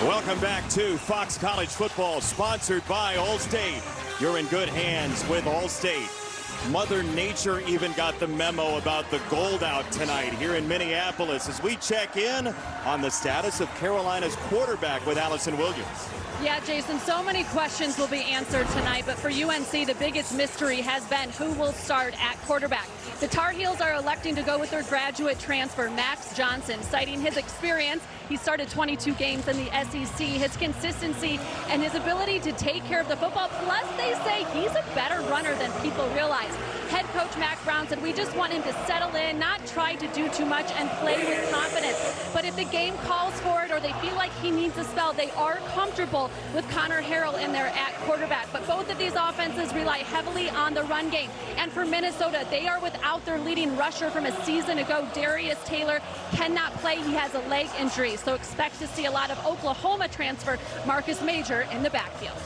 Welcome back to Fox College Football, sponsored by Allstate. You're in good hands with Allstate. Mother Nature even got the memo about the gold out tonight here in Minneapolis as we check in on the status of Carolina's quarterback with Allison Williams. Yeah, Jason, so many questions will be answered tonight, but for UNC, the biggest mystery has been who will start at quarterback. The Tar Heels are electing to go with their graduate transfer, Max Johnson, citing his experience. He started 22 games in the SEC, his consistency, and his ability to take care of the football. Plus, they say he's a better runner than people realize. Head coach Mack Brown said, we just want him to settle in, not try to do too much, and play with confidence. But if the game calls for it or they feel like he needs a spell, they are comfortable with Connor Harrell in there at quarterback. But both of these offenses rely heavily on the run game. And for Minnesota, they are without their leading rusher from a season ago. Darius Taylor cannot play. He has a leg injury. So expect to see a lot of Oklahoma transfer Marcus Major in the backfield.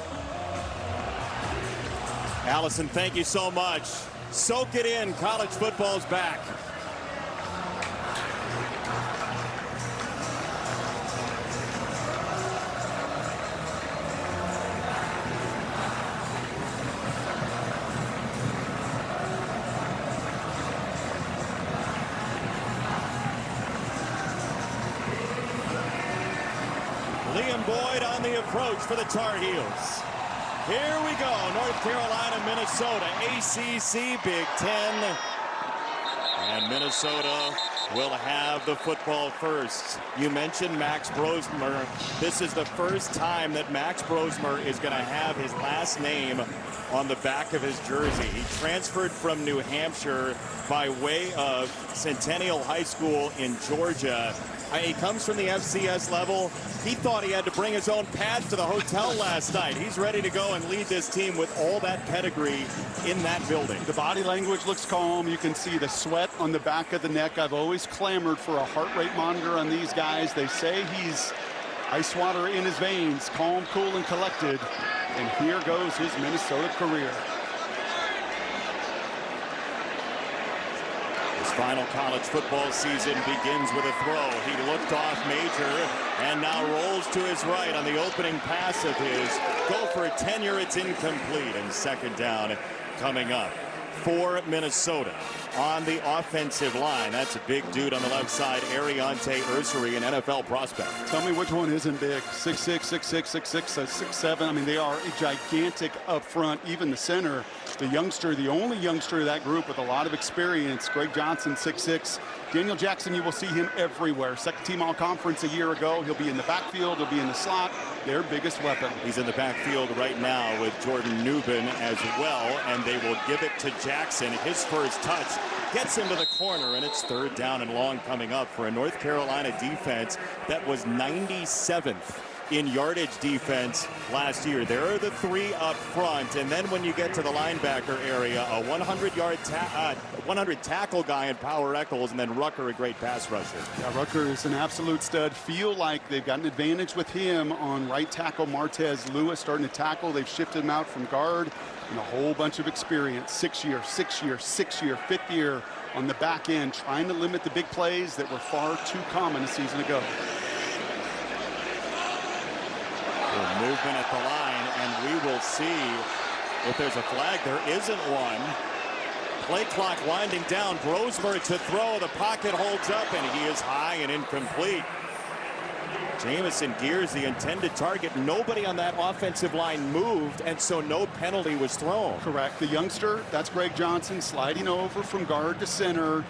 Allison, thank you so much. Soak it in. College football's back. Liam Boyd on the approach for the Tar Heels. Here we go, North Carolina, Minnesota, ACC, Big Ten. And Minnesota will have the football first. You mentioned Max Brosmer. This is the first time that Max Brosmer is going to have his last name on the back of his jersey. He transferred from New Hampshire by way of Centennial High School in Georgia. He comes from the FCS level. He thought he had to bring his own pads to the hotel last night. He's ready to go and lead this team with all that pedigree in that building. The body language looks calm. You can see the sweat on the back of the neck. I've always clamored for a heart rate monitor on these guys. They say he's ice water in his veins, calm, cool, and collected. And here goes his Minnesota career. His final college football season begins with a throw. He looked off Major and now rolls to his right on the opening pass of his. Go for tenure, it's incomplete, and second down coming up for Minnesota. On the offensive line, that's a big dude on the left side, Ariante Ursary, an NFL prospect. Tell me which one isn't big. 6'6", 6'6", 6'6", 6'7". I mean, they are a gigantic up front. Even the center, the youngster, the only youngster of that group with a lot of experience, Greg Johnson, 6'6". Daniel Jackson, you will see him everywhere. Second team all-conference a year ago. He'll be in the backfield. He'll be in the slot. Their biggest weapon. He's in the backfield right now with Jordan Nubin as well, and they will give it to Jackson. His first touch gets into the corner, and it's third down and long coming up for a North Carolina defense that was 97th in yardage defense last year. There are the three up front, and then when you get to the linebacker area, a 100 tackle guy in Power Eccles, and then Rucker, a great pass rusher. Yeah, Rucker is an absolute stud. Feel like they've got an advantage with him on right tackle. Martez Lewis starting to tackle. They've shifted him out from guard, and a whole bunch of experience. 6 year, 6 year, 6 year, 5th year on the back end, trying to limit the big plays that were far too common a season ago. Movement at the line, and we will see if there's a flag. There isn't one. Play clock winding down. Brosmer to throw. The pocket holds up, and he is high and incomplete. Jamison Gears, the intended target. Nobody on that offensive line moved, and so no penalty was thrown. Correct. The youngster, that's Greg Johnson, sliding over from guard to center.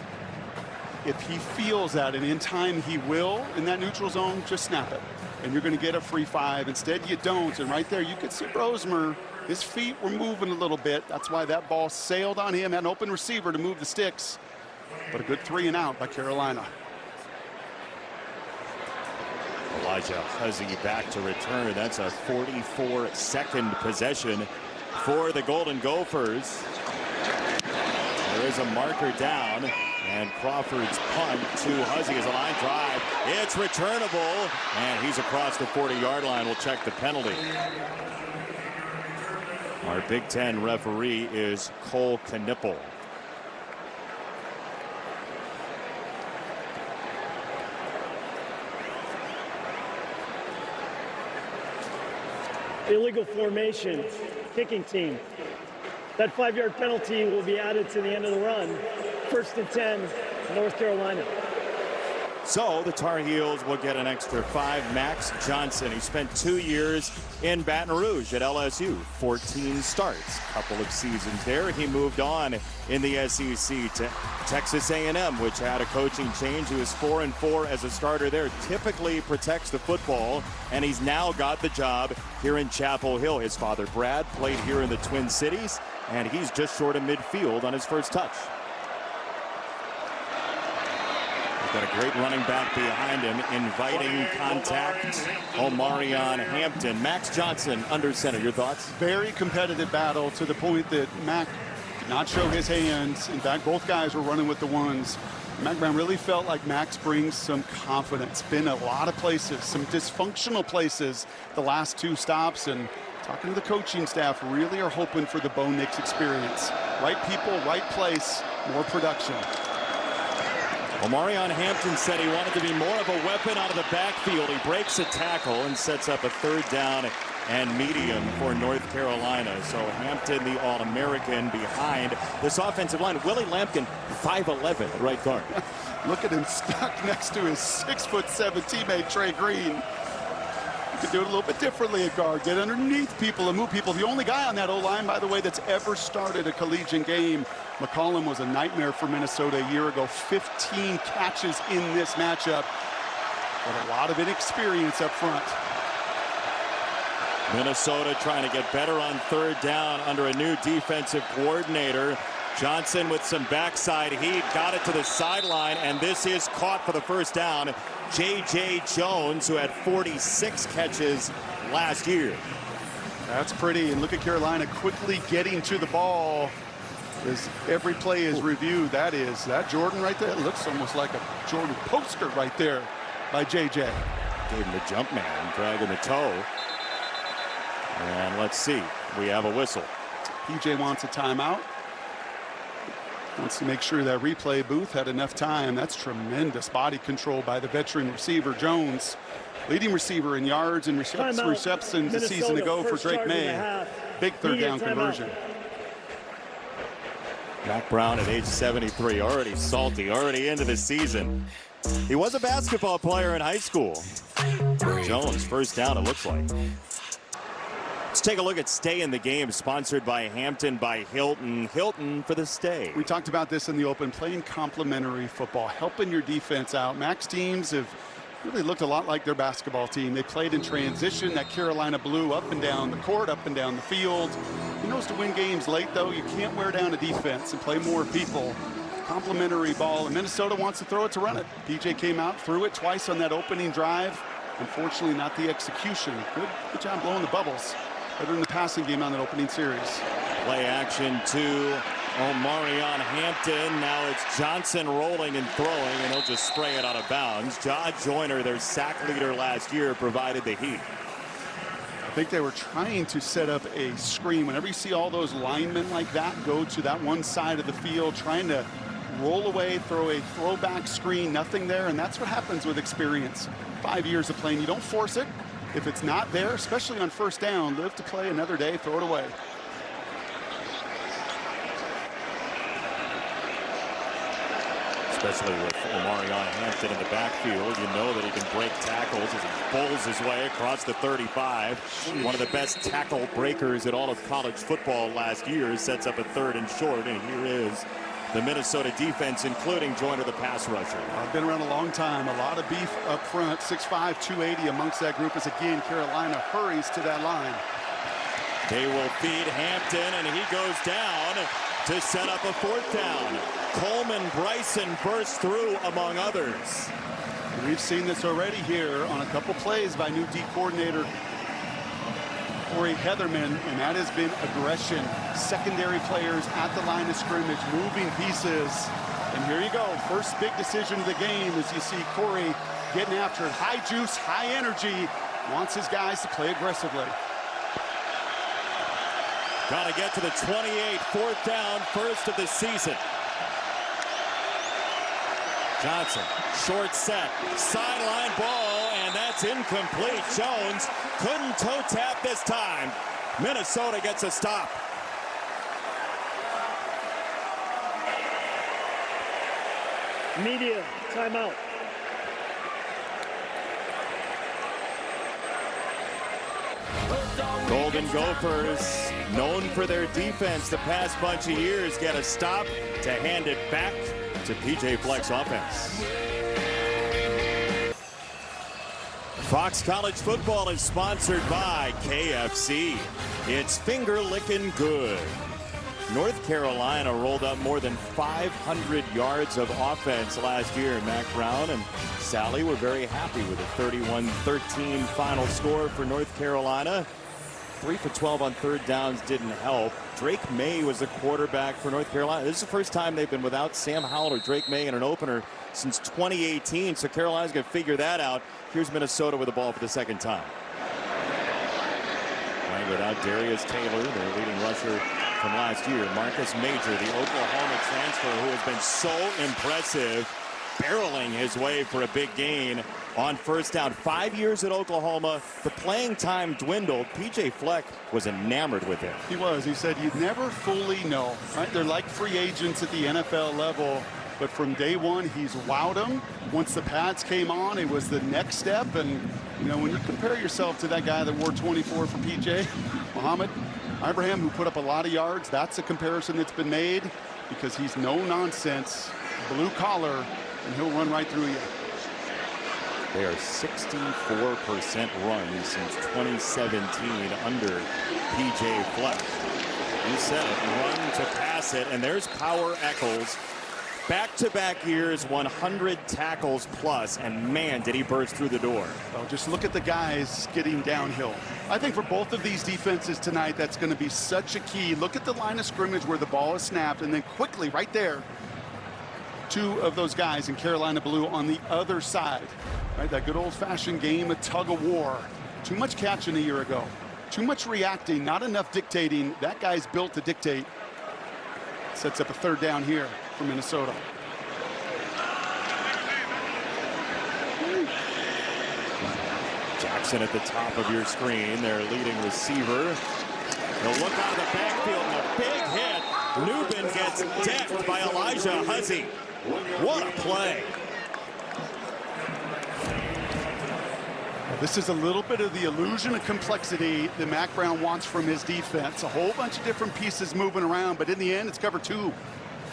If he feels that, and in time he will, in that neutral zone, just snap it. And you're going to get a free 5. Instead, you don't. And right there, you could see Brosmer. His feet were moving a little bit. That's why that ball sailed on him. Had an open receiver to move the sticks. But a good 3 and out by Carolina. Elijah Huzzy back to return. That's a 44-second possession for the Golden Gophers. There is a marker down, and Crawford's punt to Huzzy as a line drive. It's returnable, and he's across the 40-yard line. We'll check the penalty. Our Big Ten referee is Cole Knippel. illegal formation, kicking team. That 5-yard penalty will be added to the end of the run. 1st and 10, North Carolina. So the Tar Heels will get an extra 5. Max Johnson, he spent 2 years in Baton Rouge at LSU, 14 starts, couple of seasons there. He moved on in the SEC to Texas A&M, which had a coaching change. He was 4-4 as a starter there, typically protects the football, and he's now got the job here in Chapel Hill. His father, Brad, played here in the Twin Cities, and he's just short of midfield on his first touch. Got a great running back behind him, inviting contact. Omarion Hampton. Max Johnson under center. Your thoughts? Very competitive battle to the point that Mac did not show his hands. In fact, both guys were running with the ones. Mack Brown really felt like Max brings some confidence. Been a lot of places, some dysfunctional places the last 2 stops, and talking to the coaching staff, really are hoping for the Bo Nix experience. Right people, right place, more production. Omarion Hampton said he wanted to be more of a weapon out of the backfield. He breaks a tackle and sets up a 3rd down and medium for North Carolina. So Hampton, the All-American, behind this offensive line. Willie Lampkin, 5'11", right guard. Look at him stuck next to his 6'7" teammate, Trey Green. You can do it a little bit differently at guard. Get underneath people and move people. The only guy on that O-line, by the way, that's ever started a collegiate game. McCollum was a nightmare for Minnesota a year ago. 15 catches in this matchup. But a lot of inexperience up front. Minnesota trying to get better on 3rd down under a new defensive coordinator. Johnson with some backside heat, got it to the sideline, and this is caught for the 1st down. J.J. Jones, who had 46 catches last year. That's pretty, and look at Carolina quickly getting to the ball as every play is reviewed. That Jordan right there. It looks almost like a Jordan poster right there by J.J. Gave him the jump man, dragging the toe. And let's see, we have a whistle. PJ wants a timeout. Wants to make sure that replay booth had enough time. That's tremendous body control by the veteran receiver Jones. Leading receiver in yards and receptions a season ago for Drake May. Big 3rd down conversion. Mack Brown at age 73, already salty, already into the season. He was a basketball player in high school. Jones, 1st down, it looks like. Let's take a look at Stay in the Game, sponsored by Hampton by Hilton. Hilton for the stay. We talked about this in the open, playing complementary football, helping your defense out. Max teams have really looked a lot like their basketball team. They played in transition, that Carolina blue up and down the court, up and down the field. He knows to win games late, though. You can't wear down a defense and play more people. Complementary ball, and Minnesota wants to throw it to run it. PJ came out, threw it twice on that opening drive. Unfortunately, not the execution. Good job blowing the bubbles. Better in the passing game on that opening series. Play action to Omarion Hampton. Now it's Johnson rolling and throwing, and he'll just spray it out of bounds. John Joyner, their sack leader last year, provided the heat. I think they were trying to set up a screen. Whenever you see all those linemen like that go to that one side of the field, trying to roll away, throw a throwback screen, nothing there, and that's what happens with experience. 5 years of playing, you don't force it. If it's not there, especially on 1st down, live to play another day, throw it away. Especially with Omarion Hampton in the backfield, you know that he can break tackles as he bowls his way across the 35. One of the best tackle breakers in all of college football last year. Sets up a 3rd and short, and here is the Minnesota defense, including Joyner, the pass rusher. I've been around a long time. A lot of beef up front. 6'5", 280 amongst that group as, again, Carolina hurries to that line. They will feed Hampton, and he goes down to set up a 4th down. Coleman Bryson bursts through, among others. We've seen this already here on a couple plays by new D coordinator Corey Heatherman, and that has been aggression. Secondary players at the line of scrimmage, moving pieces. And here you go, first big decision of the game as you see Corey getting after it. High juice, high energy, wants his guys to play aggressively. Got to get to the 28, 4th down, first of the season. Johnson, short set, sideline ball, and and that's incomplete. Jones couldn't toe tap this time. Minnesota gets a stop. Media, timeout. Golden Gophers, known for their defense the past bunch of years, get a stop to hand it back to PJ Fleck's offense. Fox College Football is sponsored by KFC. It's finger-licking good. North Carolina rolled up more than 500 yards of offense last year. Mac Brown and Sally were very happy with a 31-13 final score for North Carolina. 3 for 12 on third downs didn't help. Drake May was the quarterback for North Carolina. This is the first time they've been without Sam Howell or Drake May in an opener since 2018, so Carolina's going to figure that out. Here's Minnesota with the ball for the second time. Playing without Darius Taylor, their leading rusher from last year. Marcus Major, the Oklahoma transfer, who has been so impressive, barreling his way for a big gain on first down. 5 years at Oklahoma, the playing time dwindled. PJ Fleck was enamored with him. He was. He said you'd never fully know, right? They're like free agents at the NFL level, but from day one, he's wowed them. Once the pads came on, it was the next step. And, you know, when you compare yourself to that guy that wore 24 for PJ, Mohamed Ibrahim, who put up a lot of yards, that's a comparison that's been made because he's no nonsense, blue collar, and he'll run right through you. They are 64% runs since 2017 under PJ Fleck. You said it, run to pass it, and there's Power Echols. Back-to-back years, 100 tackles plus, and man, did he burst through the door. Well, just look at the guys getting downhill. I think for both of these defenses tonight, that's going to be such a key. Look at the line of scrimmage where the ball is snapped, and then quickly right there, two of those guys in Carolina blue on the other side. Right, that good old-fashioned game of tug-of-war. Too much catching a year ago. Too much reacting, not enough dictating. That guy's built to dictate. Sets up a third down here for Minnesota. Jackson at the top of your screen, their leading receiver. He'll look out of the backfield and a big hit. Newbin gets decked by Elijah Huzzy. What a play. This is a little bit of the illusion of complexity that Mac Brown wants from his defense. A whole bunch of different pieces moving around, but in the end, it's cover two.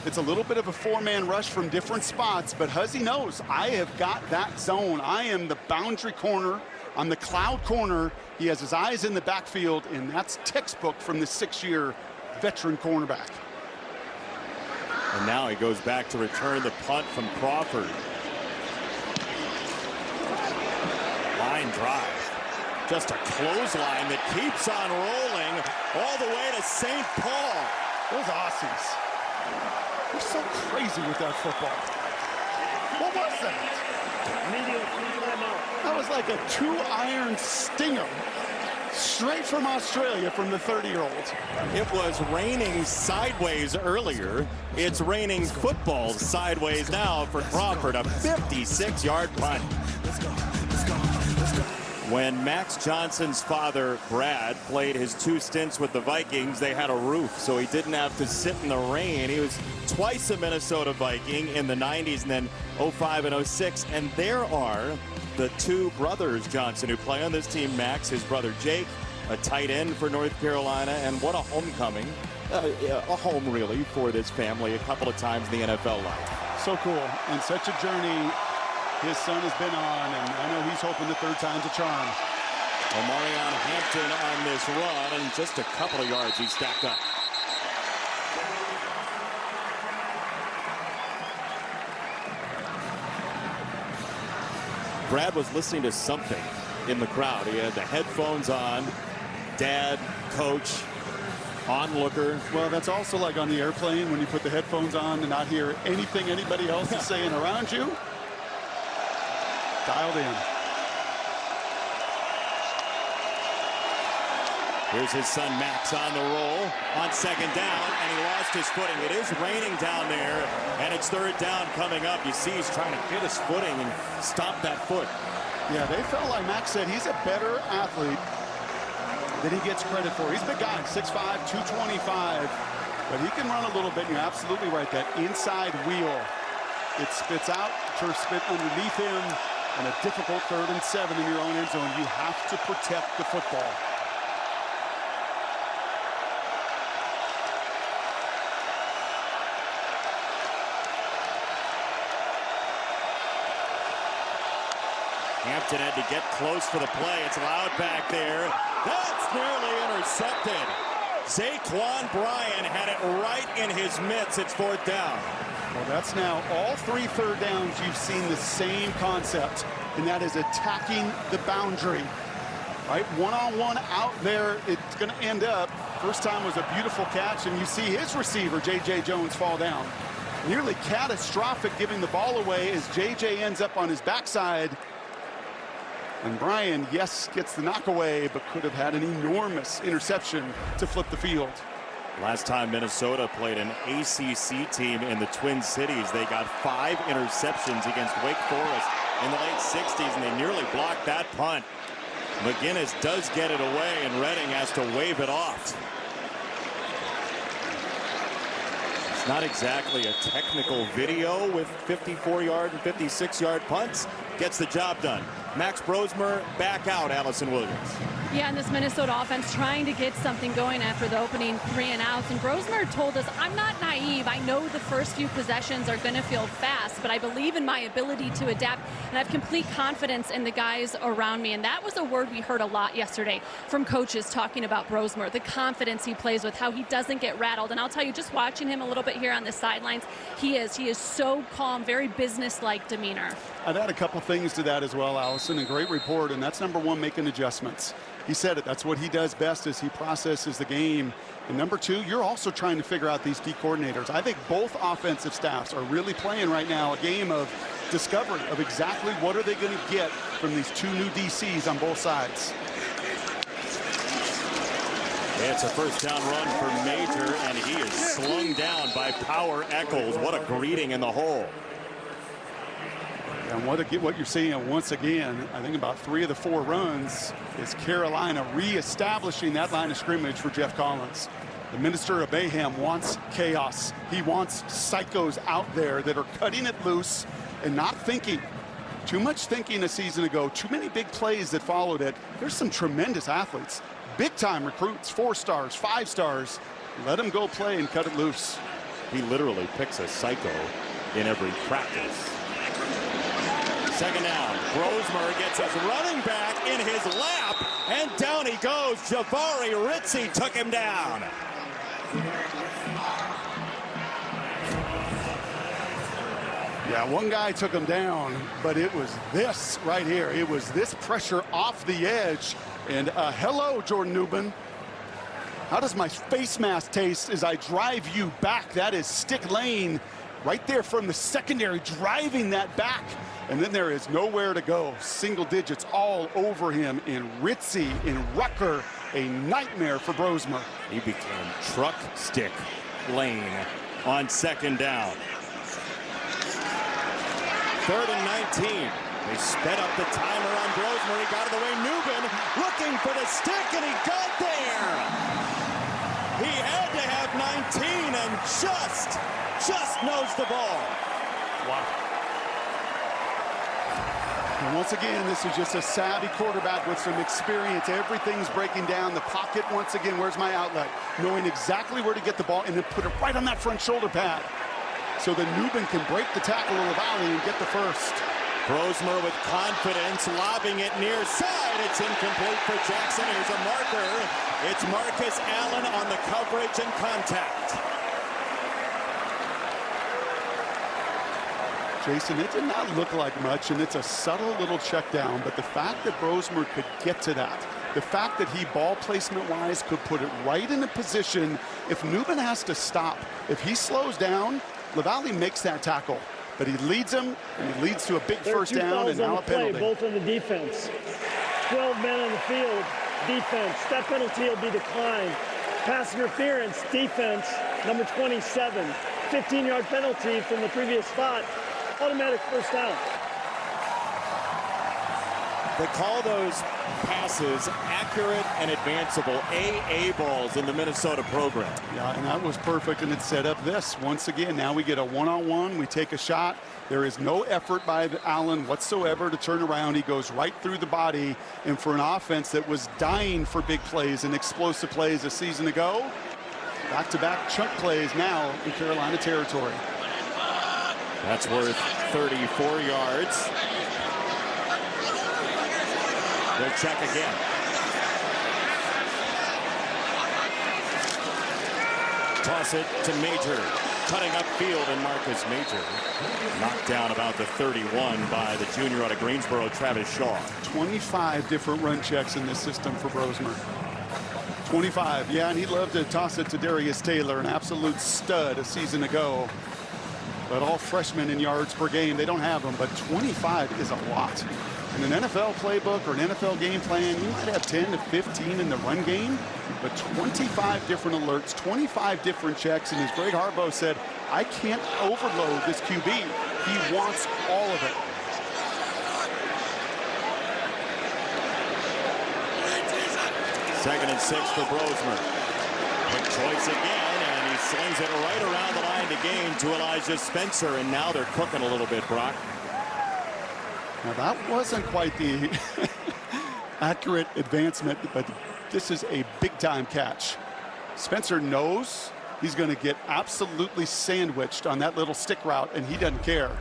It's a little bit of a four-man rush from different spots, but Huzzy knows, I have got that zone. I am the boundary corner. I'm the cloud corner. He has his eyes in the backfield, and that's textbook from the 6-year veteran cornerback. And now he goes back to return the punt from Crawford. Line drive. Just a clothesline that keeps on rolling all the way to St. Paul. Those Aussies, they're so crazy with that football. What was that? That was like a 2-iron stinger straight from Australia from the 30-year-olds. It was raining sideways earlier. It's raining football sideways now for Crawford. A 56-yard punt. When Max Johnson's father, Brad, played his 2 stints with the Vikings, they had a roof, so he didn't have to sit in the rain. He was twice a Minnesota Viking in the 90s and then 05 and 06. And there are the 2 brothers Johnson who play on this team. Max, his brother Jake, a tight end for North Carolina, and what a homecoming. A home, really, for this family a couple of times in the NFL life. So cool, and such a journey his son has been on, and I know he's hoping the third time's a charm. Omarion Hampton on this run, and just a couple of yards he stacked up. Brad was listening to something in the crowd. He had the headphones on, dad, coach, onlooker. Well, that's also like on the airplane when you put the headphones on and not hear anything anybody else is saying around you. Dialed in. Here's his son Max on the roll on second down, and he lost his footing. It is raining down there, and it's third down coming up. You see he's trying to get his footing and stop that foot. Yeah, they felt like Max said he's a better athlete than he gets credit for. He's a big guy, 6'5", 225, but he can run a little bit. And you're absolutely right, that inside wheel, it spits out, turf spit underneath him, and a difficult 3rd and 7 in your own end zone. You have to protect the football. Hampton had to get close for the play. It's loud back there. That's nearly intercepted. Zaquan Bryan had it right in his mitts. It's 4th down. Well, that's now all 3 3rd downs. You've seen the same concept, and that is attacking the boundary. Right, one-on-one out there, it's going to end up. First time was a beautiful catch, and you see his receiver, J.J. Jones, fall down. Nearly catastrophic, giving the ball away as J.J. ends up on his backside. And Bryan, yes, gets the knockaway, but could have had an enormous interception to flip the field. Last time Minnesota played an ACC team in the Twin Cities, they got 5 interceptions against Wake Forest in the late 60s, and they nearly blocked that punt. McGinnis does get it away, and Redding has to wave it off. It's not exactly a technical video with 54-yard and 56-yard punts. Gets the job done. Max Brosmer back out, Allison Williams. Yeah, and this Minnesota offense trying to get something going after the opening 3 and outs. And Brosmer told us, I'm not naive. I know the first few possessions are going to feel fast, but I believe in my ability to adapt, and I have complete confidence in the guys around me. And that was a word we heard a lot yesterday from coaches talking about Brosmer, the confidence he plays with, how he doesn't get rattled. And I'll tell you, just watching him a little bit here on the sidelines, he is so calm, very business-like demeanor. I'd add a couple things to that as well, Allison, and great report, and that's number 1, making adjustments. He said it, that's what he does best as he processes the game. And number 2, you're also trying to figure out these D coordinators. I think both offensive staffs are really playing right now a game of discovery of exactly what are they going to get from these 2 new DCs on both sides. It's a first down run for Major, and he is slung down by Power Echols. What a greeting in the hole. And what you're seeing once again, I think about 3 of the 4 runs is Carolina reestablishing that line of scrimmage for Jeff Collins. The Minister of Mayhem wants chaos. He wants psychos out there that are cutting it loose and not thinking. Too much thinking a season ago, too many big plays that followed it. There's some tremendous athletes, big-time recruits, 4 stars, 5 stars. Let them go play and cut it loose. He literally picks a psycho in every practice. Second down, Brosmer gets his running back in his lap, and down he goes. Jahvaree Ritzie took him down. Yeah, one guy took him down, but it was this right here. It was this pressure off the edge. And hello, Jordan Newman. How does my face mask taste as I drive you back? That is Stick Lane right there from the secondary, driving that back. And then there is nowhere to go. Single digits all over him in Ritzie, in Rucker. A nightmare for Brosmer. He became Truck Stick Lane on second down. 3rd and 19. They sped up the timer on Brosmer. He got it away. Newman looking for the stick, and he got there. He had to have 19 and just nosed the ball. Wow. And once again, this is just a savvy quarterback with some experience. Everything's breaking down. The pocket, once again, where's my outlet? Knowing exactly where to get the ball and then put it right on that front shoulder pad so that Newman can break the tackle of LaValle and get the first. Brosmer with confidence, lobbing it near side. It's incomplete for Jackson. Here's a marker. It's Marcus Allen on the coverage and contact. Jason, it did not look like much, and it's a subtle little check down, but the fact that Brosmer could get to that, the fact that he ball placement-wise could put it right in a position, if Newman has to stop, if he slows down, LaValle makes that tackle. But he leads him, and he leads to a big first down, and now a penalty. Both on the defense. 12 men on the field, defense. That penalty will be declined. Pass interference, defense, number 27. 15-yard penalty from the previous spot. Automatic first down. They call those passes accurate and advanceable, AA balls in the Minnesota program. Yeah, and that was perfect, and it set up this. Once again, now we get a one-on-one. We take a shot. There is no effort by Allen whatsoever to turn around. He goes right through the body, and for an offense that was dying for big plays and explosive plays a season ago, back-to-back chunk plays now in Carolina territory. That's worth 34 yards. They'll check again. Toss it to Major. Cutting upfield, and Marcus Major knocked down about the 31 by the junior out of Greensboro, Travis Shaw. 25 different run checks in this system for Brosmer. 25, yeah, and he'd love to toss it to Darius Taylor, an absolute stud a season ago. But all freshmen in yards per game, they don't have them, but 25 is a lot. In an NFL playbook or an NFL game plan, you might have 10 to 15 in the run game, but 25 different alerts, 25 different checks, and as Greg Harbaugh said, I can't overload this QB. He wants all of it. Second and 6 for Brosmer. Quick choice again, and he slings it right around the line to gain to Elijah Spencer, and now they're cooking a little bit, Brock. Now that wasn't quite the accurate advancement, but this is a big-time catch. Spencer knows he's going to get absolutely sandwiched on that little stick route, and he doesn't care.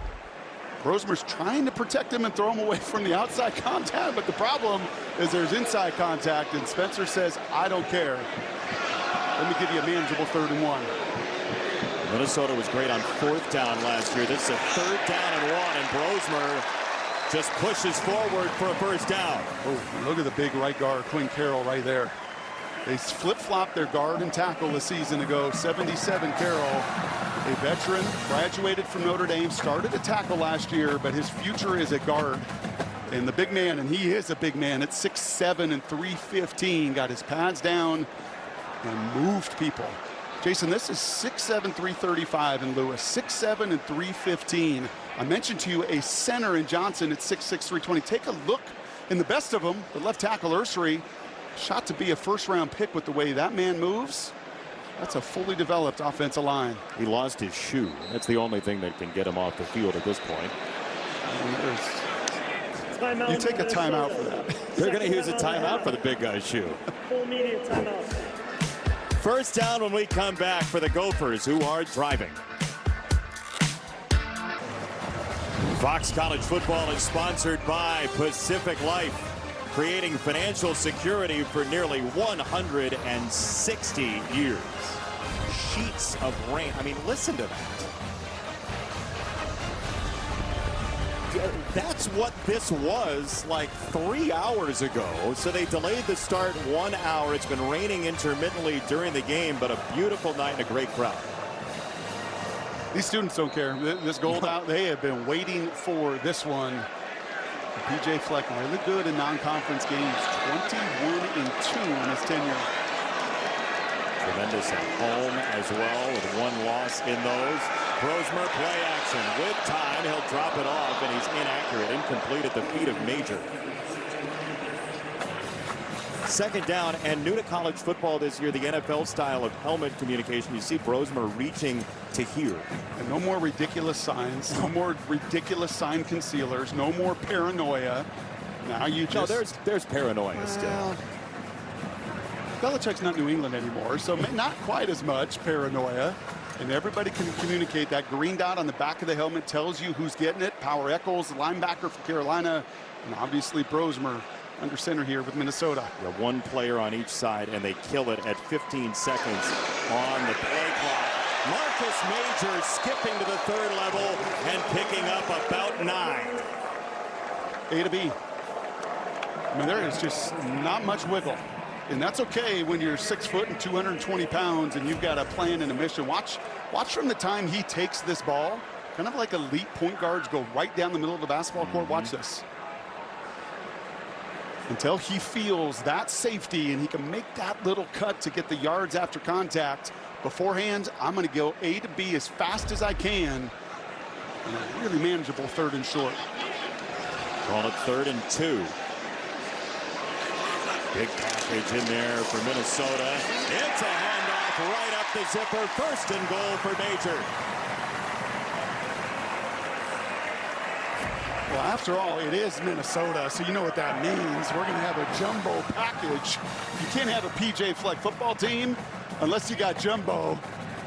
Brosmer's trying to protect him and throw him away from the outside contact, but the problem is there's inside contact, and Spencer says, I don't care. Let me give you a manageable 3rd and 1. Minnesota was great on 4th down last year. This is a 3rd down and 1, and Brosmer just pushes forward for a first down. Oh, look at the big right guard, Quinn Carroll, right there. They flip-flopped their guard and tackle a season ago. 77 Carroll, a veteran, graduated from Notre Dame, started to tackle last year, but his future is a guard. And the big man, and he is a big man, at 6'7" and 315, got his pads down and moved people. Jason, this is 6'7", 335 in Lewis, 6'7" and 315. I mentioned to you a center in Johnson at 6'6", 320. Take a look in the best of them, the left tackle Ursary, shot to be a first-round pick with the way that man moves. That's a fully developed offensive line. He lost his shoe. That's the only thing that can get him off the field at this point. Timeout. You take a timeout for that. They're going to use a timeout for the big guy's shoe. Full immediate timeout. First down when we come back for the Gophers, who are driving. Fox College Football is sponsored by Pacific Life, creating financial security for nearly 160 years. Sheets of rain. I mean, listen to that. That's what this was like 3 hours ago. So they delayed the start 1 hour. It's been raining intermittently during the game, but a beautiful night and a great crowd. These students don't care. This gold out, they have been waiting for this one. PJ Fleck really good in non-conference games, 21-2 in his tenure. Tremendous at home as well, with 1 loss in those. Brosmer play action with time. He'll drop it off, and he's inaccurate, incomplete at the feet of Major. Second down, and new to college football this year, the NFL style of helmet communication. You see Brosmer reaching to here. And no more ridiculous signs, no more ridiculous sign concealers, no more paranoia. Now you just... No, there's paranoia still. Belichick's not New England anymore, so not quite as much paranoia. And everybody can communicate. That green dot on the back of the helmet tells you who's getting it. Power Echols, the linebacker for Carolina, and obviously Brosmer under center here with Minnesota. Yeah, 1 player on each side, and they kill it at 15 seconds on the play clock. Marcus Major skipping to the 3rd level and picking up about 9. A to B. I mean, there is just not much wiggle. And that's okay when you're 6 foot and 220 pounds and you've got a plan and a mission. Watch from the time he takes this ball, kind of like elite point guards go right down the middle of the basketball court. Watch this. Until he feels that safety and he can make that little cut to get the yards after contact. Beforehand, I'm going to go A to B as fast as I can. And a really manageable 3rd and short. Call it 3rd and 2. Big package in there for Minnesota. It's a handoff right up the zipper. First and goal for Major. Well, after all, it is Minnesota, so you know what that means. We're going to have a jumbo package. You can't have a PJ Fleck football team unless you got jumbo.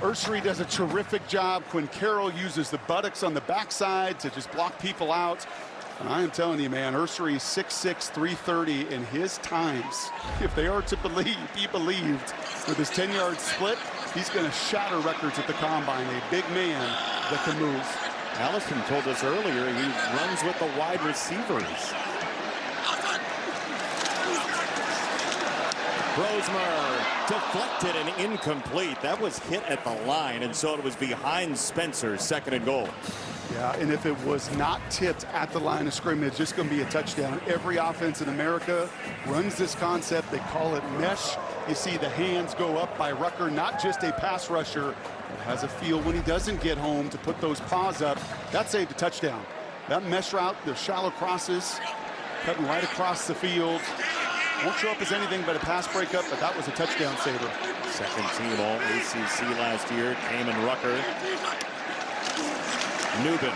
Ursery does a terrific job. Quinn Carroll uses the buttocks on the backside to just block people out. And I am telling you, man, Ursery 6'6", 330, and his times, if they are to be believed, with his 10-yard split, he's going to shatter records at the combine. A big man that can move. Allison told us earlier he runs with the wide receivers. Brosmer deflected and incomplete. That was hit at the line, and so it was behind Spencer, second and goal. Yeah, and if it was not tipped at the line of scrimmage, it's just going to be a touchdown. Every offense in America runs this concept. They call it mesh. You see the hands go up by Rucker, not just a pass rusher. It has a feel when he doesn't get home to put those paws up. That saved a touchdown. That mesh route, the shallow crosses, cutting right across the field. Won't show up as anything but a pass breakup, but that was a touchdown saver. Second team all ACC last year, Kamen Rucker. Newbin,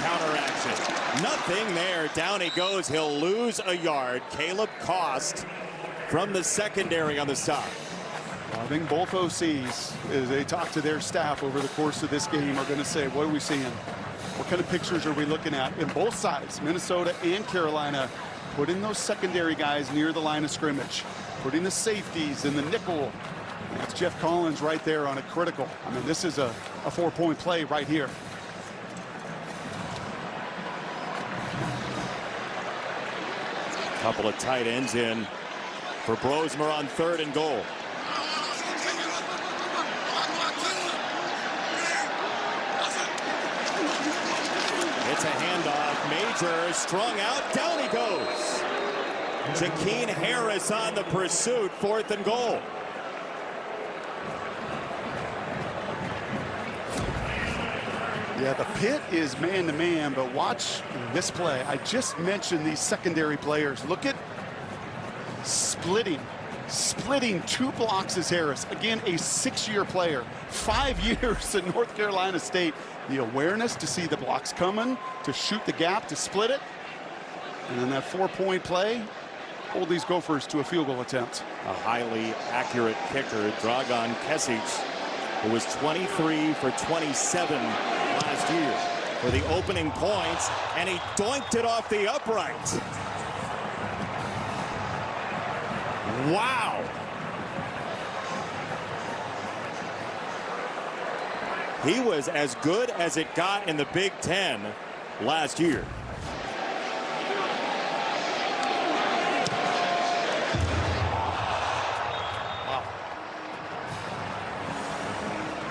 counter action. Nothing there. Down he goes. He'll lose a yard. Caleb Cost from the secondary on the stop. Well, I think both OCs, as they talk to their staff over the course of this game, are going to say, what are we seeing? What kind of pictures are we looking at? In both sides, Minnesota and Carolina, putting those secondary guys near the line of scrimmage, putting the safeties in the nickel. That's Jeff Collins right there on a critical. I mean, this is a 4-point play right here. Couple of tight ends in for Brosmer on third and goal. It's a handoff. Major strung out. Down he goes. Jakeen Harris on the pursuit. Fourth and goal. Yeah, the pit is man-to-man, but watch this play. I just mentioned these secondary players. Look at splitting 2 blocks as Harris. Again, a 6-year player, 5 years at North Carolina State. The awareness to see the blocks coming, to shoot the gap, to split it. And then that 4-point play, hold these Gophers to a field goal attempt. A highly accurate kicker, Dragan Kesic, who was 23 for 27 last year for the opening points, and he doinked it off the upright. Wow. He was as good as it got in the Big Ten last year.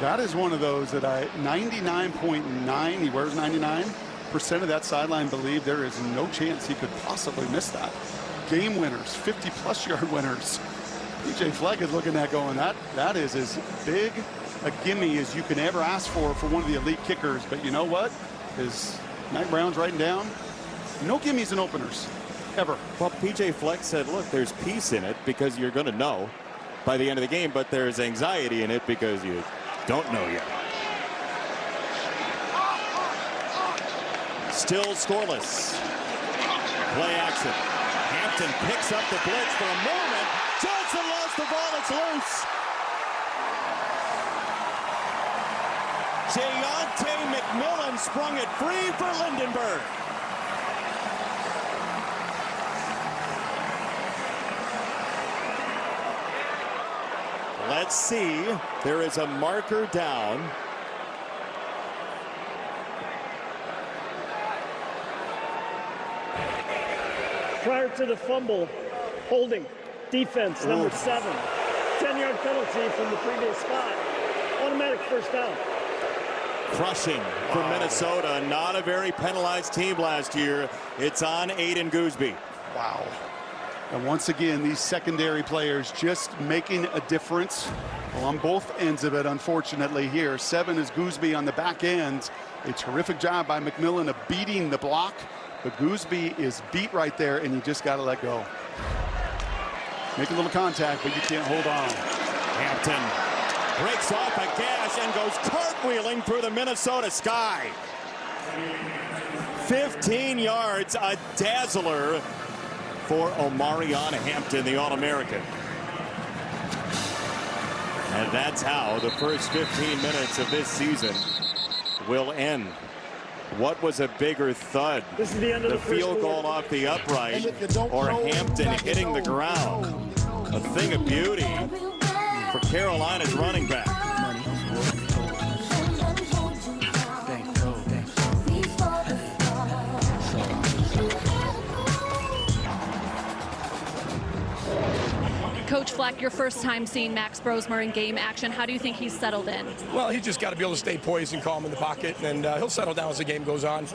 That is one of those that 99.9, he wears 99% of that sideline believe there is no chance he could possibly miss that. Game winners, 50-plus yard winners. PJ Fleck is looking at going, that is as big a gimme as you can ever ask for one of the elite kickers. But you know what? As Matt Brown's writing down, no gimmies and openers, ever. Well, PJ Fleck said, look, there's peace in it because you're going to know by the end of the game, but there's anxiety in it because you don't know yet. Still scoreless. Play action. Hampton picks up the blitz for a moment. Johnson lost the ball. It's loose. Jayonte McMillan sprung it free for Lindenberg. Let's see. There is a marker down. Prior to the fumble, holding, defense, number 7. 10-yard penalty from the previous spot. Automatic first down. Crushing for Minnesota. Not a very penalized team last year. It's on Aiden Gooseby. Wow. And once again, these secondary players just making a difference on both ends of it, unfortunately, here. 7 is Gooseby on the back end. A terrific job by McMillan of beating the block. But Gooseby is beat right there, and you just got to let go. Make a little contact, but you can't hold on. Hampton breaks off a gash and goes cartwheeling through the Minnesota sky. 15 yards, a dazzler for Omarion Hampton, the All-American. And that's how the first 15 minutes of this season will end. What was a bigger thud? This is the end of the field first goal quarter. off the upright or Hampton hitting the ground? A thing of beauty for Carolina's running back. Coach Fleck, your first time seeing Max Brosmer in game action. How do you think he's settled in? Well, he just got to be able to stay poised and calm in the pocket, and he'll settle down as the game goes on.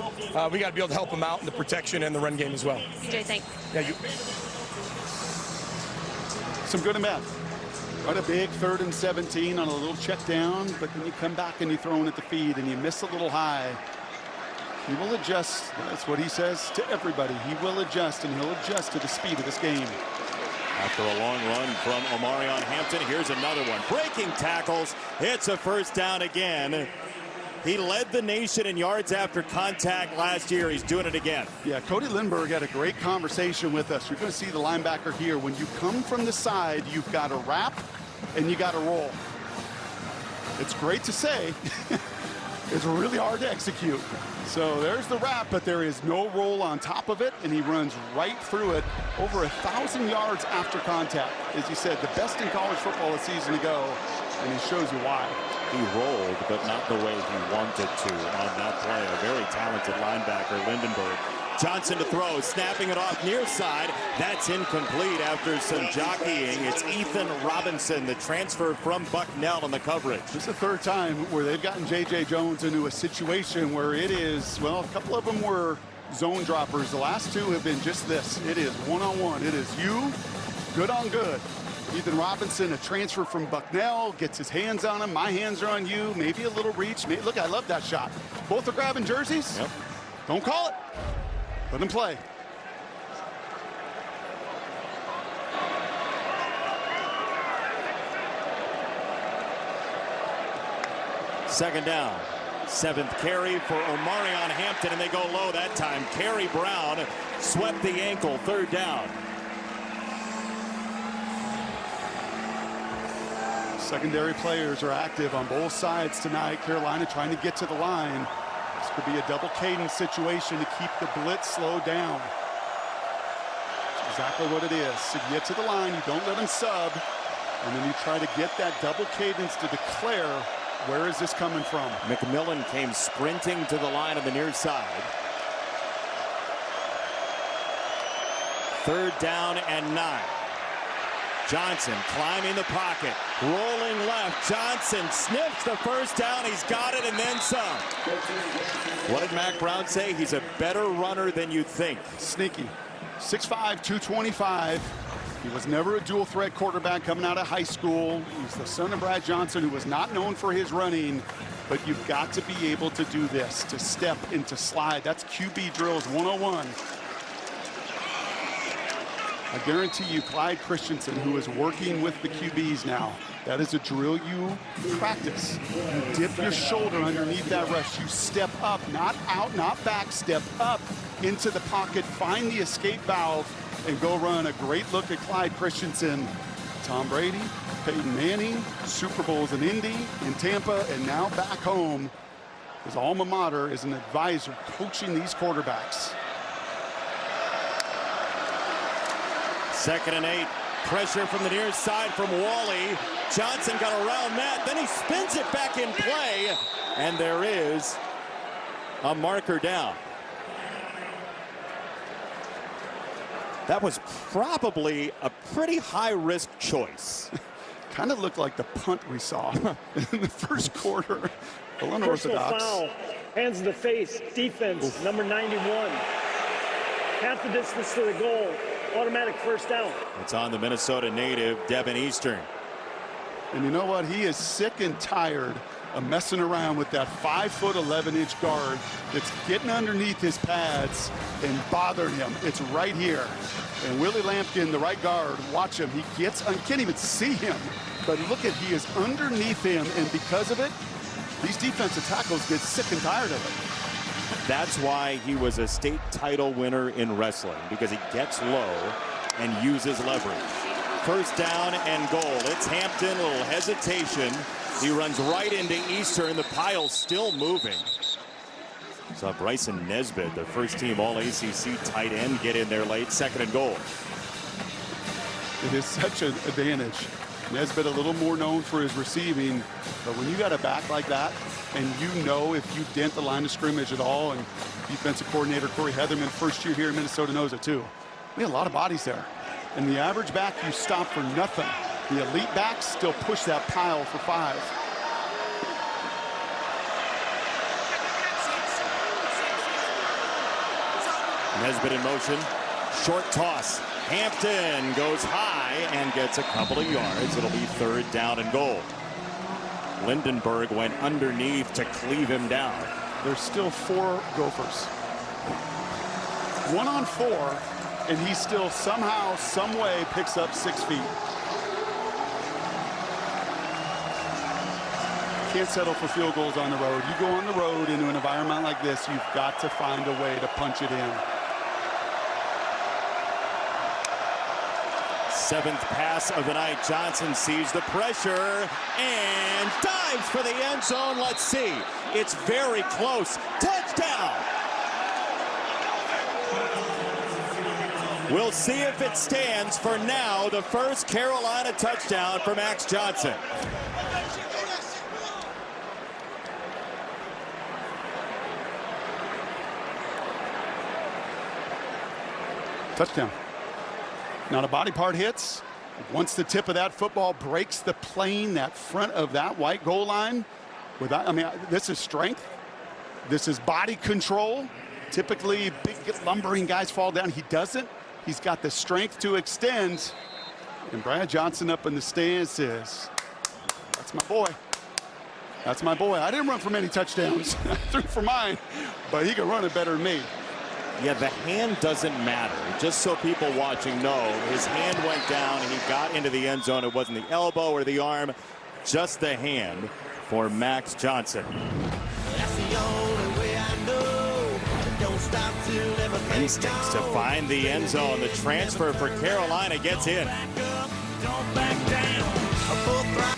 We got to be able to help him out in the protection and the run game as well. CJ, thanks. Yeah, you. Some good and bad. Right, a big 3rd and 17 on a little check down, but then you come back and you throw in at the feed and you miss a little high. He will adjust. That's what he says to everybody. He will adjust, and he'll adjust to the speed of this game. After a long run from Omarion Hampton, here's another one. Breaking tackles. It's a first down again. He led the nation in yards after contact last year. He's doing it again. Yeah, Cody Lindbergh had a great conversation with us. You're going to see the linebacker here. When you come from the side, you've got to wrap and you got to roll. It's great to say. It's really hard to execute. So there's the wrap, but there is no roll on top of it, and he runs right through it over 1,000 yards after contact. As you said, the best in college football a season ago, and he shows you why. He rolled, but not the way he wanted to on that play. A very talented linebacker, Lindenberg. Johnson to throw, snapping it off near side. That's incomplete after some jockeying. It's Ethan Robinson, the transfer from Bucknell in the coverage. This is the 3rd time where they've gotten J.J. Jones into a situation where it is, well, a couple of them were zone droppers. The last 2 have been just this. It is one-on-one. It is you, good on good. Ethan Robinson, a transfer from Bucknell, gets his hands on him. My hands are on you. Maybe a little reach. Look, I love that shot. Both are grabbing jerseys. Yep. Don't call it. Let him play. Second down. 7th carry for Omarion Hampton, and they go low that time. Kerry Brown swept the ankle. 3rd down. Secondary players are active on both sides tonight. Carolina trying to get to the line. This could be a double cadence situation to keep the blitz slowed down. That's exactly what it is. So you get to the line, you don't let them sub, and then you try to get that double cadence to declare where is this coming from. McMillan came sprinting to the line on the near side. 3rd down and 9. Johnson climbing the pocket, rolling left. Johnson sniffs the first down. He's got it and then some. What did Mack Brown say? He's a better runner than you think. Sneaky. 6'5", 225. He was never a dual threat quarterback coming out of high school. He's the son of Brad Johnson, who was not known for his running. But you've got to be able to do this, to step and to slide. That's QB drills 101. I guarantee you, Clyde Christensen, who is working with the QBs now, that is a drill you practice. You dip your shoulder underneath that rush. You step up, not out, not back, step up into the pocket, find the escape valve, and go run. A great look at Clyde Christensen. Tom Brady, Peyton Manning, Super Bowls in Indy, in Tampa, and now back home. His alma mater is an advisor coaching these quarterbacks. 2nd and 8. Pressure from the near side from Wally. Johnson got around that. Then he spins it back in play. And there is a marker down. That was probably a pretty high-risk choice. Kind of looked like the punt we saw in the first quarter. Personal Unorthodox. foul. Hands to the face. Defense, number 91. Half the distance to the goal. Automatic first down. It's on the Minnesota native, Devin Eastern. And you know what? He is sick and tired messing around with that 5'11" guard that's getting underneath his pads and bothering him. It's right here. And Willie Lampkin, the right guard, watch him. He gets, I can't even see him, but look at, he is underneath him, and because of it, these defensive tackles get sick and tired of it. That's why he was a state title winner in wrestling, because he gets low and uses leverage. First down and goal. It's Hampton, a little hesitation. He runs right into Eastern. The pile's still moving. So Bryson Nesbitt, the first team All-ACC tight end, get in there late. Second and goal. It is such an advantage. Nesbitt a little more known for his receiving, but when you got a back like that, and you know if you dent the line of scrimmage at all, and defensive coordinator Corey Heatherman, first year here in Minnesota, knows it too. We had a lot of bodies there. And the average back, you stop for nothing. The elite backs still push that pile for 5. Nesbitt in motion. Short toss. Hampton goes high and gets a couple of yards. It'll be third down and goal. Lindenberg went underneath to cleave him down. There's still 4 Gophers. 1 on 4, and he still somehow, some way picks up 6 feet. Can't settle for field goals on the road. You go on the road into an environment like this, you've got to find a way to punch it in. 7th pass of the night. Johnson sees the pressure and dives for the end zone. Let's see. It's very close. Touchdown! We'll see if it stands. For now, the first Carolina touchdown for Max Johnson. Touchdown. Now the body part hits. Once the tip of that football breaks the plane, that front of that white goal line, without, I mean, this is strength. This is body control. Typically, big lumbering guys fall down. He doesn't. He's got the strength to extend. And Brad Johnson up in the stands says, "That's my boy. That's my boy. I didn't run for many touchdowns. I threw for mine, but he can run it better than me." Yeah, the hand doesn't matter. Just so people watching know, his hand went down and he got into the end zone. It wasn't the elbow or the arm, just the hand for Max Johnson. That's the only way I know. Don't stop till everything Instincts to find the end zone. The transfer for Carolina gets in. Don't back down.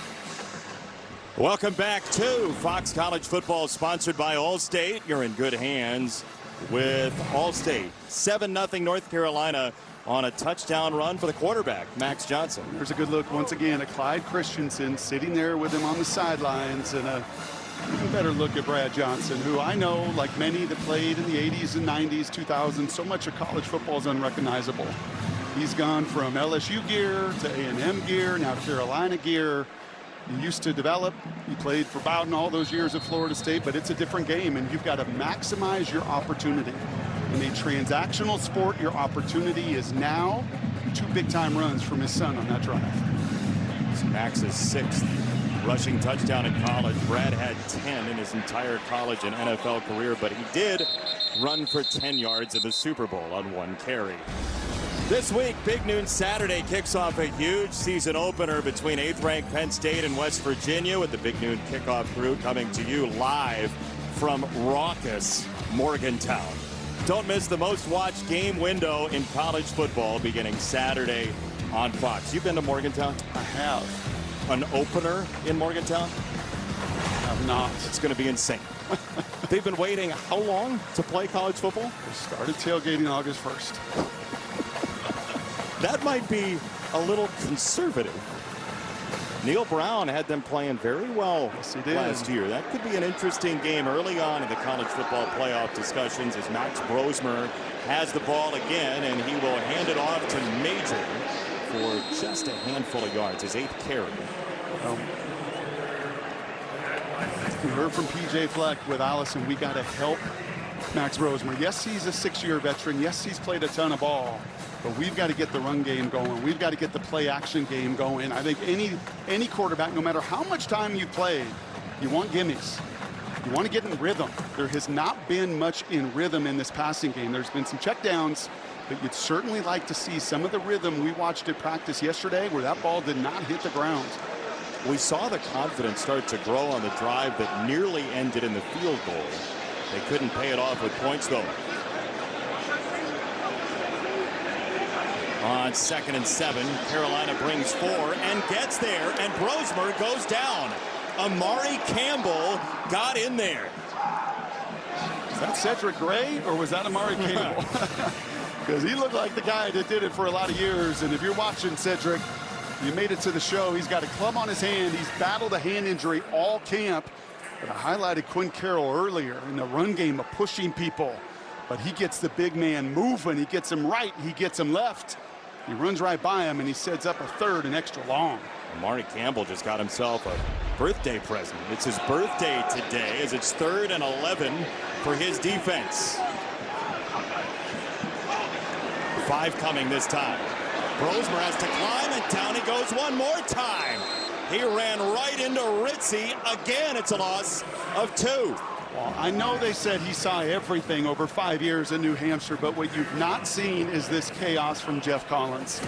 Welcome back to Fox College Football, sponsored by Allstate. You're in good hands with Allstate. 7-0 North Carolina on a touchdown run for the quarterback, Max Johnson. There's a good look once again at Clyde Christensen sitting there with him on the sidelines, and a even better look at Brad Johnson, who I know, like many that played in the 80s and 90s, 2000s, so much of college football is unrecognizable. He's gone from LSU gear to A&M gear, now to Carolina gear. He used to develop. He played for Bowden all those years at Florida State, but it's a different game, and you've got to maximize your opportunity. In a transactional sport, your opportunity is now. 2 big-time runs from his son on that drive. It's Max's 6th rushing touchdown in college. Brad had 10 in his entire college and NFL career, but he did run for 10 yards in the Super Bowl on 1 carry. This week, Big Noon Saturday kicks off a huge season opener between 8th-ranked Penn State and West Virginia, with the Big Noon kickoff crew coming to you live from raucous Morgantown. Don't miss the most watched game window in college football beginning Saturday on Fox. You've been to Morgantown? I have. An opener in Morgantown? I have not. It's going to be insane. They've been waiting how long to play college football? They started tailgating August 1st. That might be a little conservative. Neil Brown had them playing very well last year. That could be an interesting game early on in the college football playoff discussions, as Max Brosmer has the ball again, and he will hand it off to Major for just a handful of yards, his 8th carry. We heard from P.J. Fleck with Allison. We got to help Max Brosmer. Yes, he's a 6-year veteran. Yes, he's played a ton of ball. But we've got to get the run game going. We've got to get the play-action game going. I think any quarterback, no matter how much time you've played, You want gimmies. You want to get in rhythm. There has not been much in rhythm in this passing game. There's been some checkdowns, but you'd certainly like to see some of the rhythm we watched at practice yesterday where that ball did not hit the ground. We saw the confidence start to grow on the drive that nearly ended in the field goal. They couldn't pay it off with points, though. On 2nd and 7, Carolina brings 4 and gets there, and Brosmer goes down. Amari Campbell got in there. Is that Cedric Gray or was that Amari Campbell? Because he looked like the guy that did it for a lot of years. And if you're watching Cedric, you made it to the show. He's got a club on his hand. He's battled a hand injury all camp. But I highlighted Quinn Carroll earlier in the run game of pushing people. But he gets the big man moving. He gets him right. He gets him left. He runs right by him, and he sets up a third and extra long. Amari Campbell just got himself a birthday present. It's his birthday today as it's 3rd and 11 for his defense. 5 coming this time. Brosmer has to climb, and down he goes one more time. He ran right into Ritzy. Again, it's a loss of 2. Well, I know they said he saw everything over 5 years in New Hampshire, but what you've not seen is this chaos from Jeff Collins.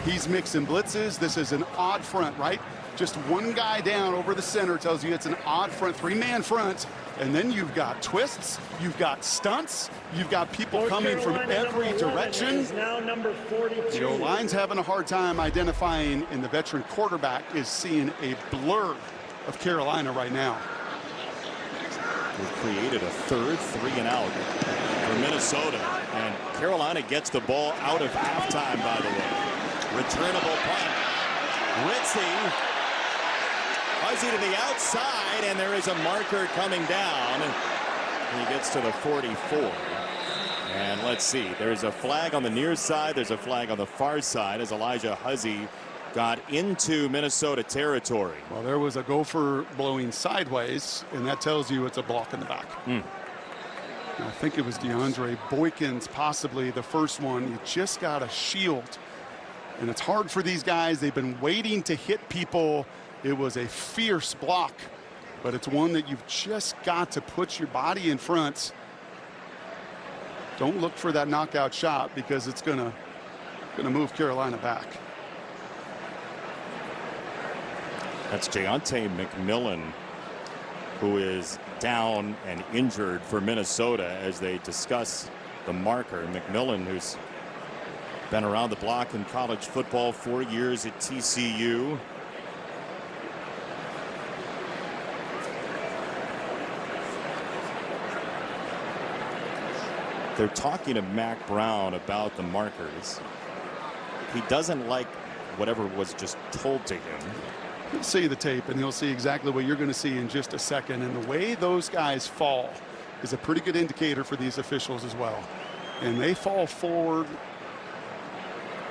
He's mixing blitzes. This is an odd front, right? Just one guy down over the center tells you it's an odd front, 3-man front. And then you've got twists, you've got stunts, you've got people coming from every direction. Is now number 42. The O-line's having a hard time identifying, and the veteran quarterback is seeing a blur of Carolina right now. We've created a 3rd 3 and out for Minnesota. And Carolina gets the ball out of halftime, by the way. Returnable punt. Ritzy. Fuzzy to the outside, and there is a marker coming down. He gets to the 44. And let's see. There's a flag on the near side. There's a flag on the far side as Elijah Huzzy got into Minnesota territory. Well, there was a gopher blowing sideways, and that tells you it's a block in the back. I think it was DeAndre Boykins, possibly the first one. He just got a shield. And it's hard for these guys. They've been waiting to hit people. It was a fierce block, but it's one that you've just got to put your body in front. Don't look for that knockout shot because it's gonna move Carolina back. That's Deontay McMillan, who is down and injured for Minnesota as they discuss the marker. McMillan, who's been around the block in college football, 4 years at TCU. They're talking to Mack Brown about the markers. He doesn't like whatever was just told to him. He'll see the tape, and he'll see exactly what you're going to see in just a second. And the way those guys fall is a pretty good indicator for these officials as well. And they fall forward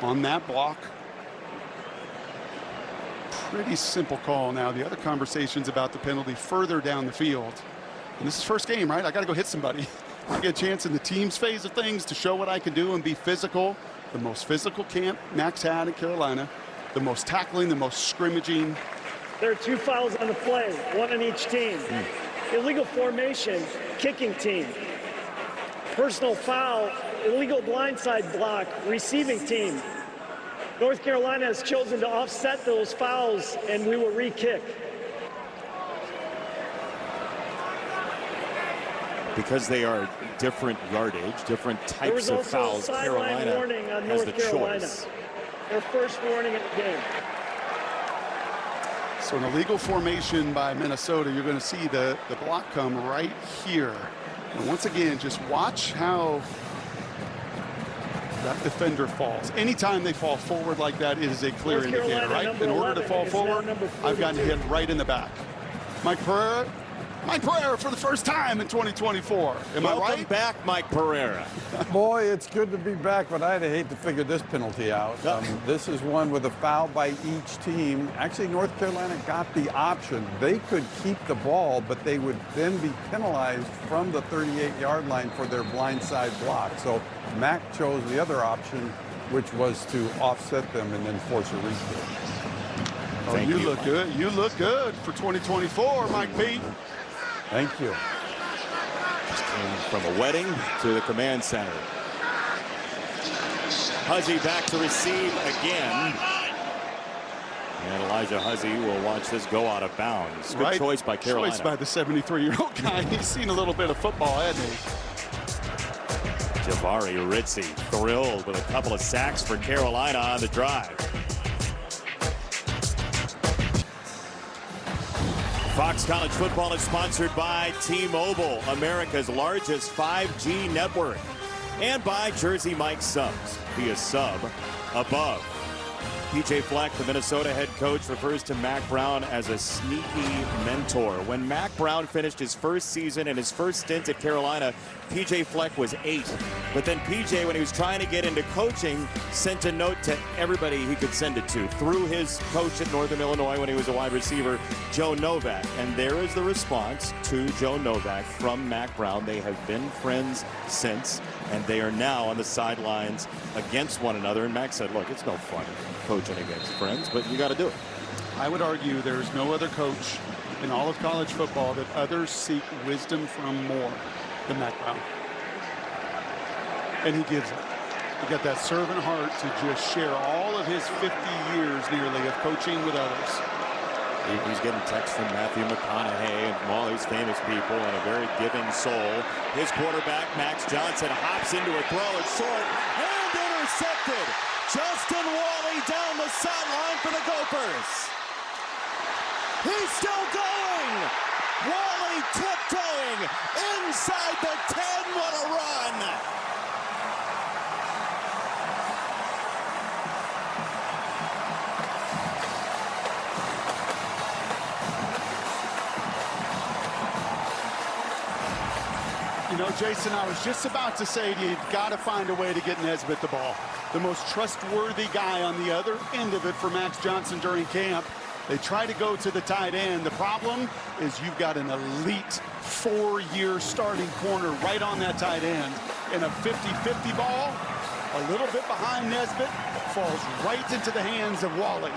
on that block. Pretty simple call. Now, the other conversations about the penalty further down the field. And this is first game, right? I got to go hit somebody. I get a chance in the team's phase of things to show what I can do and be physical. The most physical camp Max had in Carolina. The most tackling, the most scrimmaging. There are 2 fouls on the play, 1 on each team. Illegal formation, kicking team. Personal foul, illegal blindside block, receiving team. North Carolina has chosen to offset those fouls, and we will re-kick. Because they are different yardage, different types of fouls, Carolina warning on has North the Carolina. choice. Their first warning in the game. So an illegal formation by Minnesota, you're going to see the block come right here. And once again, just watch how that defender falls. Anytime they fall forward like that, it is a clear North indicator, Carolina, right? In order to fall is now forward, number I've gotten 42. hit right in the back. Mike Pereira for the first time in 2024. Am I Welcome right? back, Mike Pereira. Boy, it's good to be back, but I'd hate to figure this penalty out. This is one with a foul by each team. Actually, North Carolina got the option. They could keep the ball, but they would then be penalized from the 38-yard line for their blindside block. So Mack chose the other option, which was to offset them and then force a rekick. Oh, Thank you you. look good. You look good for 2024, Mike Pete. Thank you. Just came from a wedding to the command center. Huzzy back to receive again. And Elijah Huzzy will watch this go out of bounds. Good choice by Carolina. Choice by the 73-year-old guy. He's seen a little bit of football, hasn't he? Jabari Ritzy thrilled with a couple of sacks for Carolina on the drive. Fox College Football is sponsored by T-Mobile, America's largest 5G network, and by Jersey Mike Subs. Be a sub above. PJ Fleck, the Minnesota head coach, refers to Mack Brown as a sneaky mentor. When Mack Brown finished his first season and his first stint at Carolina, PJ Fleck was 8. But then PJ, when he was trying to get into coaching, sent a note to everybody he could send it to through his coach at Northern Illinois when he was a wide receiver, Joe Novak. And there is the response to Joe Novak from Mack Brown. They have been friends since, and they are now on the sidelines against one another. And Mack said, look, it's no fun coaching against friends, but you got to do it. I would argue there's no other coach in all of college football that others seek wisdom from more than Mack Brown. And he gives it. He got that servant heart to just share all of his 50 years nearly of coaching with others. He's getting texts from Matthew McConaughey and from all these famous people, and a very giving soul. His quarterback, Max Johnson, hops into a throw. It's short and intercepted. Justin Wally down the sideline for the Gophers. He's still going. Wally tiptoeing inside the 10. What a run. You know, Jason, I was just about to say to you, you've got to find a way to get Nesbitt the ball. The most trustworthy guy on the other end of it for Max Johnson during camp. They try to go to the tight end. The problem is you've got an elite 4-year starting corner right on that tight end. And a 50-50 ball, a little bit behind Nesbitt, falls right into the hands of Wally.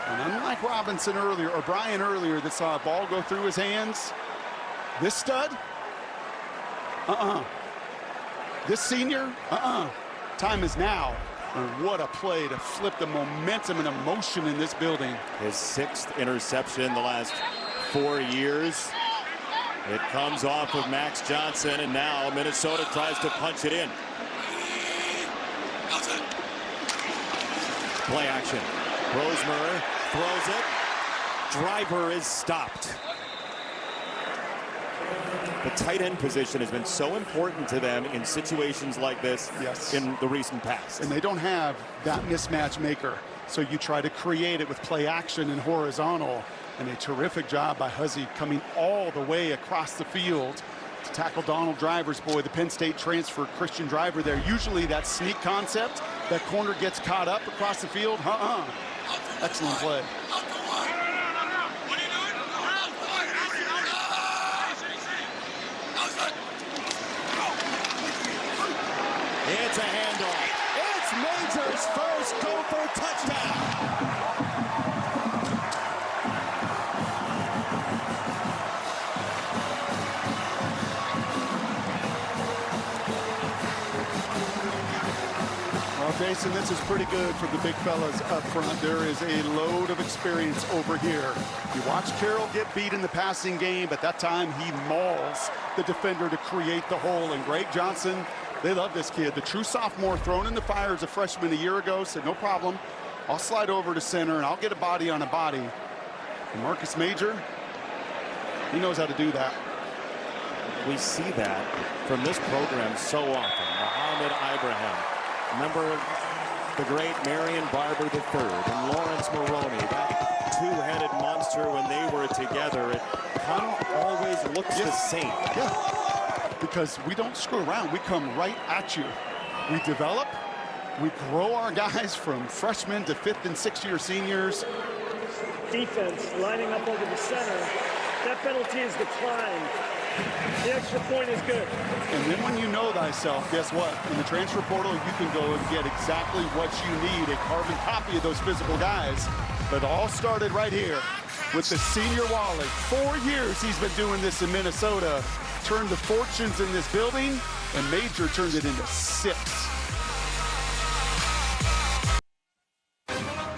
And unlike Robinson earlier, or Brian earlier, that saw a ball go through his hands, this stud, this senior, time is now. And what a play to flip the momentum and emotion in this building. His 6th interception the last 4 years. It comes off of Max Johnson, and now Minnesota tries to punch it in. Play action. Rosemer throws it. Driver is stopped. The tight end position has been so important to them in situations like this in the recent past. And they don't have that mismatch maker. So you try to create it with play action and horizontal. And a terrific job by Huzzy coming all the way across the field to tackle Donald Driver's boy, the Penn State transfer, Christian Driver there. Usually that sneak concept, that corner gets caught up across the field. Excellent play. It's a handoff. It's Major's first Gopher touchdown. Well, Jason, this is pretty good for the big fellas up front. There is a load of experience over here. You watch Carroll get beat in the passing game, but that time he mauls the defender to create the hole. And Greg Johnson, they love this kid. The true sophomore thrown in the fire as a freshman a year ago, said, no problem. I'll slide over to center, and I'll get a body on a body. And Marcus Major, he knows how to do that. We see that from this program so often. Mohamed Ibrahim. Remember the great Marion Barber III and Lawrence Maroney, that two-headed monster when they were together. It kind of always looks the same. Yeah, because we don't screw around. We come right at you. We develop, we grow our guys from freshmen to 5th and 6th year seniors. Defense lining up over the center. That penalty is declined. The extra point is good. And then when you know thyself, guess what? In the transfer portal, you can go and get exactly what you need, a carbon copy of those physical guys. But it all started right here with the senior Wally. 4 years he's been doing this in Minnesota. Turned the fortunes in this building, and Major turned it into 6.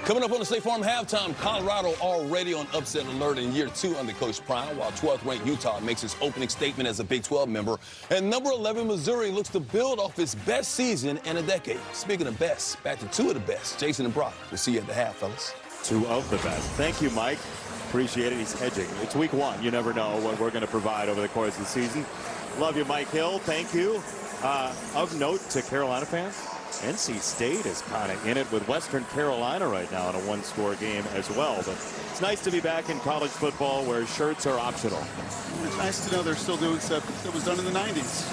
Coming up on the State Farm Halftime, Colorado already on upset alert in year 2 under Coach Prime, while 12th-ranked Utah makes its opening statement as a Big 12 member. And number 11 Missouri looks to build off its best season in a decade. Speaking of best, back to 2 of the best. Jason and Brock, we'll see you at the half, fellas. 2 of the best. Thank you, Mike. Appreciate it. He's hedging. It's week 1. You never know what we're going to provide over the course of the season. Love you, Mike Hill. Thank you. Of note to Carolina fans, NC State is kind of in it with Western Carolina right now in a 1-score game as well. But it's nice to be back in college football where shirts are optional. It's nice to know they're still doing stuff that was done in the 90s.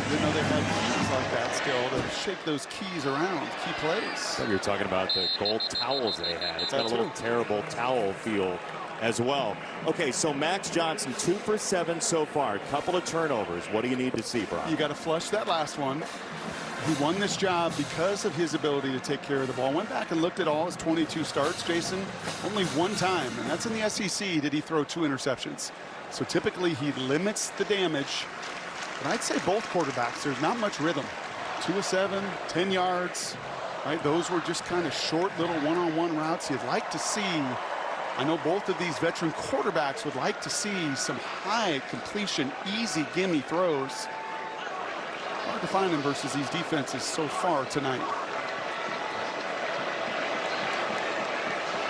Didn't know they had keys like that still to shake those keys around, key plays. You're talking about the gold towels they had. It's got a little terrible towel feel as well. Okay, so Max Johnson, 2 for 7 so far. Couple of turnovers. What do you need to see, Brock? You got to flush that last one. He won this job because of his ability to take care of the ball. Went back and looked at all his 22 starts, Jason. Only 1 time, and that's in the SEC, did he throw 2 interceptions. So typically he limits the damage. But I'd say both quarterbacks, there's not much rhythm. 2 of 7, 10 yards. Right? Those were just kind of short little one-on-one routes you'd like to see. I know both of these veteran quarterbacks would like to see some high completion, easy gimme throws. Hard to find them versus these defenses so far tonight.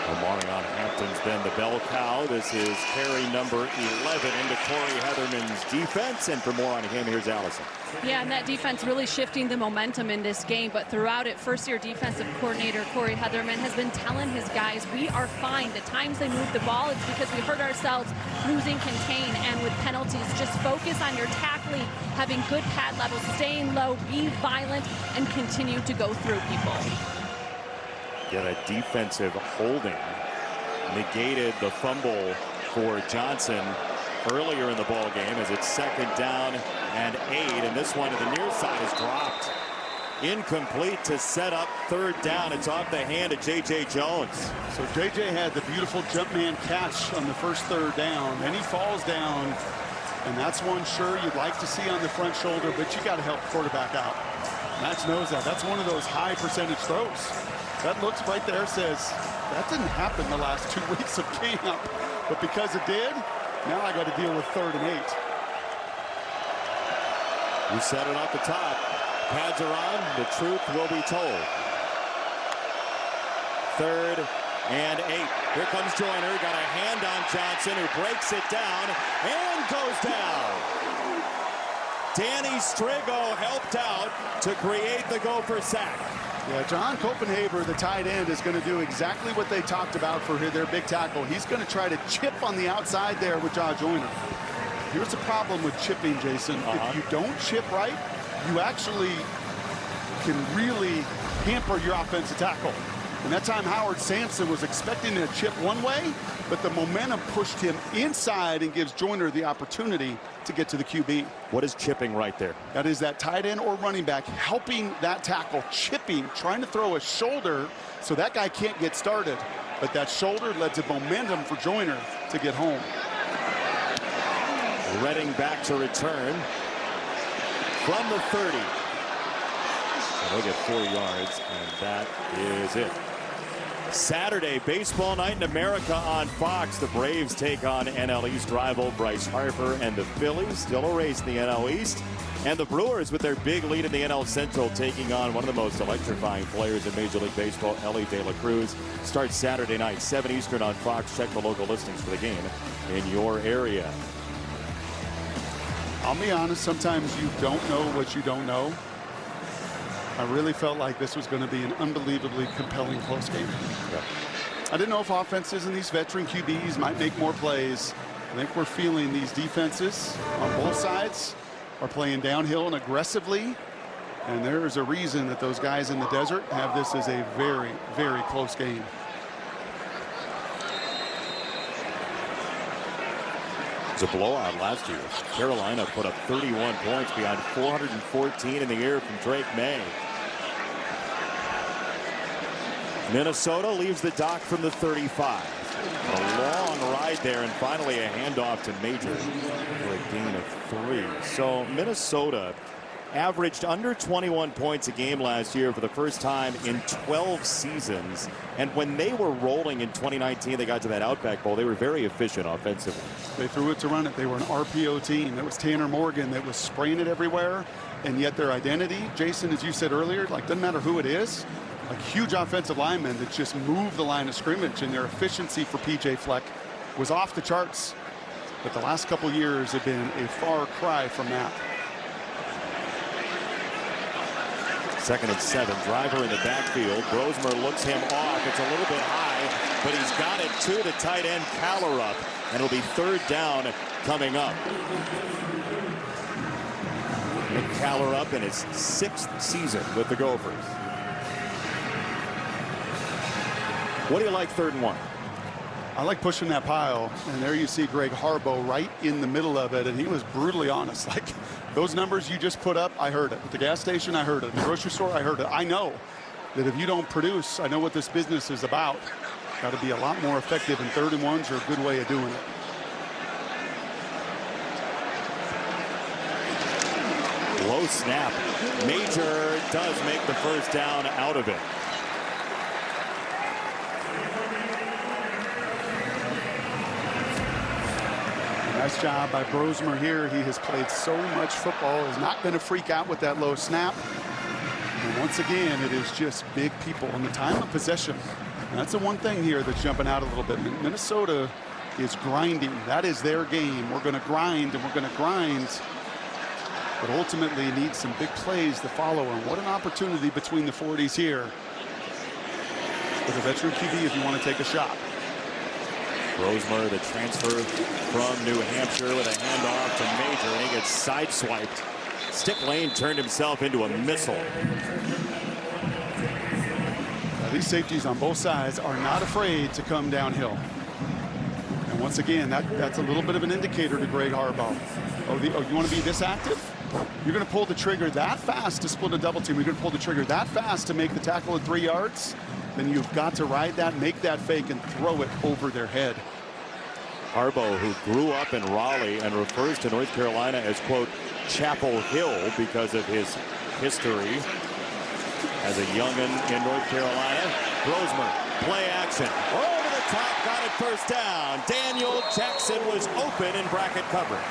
Omarion Hampton's been the bell cow. This is carry number 11 into Corey Heatherman's defense. And for more on him, here's Allison. Yeah, and that defense really shifting the momentum in this game. But throughout it, first-year defensive coordinator Corey Heatherman has been telling his guys, we are fine. The times they move the ball, it's because we hurt ourselves losing contain. And with penalties, just focus on your tackling, having good pad levels, staying low, be violent, and continue to go through people. Get a defensive holding. Negated the fumble for Johnson earlier in the ball game as it's 2nd down and 8. And this one to the near side is dropped. Incomplete to set up 3rd down. It's off the hand of J.J. Jones. So J.J. had the beautiful jump man catch on the first 3rd down. Then he falls down. And that's one sure you'd like to see on the front shoulder, but you got to help the quarterback out. Max knows that. That's one of those high percentage throws. That looks right there, says that didn't happen the last 2 weeks of camp, but because it did, now I got to deal with 3rd and 8. You set it off the top. Pads are on. The truth will be told. 3rd and 8. Here comes Joyner. Got a hand on Johnson, who breaks it down and goes down. Danny Strigo helped out to create the gopher sack. Yeah, John Copenhaver, the tight end, is going to do exactly what they talked about for their big tackle. He's going to try to chip on the outside there with Josh Joyner. Here's the problem with chipping, Jason. If you don't chip right, you actually can really hamper your offensive tackle. And that time Howard Sampson was expecting to chip one way, but the momentum pushed him inside and gives Joyner the opportunity to get to the QB. What is chipping right there? That is that tight end or running back helping that tackle, chipping, trying to throw a shoulder so that guy can't get started. But that shoulder led to momentum for Joyner to get home. Redding back to return from the 30. So they'll get 4 yards, and that is it. Saturday, baseball night in America on Fox. The Braves take on NL East rival Bryce Harper and the Phillies. Still a race in the NL East. And the Brewers, with their big lead in the NL Central, taking on one of the most electrifying players in Major League Baseball, Elly De La Cruz. Starts Saturday night, 7 Eastern on Fox. Check the local listings for the game in your area. I'll be honest, sometimes you don't know what you don't know. I really felt like this was going to be an unbelievably compelling close game. Yeah. I didn't know if offenses and these veteran QBs might make more plays. I think we're feeling these defenses on both sides are playing downhill and aggressively. And there is a reason that those guys in the desert have this as a very, very close game. a blowout last year. Carolina put up 31 points behind 414 in the air from Drake May. Minnesota leaves the dock from the 35. A long ride there, and finally a handoff to Major for a gain of 3. So Minnesota averaged under 21 points a game last year for the first time in 12 seasons. And when they were rolling in 2019, they got to that Outback Bowl. They were very efficient offensively. They threw it to run it. They were an RPO team. That was Tanner Morgan that was spraying it everywhere. And yet their identity, Jason, as you said earlier, like doesn't matter who it is, like huge offensive linemen that just move the line of scrimmage, and their efficiency for PJ Fleck was off the charts. But the last couple years have been a far cry from that. 2nd and 7. Driver in the backfield. Brosmer looks him off. It's a little bit high, but he's got it to the tight end Callerup, and it'll be 3rd down coming up. Nick Callerup in his 6th season with the Gophers. What do you like 3rd and 1? I like pushing that pile, and there you see Greg Harbaugh right in the middle of it, and he was brutally honest. Like, those numbers you just put up, I heard it. At the gas station, I heard it. At the grocery store, I heard it. I know that if you don't produce, I know what this business is about. Got to be a lot more effective, and 3rd and 1s are a good way of doing it. Low snap. Major does make the 1st down out of it. Nice job by Brosmer here. He has played so much football, is not going to freak out with that low snap. And once again, it is just big people in the time of possession. And that's the one thing here that's jumping out a little bit. Minnesota is grinding. That is their game. We're going to grind, and we're going to grind. But ultimately need some big plays to follow. And what an opportunity between the 40s here with a veteran QB if you want to take a shot. Brosmer, the transfer from New Hampshire, with a handoff to Major, and he gets sideswiped. Stick Lane turned himself into a missile. Now, these safeties on both sides are not afraid to come downhill. And once again, that's a little bit of an indicator to Greg Harbaugh. Oh, you want to be this active? You're going to pull the trigger that fast to split a double team. You're going to pull the trigger that fast to make the tackle at 3 yards. Then you've got to ride that, make that fake, and throw it over their head. Harbaugh, who grew up in Raleigh and refers to North Carolina as, quote, Chapel Hill because of his history as a youngin in North Carolina. Brosmer, play action. Over the top, got it 1st down. Daniel Jackson was open in bracket coverage.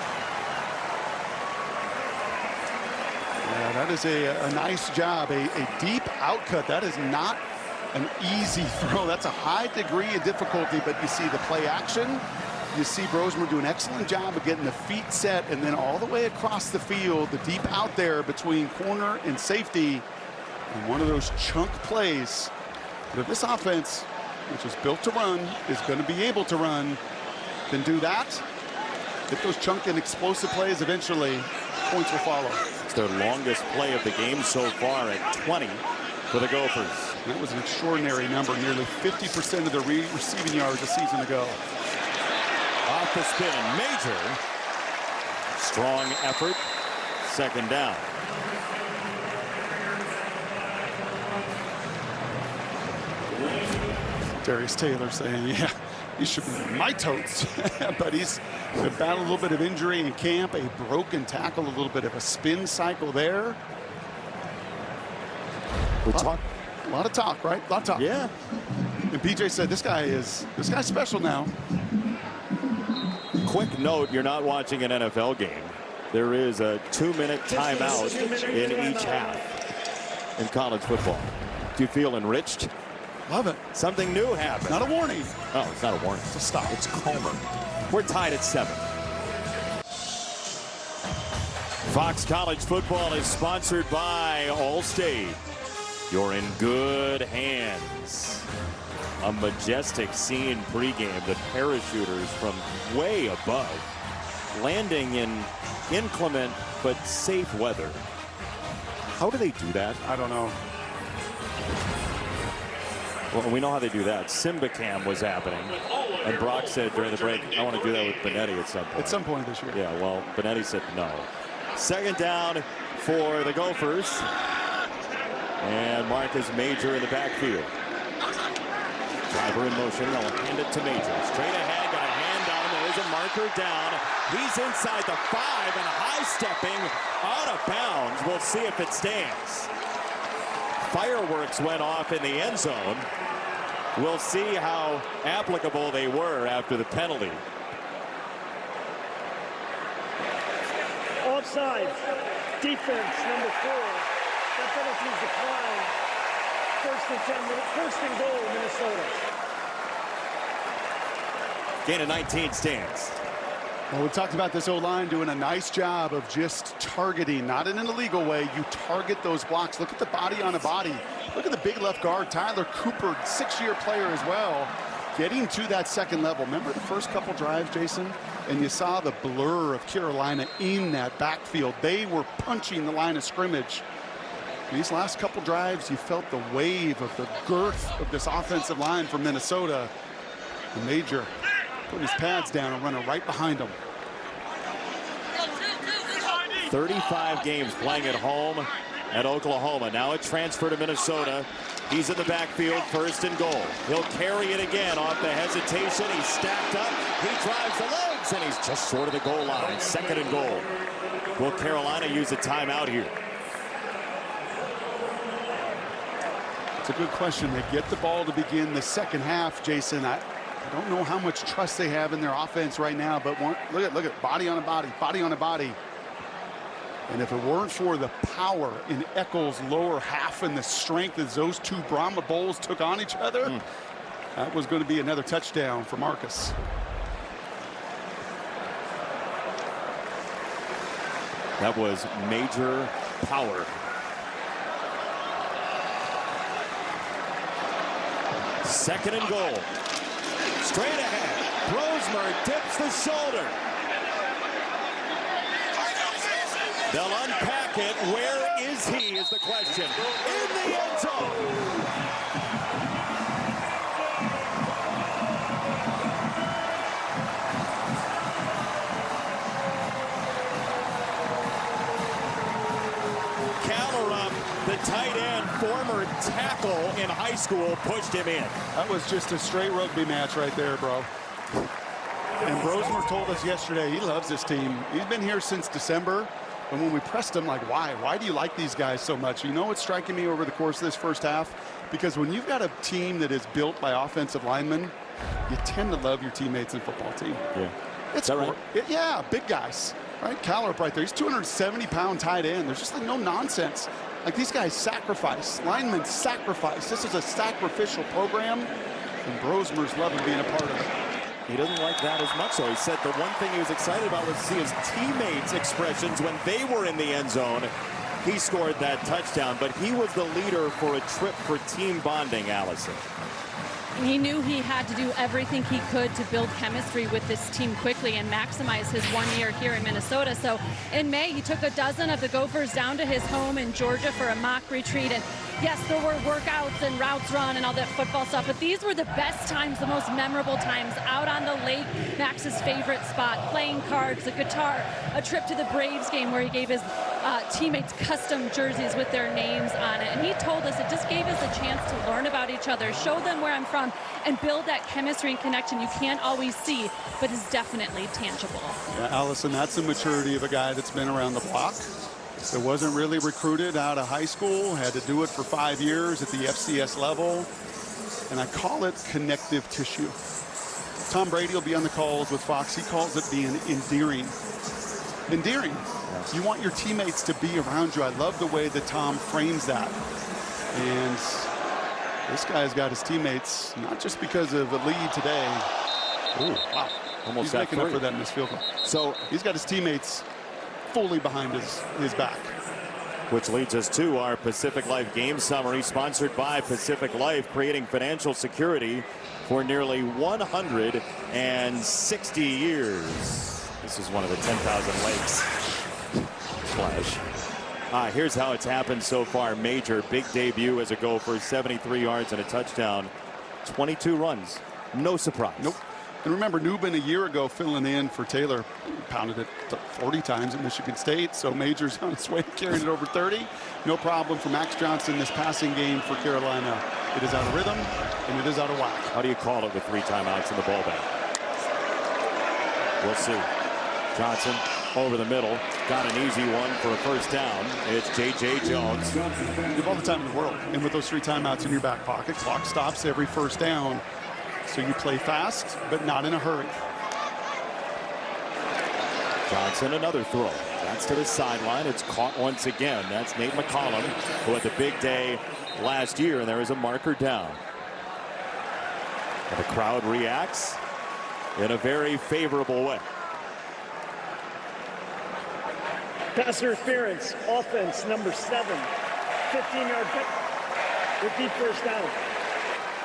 Yeah, that is a nice job, a deep outcut. That is not an easy throw. That's a high degree of difficulty, but you see the play action. You see Brosmer do an excellent job of getting the feet set, and then all the way across the field, the deep out there between corner and safety, and one of those chunk plays. But if this offense, which is built to run, is going to be able to run, then do that, get those chunk and explosive plays, eventually points will follow. It's their longest play of the game so far at 20 for the Gophers. That was an extraordinary number, nearly 50% of their receiving yards a season ago. Off the spin, Major. Strong effort, 2nd down. Darius Taylor saying, yeah, he should be my totes. But he's battled a little bit of injury in camp, a broken tackle, a little bit of a spin cycle there. A lot of talk, right? A lot of talk. Yeah. And PJ said, this guy's special now. Quick note, you're not watching an NFL game. There is a 2-minute timeout in each half in college football. Do you feel enriched? Love it. Something new happened. Not a warning. Oh, it's not a warning. It's a stop. It's calmer. We're tied at 7. Fox College Football is sponsored by Allstate. You're in good hands. A majestic scene pregame. The parachuters from way above landing in inclement but safe weather. How do they do that? I don't know. Well, we know how they do that. Simba Cam was happening. And Brock said during the break, I want to do that with Benetti at some point. At some point this year. Yeah, well, Benetti said no. Second down for the Gophers. And Marcus Major in the backfield. Driver in motion. They'll hand it to Major. Straight ahead. Got a hand on him. There's a marker down. He's inside the 5 and high stepping out of bounds. We'll see if it stands. Fireworks went off in the end zone. We'll see how applicable they were after the penalty. Offside. Defense, number 4. That penalty's declined. First and goal, Minnesota. Gain of 19 stands. Well, we talked about this O-line doing a nice job of just targeting, not in an illegal way. You target those blocks. Look at the body on a body. Look at the big left guard, Tyler Cooper, 6-year player as well, getting to that second level. Remember the first couple drives, Jason? And you saw the blur of Carolina in that backfield. They were punching the line of scrimmage. These last couple drives, you felt the wave of the girth of this offensive line from Minnesota. The Major putting his pads down and running right behind him. 35 games playing at home at Oklahoma. Now a transfer to Minnesota. He's in the backfield, first and goal. He'll carry it again off the hesitation. He's stacked up. He drives the legs, and he's just short of the goal line. Second and goal. Will Carolina use a timeout here? It's a good question. They get the ball to begin the second half, Jason. I don't know how much trust they have in their offense right now, but look at body on a body, body on a body. And if it weren't for the power in Eccles' lower half and the strength as those two Brahma Bulls took on each other, that was going to be another touchdown for Marcus. That was Major power. Second and goal. Straight ahead. Brosmer dips the shoulder. They'll unpack it. Where is he is the question. In the end zone. The tight end, former tackle in high school, pushed him in. That was just a straight rugby match right there, bro. And Brosmer told us yesterday he loves this team. He's been here since December. And when we pressed him, like, why? Why do you like these guys so much? You know what's striking me over the course of this first half? Because when you've got a team that is built by offensive linemen, you tend to love your teammates in football team. Yeah. It's right? Yeah, big guys. Right? Callerup right there. He's 270-pound tight end. There's just like no nonsense. Like, these guys sacrifice. Linemen sacrifice. This is a sacrificial program, and Brosmer's loving being a part of it. He doesn't like that as much, so he said the one thing he was excited about was to see his teammates' expressions when they were in the end zone. He scored that touchdown, but he was the leader for a trip for team bonding, Allison. He knew he had to do everything he could to build chemistry with this team quickly and maximize his 1 year here in Minnesota. So in May, he took a dozen of the Gophers down to his home in Georgia for a mock retreat. And yes, there were workouts and routes run and all that football stuff, but these were the best times, the most memorable times out on the lake, Max's favorite spot, playing cards, a guitar, a trip to the Braves game where he gave his teammates custom jerseys with their names on it. And he told us it just gave us a chance to learn about each other, show them where I'm from, and build that chemistry and connection you can't always see, but is definitely tangible. Yeah, Allison, that's the maturity of a guy that's been around the block. That wasn't really recruited out of high school, had to do it for 5 years at the FCS level. And I call it connective tissue. Tom Brady will be on the calls with Fox. He calls it being endearing. Endearing. You want your teammates to be around you. I love the way that Tom frames that. And this guy's got his teammates, not just because of a lead today. Ooh, wow. Almost He's making up for that in this field goal. So he's got his teammates fully behind his back. Which leads us to our Pacific Life game summary, sponsored by Pacific Life, creating financial for nearly 160 years. This is one of the 10,000 lakes. Splash. Here's how it's happened so far. Major, big debut as a Gopher, 73 yards and a touchdown, 22 runs. No surprise. Nope. And remember, Newbin a year ago filling in for Taylor pounded it 40 times at Michigan State. So Major's on his way, carrying it over 30. No problem for Max Johnson this passing game for Carolina. It is out of rhythm, and it is out of whack. How do you call it with 3 timeouts in the ball back? We'll see. Johnson over the middle. Got an easy one for a first down. It's J.J. Jones. You have all the time in the world. And with those 3 timeouts in your back pocket, clock stops every first down. So you play fast, but not in a hurry. Johnson, another throw. That's to the sideline. It's caught once again. That's Nate McCollum, who had the big day last year, and there is a marker down. And the crowd reacts in a very favorable way. Pass interference, offense number 7. 15-yard repeat first down.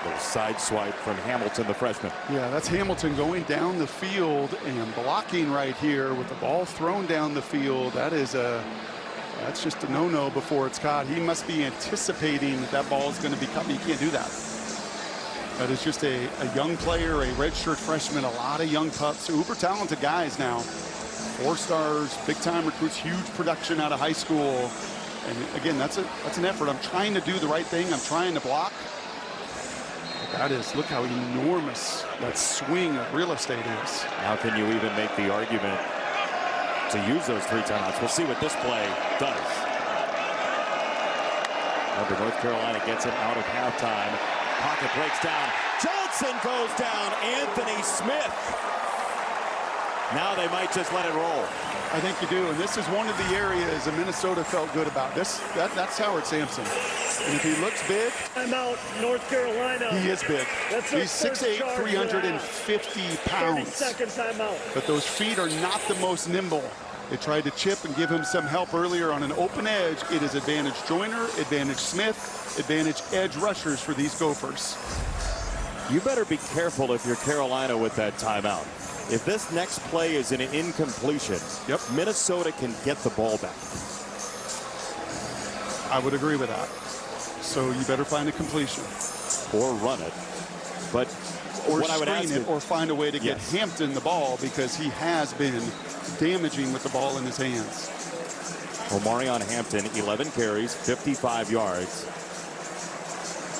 Little side swipe from Hamilton, the freshman. Yeah, that's Hamilton going down the field and blocking right here with the ball thrown down the field. That's just a no-no before it's caught. He must be anticipating that ball is going to be cut. You can't do that. That is just a young player, a redshirt freshman, a lot of young pups, uber talented guys now. 4 stars, big-time recruits, huge production out of high school. And again, that's an effort. I'm trying to do the right thing. I'm trying to block. That is, look how enormous that swing of real estate is. How can you even make the argument to use those 3 timeouts? We'll see what this play does. Remember, North Carolina gets it out of halftime. Pocket breaks down. Johnson goes down. Anthony Smith. Now they might just let it roll. I think you do, and this is one of the areas that Minnesota felt good about. That's Howard Sampson. And if he looks big, Timeout, North Carolina. he is big. That's He's their first 6'8", charge 350 pounds. 30-second timeout. But those feet are not the most nimble. They tried to chip and give him some help earlier on an open edge. It is advantage Joyner, advantage Smith, advantage edge rushers for these Gophers. You better be careful if you're Carolina with that timeout. If this next play is an incompletion, Minnesota can get the ball back. I would agree with that. So you better find a completion. Or run it. But or what I would ask it, or find a way to get Hampton the ball, because he has been damaging with the ball in his hands. Omarion Hampton, 11 carries, 55 yards.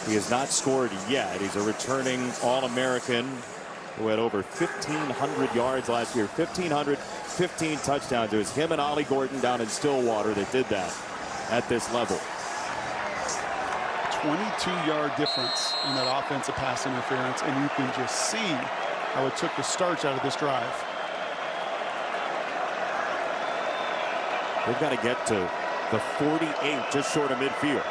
He has not scored yet. He's a returning All-American who had over 1,500 yards last year. 1,500, 15 touchdowns. It was him and Ollie Gordon down in Stillwater that did that at this level. 22-yard difference in that offensive pass interference, and you can just see how it took the starch out of this drive. They've got to get to the 48, just short of midfield.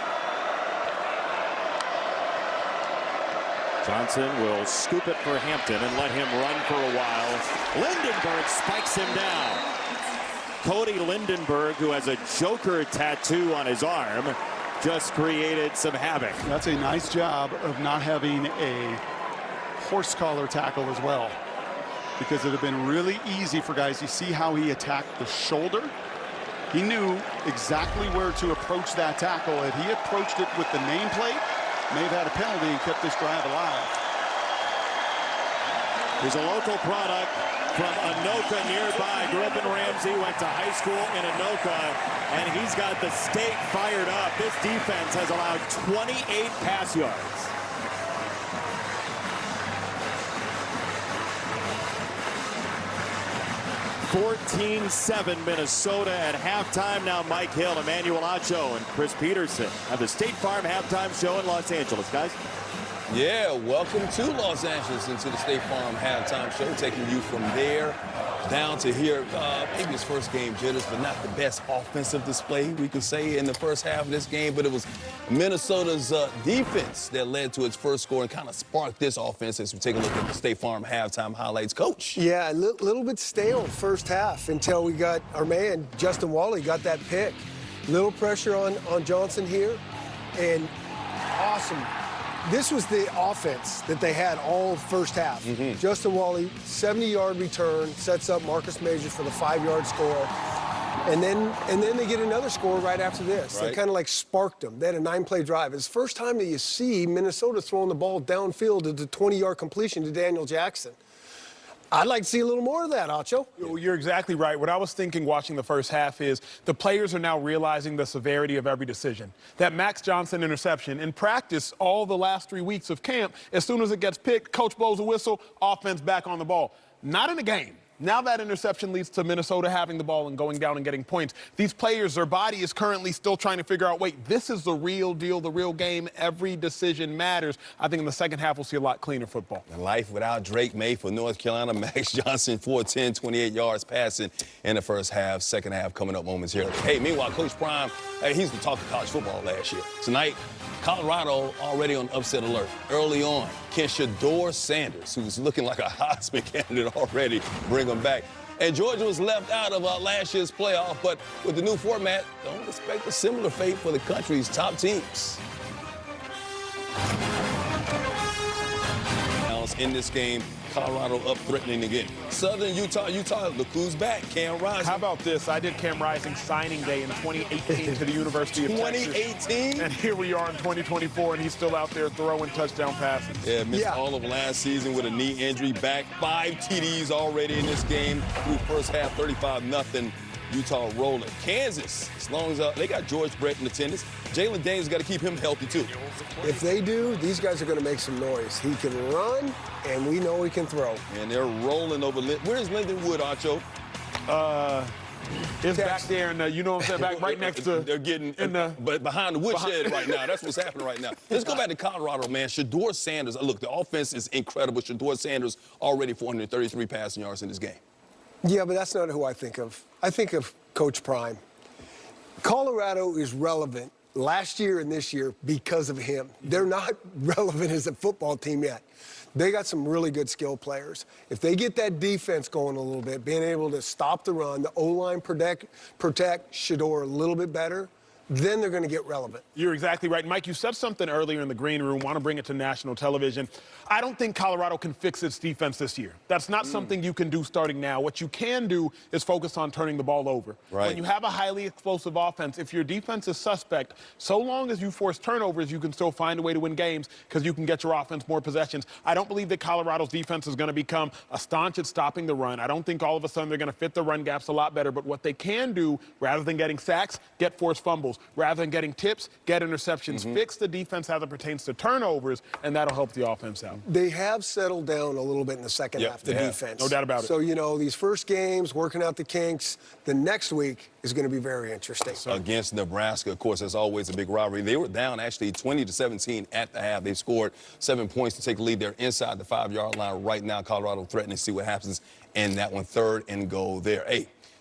Johnson will scoop it for Hampton and let him run for a while. Lindenberg spikes him down. Cody Lindenberg, who has a Joker tattoo on his arm, just created some havoc. That's a nice job of not having a horse collar tackle as well, because it would have been really easy for guys. You see how he attacked the shoulder? He knew exactly where to approach that tackle. If he approached it with the nameplate, may have had a penalty and kept this drive alive. He's a local product from Anoka nearby. Grew up in Ramsey, went to high school in Anoka, and he's got the state fired up. This defense has allowed 28 pass yards. (14-7) Minnesota at halftime. Now Mike Hill, Emmanuel Acho, and Chris Peterson have the State Farm halftime show in Los Angeles, guys. Yeah, welcome to Los Angeles and to the State Farm halftime show, taking you from there down to here. Maybe his first game jitters, but not the best offensive display, we could say, in the first half of this game. But it was Minnesota's defense that led to its first score and kind of sparked this offense as we take a look at the State Farm halftime highlights. Coach. Yeah, a little bit stale first half until we got our man, Justin Wally, got that pick. Little pressure on Johnson here, and awesome. This was the offense that they had all first half. Justin Wally, 70-yard return, sets up Marcus Majors for the 5-yard score. And then they get another score right after this. Right. They kind of like sparked them. They had a 9-play drive. It's the first time that you see Minnesota throwing the ball downfield at the 20-yard completion to Daniel Jackson. I'd like to see a little more of that, Acho. You're exactly right. What I was thinking watching the first half is the players are now realizing the severity of every decision. That Max Johnson interception, in practice, all the last 3 weeks of camp, as soon as it gets picked, coach blows a whistle, offense back on the ball. Not in a game. Now that interception leads to Minnesota having the ball and going down and getting points. These players, their body is currently still trying to figure out, wait, this is the real deal, the real game. Every decision matters. I think in the second half we'll see a lot cleaner football. And life without Drake May for North Carolina. Max Johnson, 410, 28 yards passing in the first half. Second half coming up momentarily. Hey, meanwhile, Coach Prime, he's the talk of college football last year. Tonight, Colorado already on upset alert. Early on, can Shedeur Sanders, who's looking like a Heisman candidate already, bring him back? And Georgia was left out of last year's playoff, but with the new format, don't expect a similar fate for the country's top teams. In this game, Colorado up threatening again. Southern Utah, look who's back, Cam Rising. How about this? I did Cam Rising signing day in 2018 to the University of Texas. 2018? And here we are in 2024, and he's still out there throwing touchdown passes. Yeah, missed all of last season with a knee injury. Back 5 TDs already in this game. Through first half, 35-0. Utah rolling. Kansas, as long as they got George Brett in attendance, Jalen Daniels got to keep him healthy, too. If they do, these guys are going to make some noise. He can run, and we know he can throw. And they're rolling over. Where's Lyndon Wood, Acho? It's back there, and you know what I'm saying, back right next to. They're getting but behind the woodshed right now. That's what's happening right now. Let's go back to Colorado, man. Shedeur Sanders. Look, the offense is incredible. Shedeur Sanders already 433 passing yards in this game. Yeah, but that's not who I think of. I think of Coach Prime. Colorado is relevant last year and this year because of him. They're not relevant as a football team yet. They got some really good skill players. If they get that defense going a little bit, being able to stop the run, the O-line protect Shedeur a little bit better, then they're going to get relevant. You're exactly right. Mike, you said something earlier in the green room, want to bring it to national television. I don't think Colorado can fix its defense this year. That's not something you can do starting now. What you can do is focus on turning the ball over. Right. When you have a highly explosive offense, if your defense is suspect, so long as you force turnovers, you can still find a way to win games because you can get your offense more possessions. I don't believe that Colorado's defense is going to become a staunch at stopping the run. I don't think all of a sudden they're going to fit the run gaps a lot better. But what they can do, rather than getting sacks, get forced fumbles. Rather than getting tips, get interceptions. Fix the defense as it pertains to turnovers, and that'll help the offense out. They have settled down a little bit in the second half, the defense. No doubt about it. So, you know, these first games, working out the kinks, the next week is going to be very interesting. Against Nebraska, of course, there's always a big rivalry. They were down actually 20-17 at the half. They scored 7 points to take the lead. They're inside the 5-yard line right now. Colorado threatening to see what happens in that one. 3rd and goal there.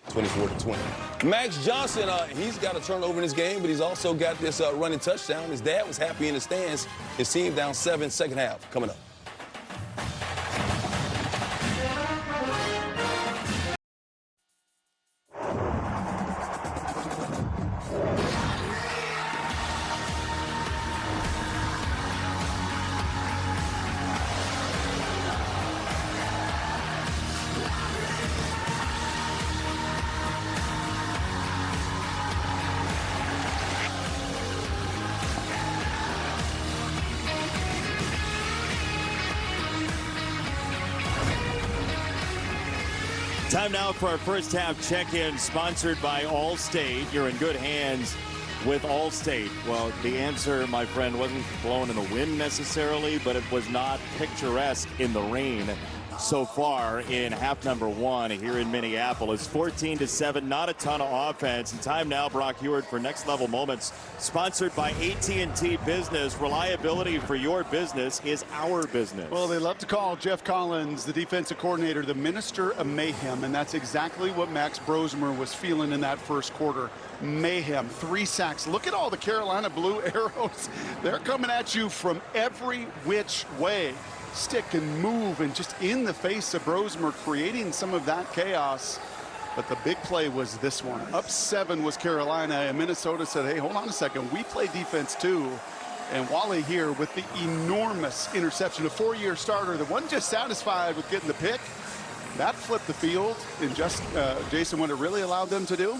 24-20. Max Johnson, he's got a turnover in his game, but he's also got this running touchdown. His dad was happy in the stands. His team down 7, second half coming up. Time now for our first half check-in, sponsored by Allstate. You're in good hands with Allstate. Well, the answer, my friend, wasn't blowing in the wind necessarily, but it was not picturesque in the rain so far in half number 1 here in Minneapolis. 14-7, not a ton of offense. And time now, Brock Huard, for Next Level Moments, sponsored by AT&T Business. Reliability for your business is our business. Well, they love to call Jeff Collins, the defensive coordinator, the minister of mayhem, and that's exactly what Max Brosmer was feeling in that first quarter. Mayhem, 3 sacks. Look at all the Carolina Blue arrows. They're coming at you from every which way. Stick and move, and just in the face of Brosmer, creating some of that chaos. But the big play was this one. Up 7 was Carolina, and Minnesota said, hey, hold on a second. We play defense too. And Wally here with the enormous interception, a 4-year starter that wasn't just satisfied with getting the pick. That flipped the field. And just, Jason, what it really allowed them to do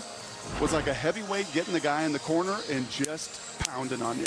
was like a heavyweight getting the guy in the corner and just pounding on you.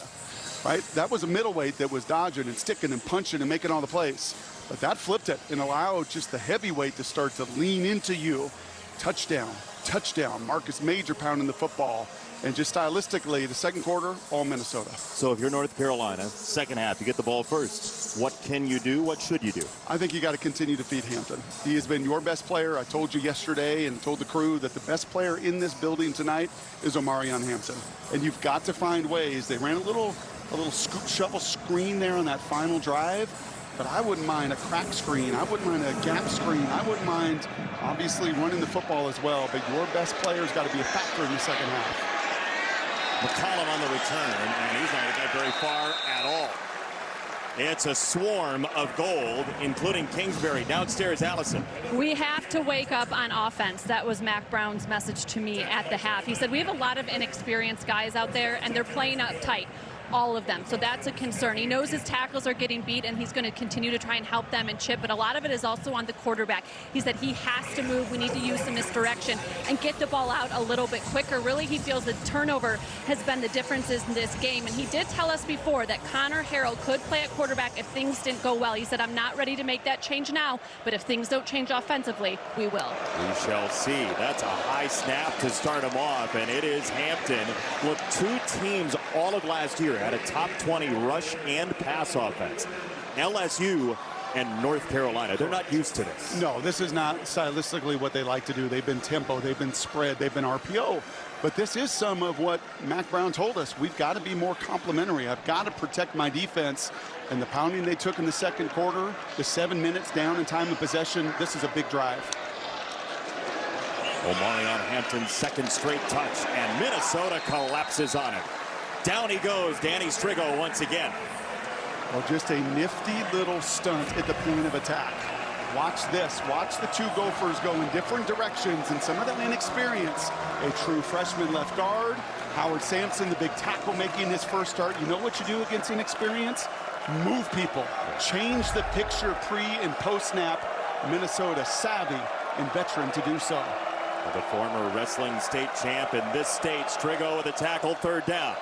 right? That was a middleweight that was dodging and sticking and punching and making all the plays. But that flipped it and allowed just the heavyweight to start to lean into you. Touchdown, touchdown. Marcus Major pounding the football. And just stylistically, the second quarter, all Minnesota. So if you're North Carolina, second half, you get the ball first. What can you do? What should you do? I think you got to continue to feed Hampton. He has been your best player. I told you yesterday and told the crew that the best player in this building tonight is Omarion Hampton. And you've got to find ways. They ran a little scoop shovel screen there on that final drive. But I wouldn't mind a crack screen. I wouldn't mind a gap screen. I wouldn't mind, obviously, running the football as well. But your best player's got to be a factor in the second half. McCollum on the return, and he's not going to get very far at all. It's a swarm of gold, including Kingsbury. Downstairs, Allison. We have to wake up on offense. That was Mack Brown's message to me at the half. He said, we have a lot of inexperienced guys out there, and they're playing up tight. All of them. So that's a concern. He knows his tackles are getting beat, and he's going to continue to try and help them and chip, but a lot of it is also on the quarterback. He said he has to move. We need to use some misdirection and get the ball out a little bit quicker. Really, he feels the turnover has been the differences in this game, and he did tell us before that Connor Harrell could play at quarterback if things didn't go well. He said, I'm not ready to make that change now, but if things don't change offensively, we will. We shall see. That's a high snap to start him off, and it is Hampton. Look, two teams all of last year had a top 20 rush and pass offense. LSU and North Carolina, they're not used to this. No, this is not stylistically what they like to do. They've been tempo, they've been spread, they've been RPO. But this is some of what Mack Brown told us. We've got to be more complimentary. I've got to protect my defense. And the pounding they took in the second quarter, the 7 minutes down in time of possession, this is a big drive. Omarion Hampton's second straight touch, and Minnesota collapses on him. Down he goes, Danny Strigo once again. Well, just a nifty little stunt at the point of attack. Watch this. Watch the two Gophers go in different directions, and some of that inexperience. A true freshman left guard. Howard Sampson, the big tackle, making his first start. You know what you do against inexperience? Move people. Change the picture pre and post snap. Minnesota savvy and veteran to do so. The former wrestling state champ in this state, Strigo with a tackle, third down.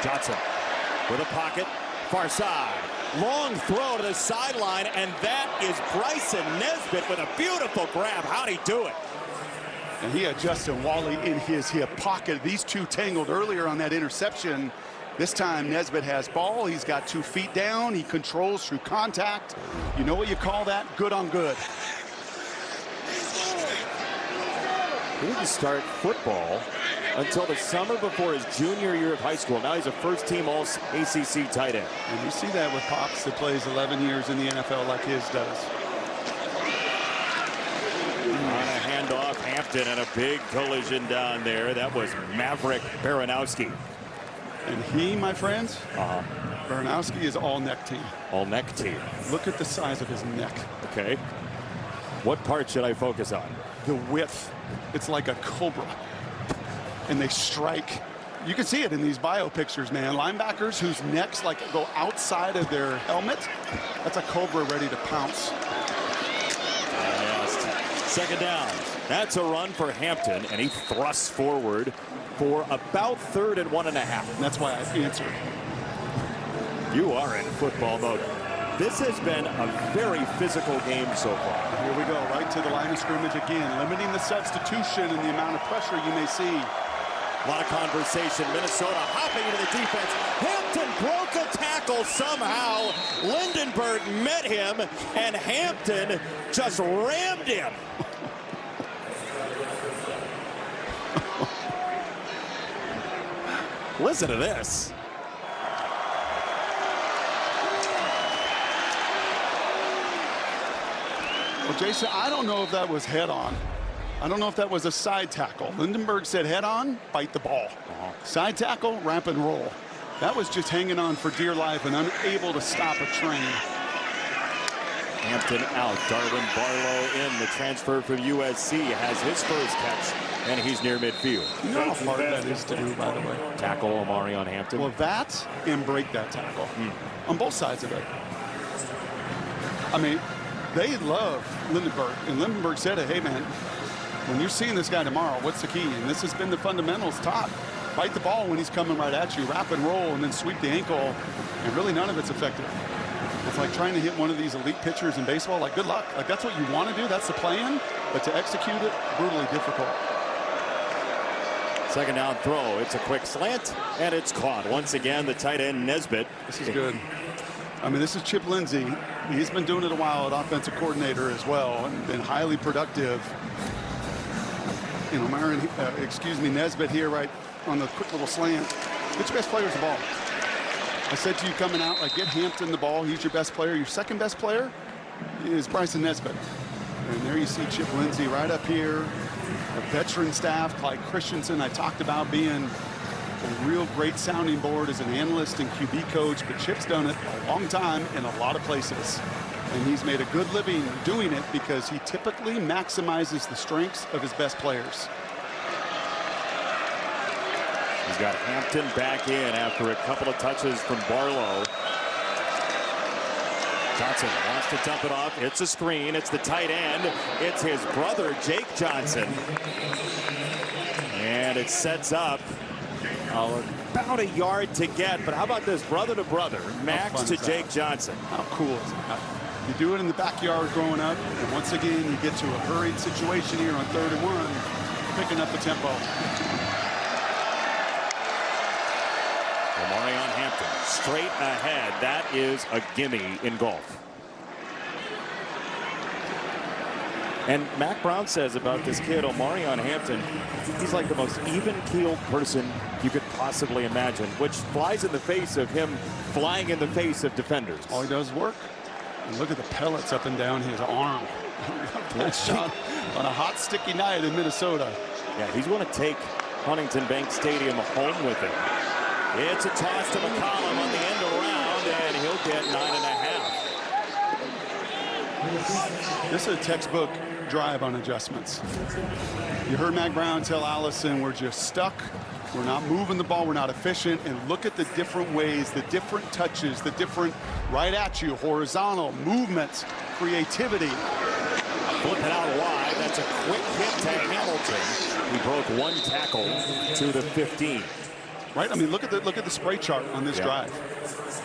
Johnson with a pocket, far side. Long throw to the sideline, and that is Bryson Nesbitt with a beautiful grab. How'd he do it? And he had Justin Wally in his hip pocket. These two tangled earlier on that interception. This time Nesbitt has ball. He's got 2 feet down. He controls through contact. You know what you call that? Good on good. He didn't start football until the summer before his junior year of high school. Now he's a first-team All-ACC tight end. And you see that with Pops that plays 11 years in the NFL like his does. On a handoff, Hampton, and a big collision down there. That was Maverick Baranowski. And he, my friends, Baranowski is all-neck team. All-neck team. Look at the size of his neck. Okay. What part should I focus on? The width. It's like a cobra. And they strike. You can see it in these bio pictures, man. Linebackers whose necks like go outside of their helmet. That's a cobra ready to pounce. Second down. That's a run for Hampton, and he thrusts forward for about 3rd and 1.5. And that's why I answered. You are in football mode. This has been a very physical game so far. Here we go, right to the line of scrimmage again, limiting the substitution and the amount of pressure you may see. A lot of conversation. Minnesota hopping into the defense. Hampton broke a tackle somehow. Lindenberg met him, and Hampton just rammed him. Listen to this. Well, Jason, I don't know if that was head on. I don't know if that was a side tackle. Lindenberg said head on, bite the ball. Side tackle, ramp and roll. That was just hanging on for dear life and unable to stop a train. Hampton out. Darwin Barlow in. The transfer from USC has his first catch, and he's near midfield. You know how hard that is to do, by the way. Tackle Omarion Hampton. Well, that and break that tackle on both sides of it. I mean, they love Lindenberg. And Lindenberg said, hey, man, when you're seeing this guy tomorrow, what's the key? And this has been the fundamentals taught. Bite the ball when he's coming right at you, wrap and roll, and then sweep the ankle. And really none of it's effective. It's like trying to hit one of these elite pitchers in baseball. Like, good luck. Like, that's what you want to do. That's the plan. But to execute it, brutally difficult. Second down throw. It's a quick slant, and it's caught. Once again, the tight end, Nesbitt. This is good. I mean, this is Chip Lindsey. He's been doing it a while at offensive coordinator as well and been highly productive. You know, Nesbitt here right on the quick little slant. Get your best players the ball. I said to you coming out, like, get Hampton the ball. He's your best player. Your second best player is Bryson Nesbitt. And there you see Chip Lindsey right up here. The veteran staff, Clyde Christensen, I talked about being a real great sounding board as an analyst and QB coach, but Chip's done it a long time in a lot of places. And he's made a good living doing it because he typically maximizes the strengths of his best players. He's got Hampton back in after a couple of touches from Barlow. Johnson wants to dump it off. It's a screen. It's the tight end. It's his brother, Jake Johnson. And it sets up about a yard to get. But how about this brother to brother, Max to Jake Johnson? How cool is that? You do it in the backyard growing up. And once again, you get to a hurried situation here on 3rd and 1, picking up the tempo. Omarion Hampton straight ahead. That is a gimme in golf. And Mac Brown says about this kid, Omarion Hampton, he's like the most even-keeled person you could possibly imagine, which flies in the face of him flying in the face of defenders. All he does is work. And look at the pellets up and down his arm. That shot on a hot, sticky night in Minnesota. Yeah, he's going to take Huntington Bank Stadium home with him. It's a toss to McCollum on the end around, and he'll get 9.5. This is a textbook drive on adjustments. You heard Mac Brown tell Allison, we're just stuck. We're not moving the ball. We're not efficient. And look at the different ways, the different touches, the different right at you, horizontal movements, creativity. Flip it out wide. That's a quick hit to Hamilton. He broke one tackle to the 15. Right? I mean, look at the spray chart on this drive.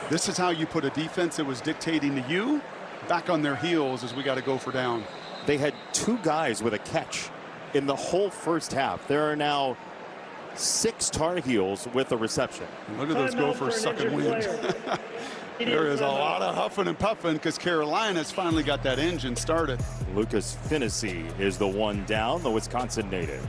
This is how you put a defense that was dictating to you back on their heels as we got to go for down. They had 2 guys with a catch in the whole first half. There are now 6 Tar Heels with a reception. And look at those Gophers sucking wind. There is a lot of huffing and puffing because Carolina's finally got that engine started. Lucas Finnessy is the one down, the Wisconsin native.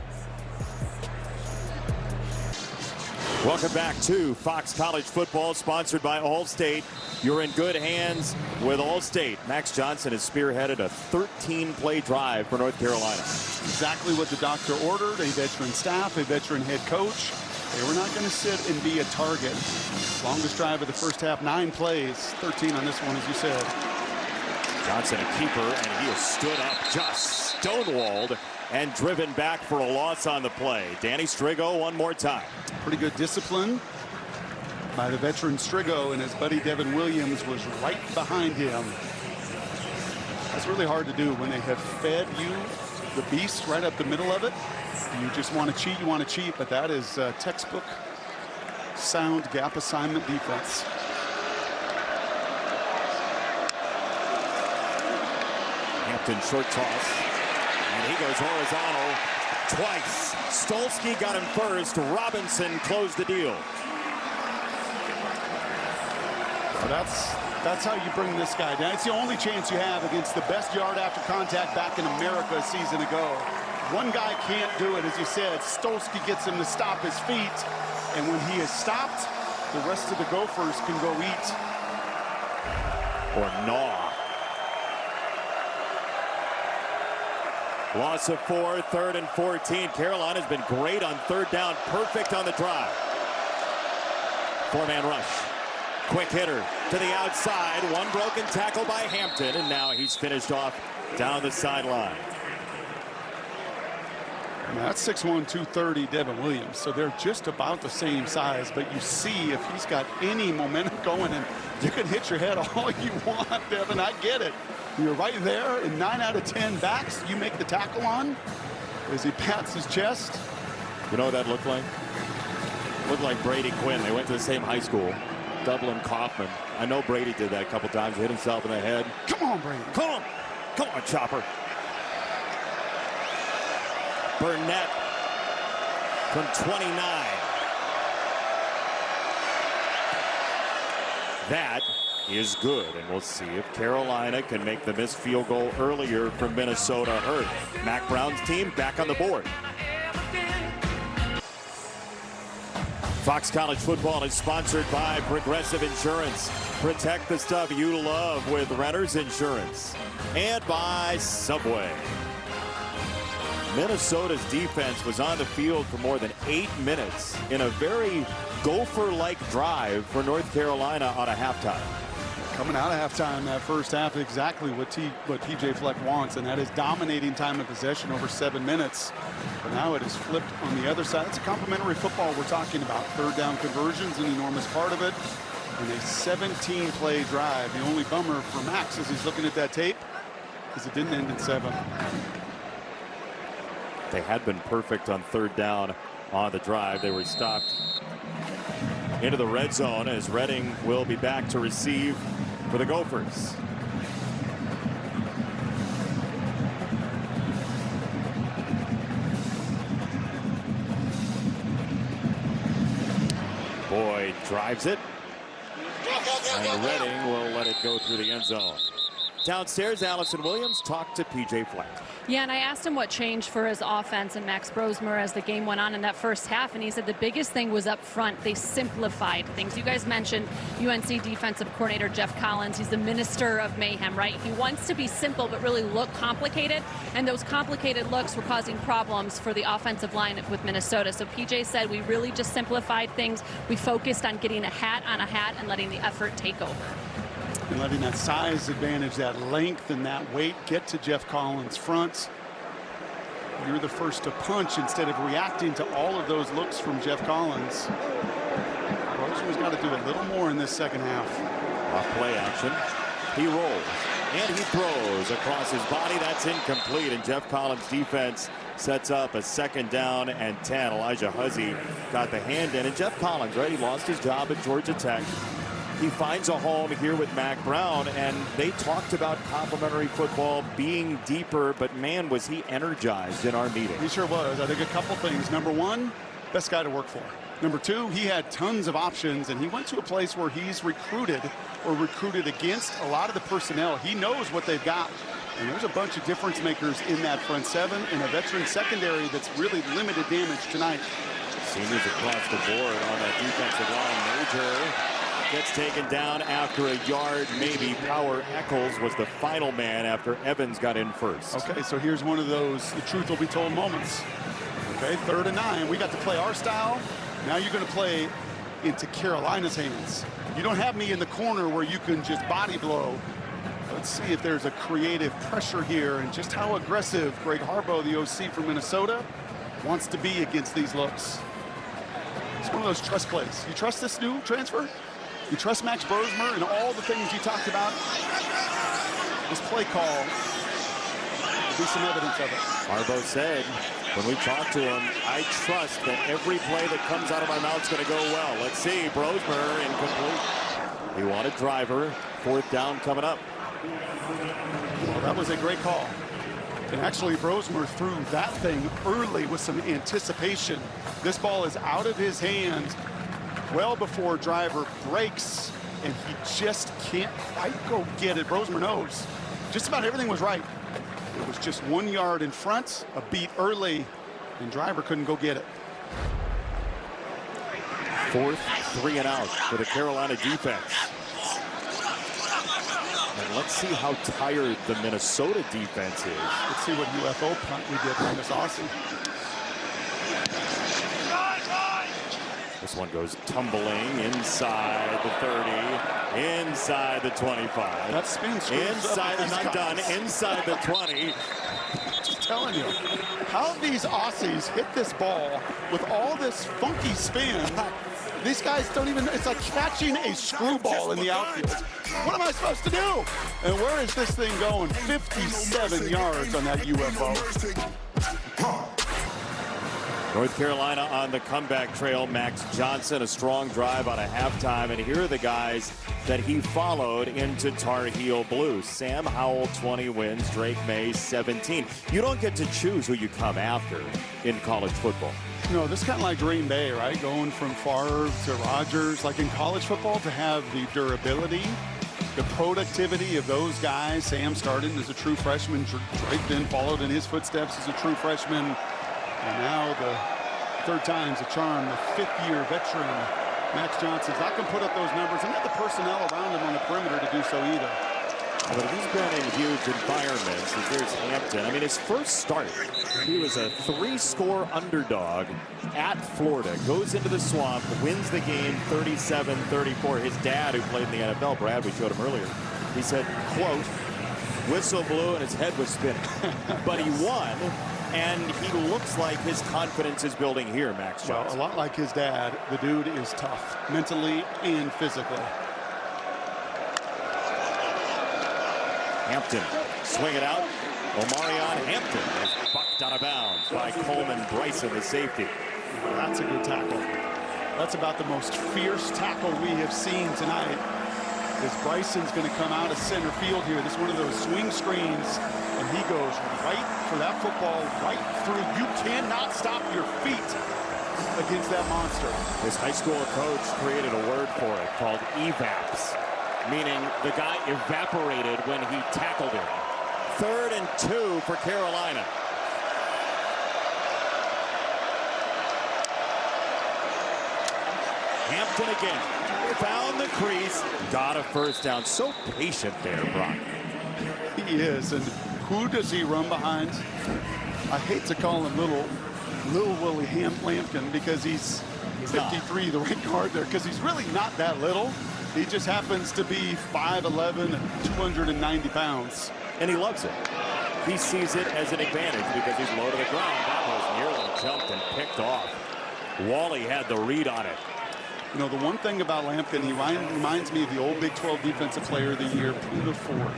Welcome back to Fox College Football, sponsored by Allstate. You're in good hands with Allstate. Max Johnson has spearheaded a 13-play drive for North Carolina. Exactly what the doctor ordered, a veteran staff, a veteran head coach. They were not going to sit and be a target. Longest drive of the first half, 9 plays, 13 on this one, as you said. Johnson a keeper, and he has stood up, just stonewalled and driven back for a loss on the play. Danny Strigo one more time. Pretty good discipline by the veteran Strigo, and his buddy Devin Williams was right behind him. That's really hard to do when they have fed you the beast right up the middle of it. You just want to cheat, you want to cheat, but that is textbook sound gap assignment defense. Hampton short toss, and he goes horizontal twice. Stolsky got him first. Robinson closed the deal. So that's how you bring this guy down. It's the only chance you have against the best yard after contact back in America a season ago. One guy can't do it, as you said. Stolsky gets him to stop his feet, and when he is stopped, the rest of the Gophers can go eat. Or gnaw. Loss of 4, 3rd and 14. Carolina's been great on 3rd down, perfect on the drive. 4-man rush. Quick hitter to the outside. One broken tackle by Hampton, and now he's finished off down the sideline. Now, that's 6'1", 230 Devin Williams, so they're just about the same size, but you see if he's got any momentum going, and you can hit your head all you want, Devin, I get it. You're right there, and 9 out of 10 backs you make the tackle on as he pats his chest. You know what that looked like? Looked like Brady Quinn. They went to the same high school, Dublin Kaufman. I know Brady did that a couple times, hit himself in the head. Come on, Brady. Come on, Chopper. Burnett from 29. That is good, and we'll see if Carolina can make the missed field goal earlier from Minnesota hurt. Mack Brown's team back on the board. Fox College Football is sponsored by Progressive Insurance. Protect the stuff you love with Renter's Insurance. And by Subway. Minnesota's defense was on the field for more than 8 minutes in a very Gopher-like drive for North Carolina on a halftime. Coming out of halftime, that first half, exactly what TJ Fleck wants, and that is dominating time of possession over 7 minutes. But now it is flipped on the other side. It's a complementary football we're talking about. Third down conversions, an enormous part of it. And a 17-play drive. The only bummer for Max as he's looking at that tape is it didn't end in 7. They had been perfect on third down on the drive. They were stopped into the red zone as Redding will be back to receive for the Gophers. Boyd drives it, and Redding will let it go through the end zone. Downstairs, Allison Williams talked to PJ Fleck. Yeah, and I asked him what changed for his offense and Max Brosmer as the game went on in that first half, and he said the biggest thing was up front. They simplified things. You guys mentioned UNC defensive coordinator Jeff Collins. He's the minister of mayhem, right? He wants to be simple but really look complicated, and those complicated looks were causing problems for the offensive line with Minnesota. So PJ said we really just simplified things. We focused on getting a hat on a hat and letting the effort take over. And letting that size advantage, that length and that weight get to Jeff Collins' front. You're the first to punch instead of reacting to all of those looks from Jeff Collins. Brosmer's got to do a little more in this second half. Off play action. He rolls and he throws across his body. That's incomplete, and Jeff Collins' defense sets up a 2nd down and 10. Elijah Huzzy got the hand in, and Jeff Collins, right? He lost his job at Georgia Tech. He finds a home here with Mack Brown, and they talked about complementary football being deeper, but man, was he energized in our meeting. He sure was. I think a couple things. Number one, best guy to work for. Number two, he had tons of options, and he went to a place where he's recruited or recruited against a lot of the personnel. He knows what they've got, and there's a bunch of difference makers in that front seven and a veteran secondary that's really limited damage tonight. Seniors across the board on that defensive line. Major gets taken down after a yard, maybe. Power Eccles was the final man after Evans got in first. Okay, so here's one of those the truth will be told moments. Okay, 3rd and 9. We got to play our style. Now you're going to play into Carolina's hands. You don't have me in the corner where you can just body blow. Let's see if there's a creative pressure here and just how aggressive Greg Harbaugh, the OC from Minnesota, wants to be against these looks. It's one of those trust plays. You trust this new transfer? You trust Max Brosmer and all the things you talked about? This play call, there'll be some evidence of it. Harbaugh said, when we talked to him, I trust that every play that comes out of my mouth is going to go well. Let's see, Brosmer incomplete. He wanted Driver, 4th down coming up. Well, that was a great call. And actually, Brosmer threw that thing early with some anticipation. This ball is out of his hands well before Driver breaks, and he just can't quite go get it. Brosmer knows just about everything was right. It was just 1 yard in front, a beat early, and Driver couldn't go get it. 4th 3 and out for the Carolina defense. And let's see how tired the Minnesota defense is. Let's see what UFO punt we did on this Austin. This one goes tumbling inside the 30, inside the 25. That spin inside, I'm not done, inside the 20. telling you, how these Aussies hit this ball with all this funky spin. These guys don't even, it's like catching a screwball in the outfield. What am I supposed to do? And where is this thing going? 57 yards on that UFO. North Carolina on the comeback trail. Max Johnson, a strong drive on a halftime. And here are the guys that he followed into Tar Heel Blue. Sam Howell, 20 wins. Drake May, 17. You don't get to choose who you come after in college football. No, this is kind of like Green Bay, right? Going from Favre to Rodgers. Like in college football, to have the durability, the productivity of those guys. Sam started as a true freshman. Drake then followed in his footsteps as a true freshman. And now the third time's a charm, the fifth-year veteran, Max Johnson's not going to put up those numbers, and not the personnel around him on the perimeter to do so either. But he's been in huge environments. Here's Hampton. I mean, his first start, he was a 3-score underdog at Florida. Goes into the swamp, wins the game 37-34. His dad, who played in the NFL, Brad, we showed him earlier, he said, quote, whistle blew and his head was spinning. But he won. And he looks like his confidence is building here, Max Johnson. Well, a lot like his dad, the dude is tough, mentally and physically. Hampton, swing it out. Omarion Hampton is bucked out of bounds by Coleman Bryson, the safety. That's a good tackle. That's about the most fierce tackle we have seen tonight. As Bryson's going to come out of center field here. This is one of those swing screens. And he goes right for that football, right through. You cannot stop your feet against that monster. His high school coach created a word for it called EVAPs, meaning the guy evaporated when he tackled him. 3rd and 2 for Carolina. Hampton again. Found the crease, got a first down. So patient there, Brock. He is, and who does he run behind? I hate to call him Little Willie Lampkin because he's 53, the right guard there, because he's really not that little. He just happens to be 5'11", and 290 pounds. And he loves it. He sees it as an advantage because he's low to the ground. That was nearly jumped and picked off. Wally had the read on it. You know, the one thing about Lampkin, he reminds me of the old Big 12 Defensive Player of the Year, Poona Ford.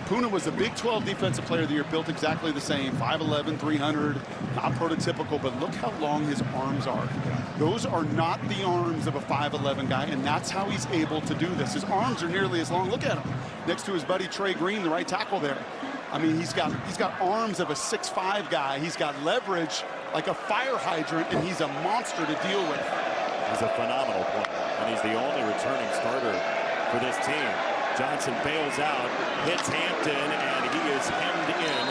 Poona was a Big 12 Defensive Player of the Year, built exactly the same, 5'11", 300, not prototypical, but look how long his arms are. Those are not the arms of a 5'11" guy, and that's how he's able to do this. His arms are nearly as long. Look at him, next to his buddy Trey Green, the right tackle there. I mean, he's got arms of a 6'5" guy. He's got leverage like a fire hydrant, and he's a monster to deal with. He's a phenomenal player, and he's the only returning starter for this team. Johnson bails out, hits Hampton, and he is hemmed in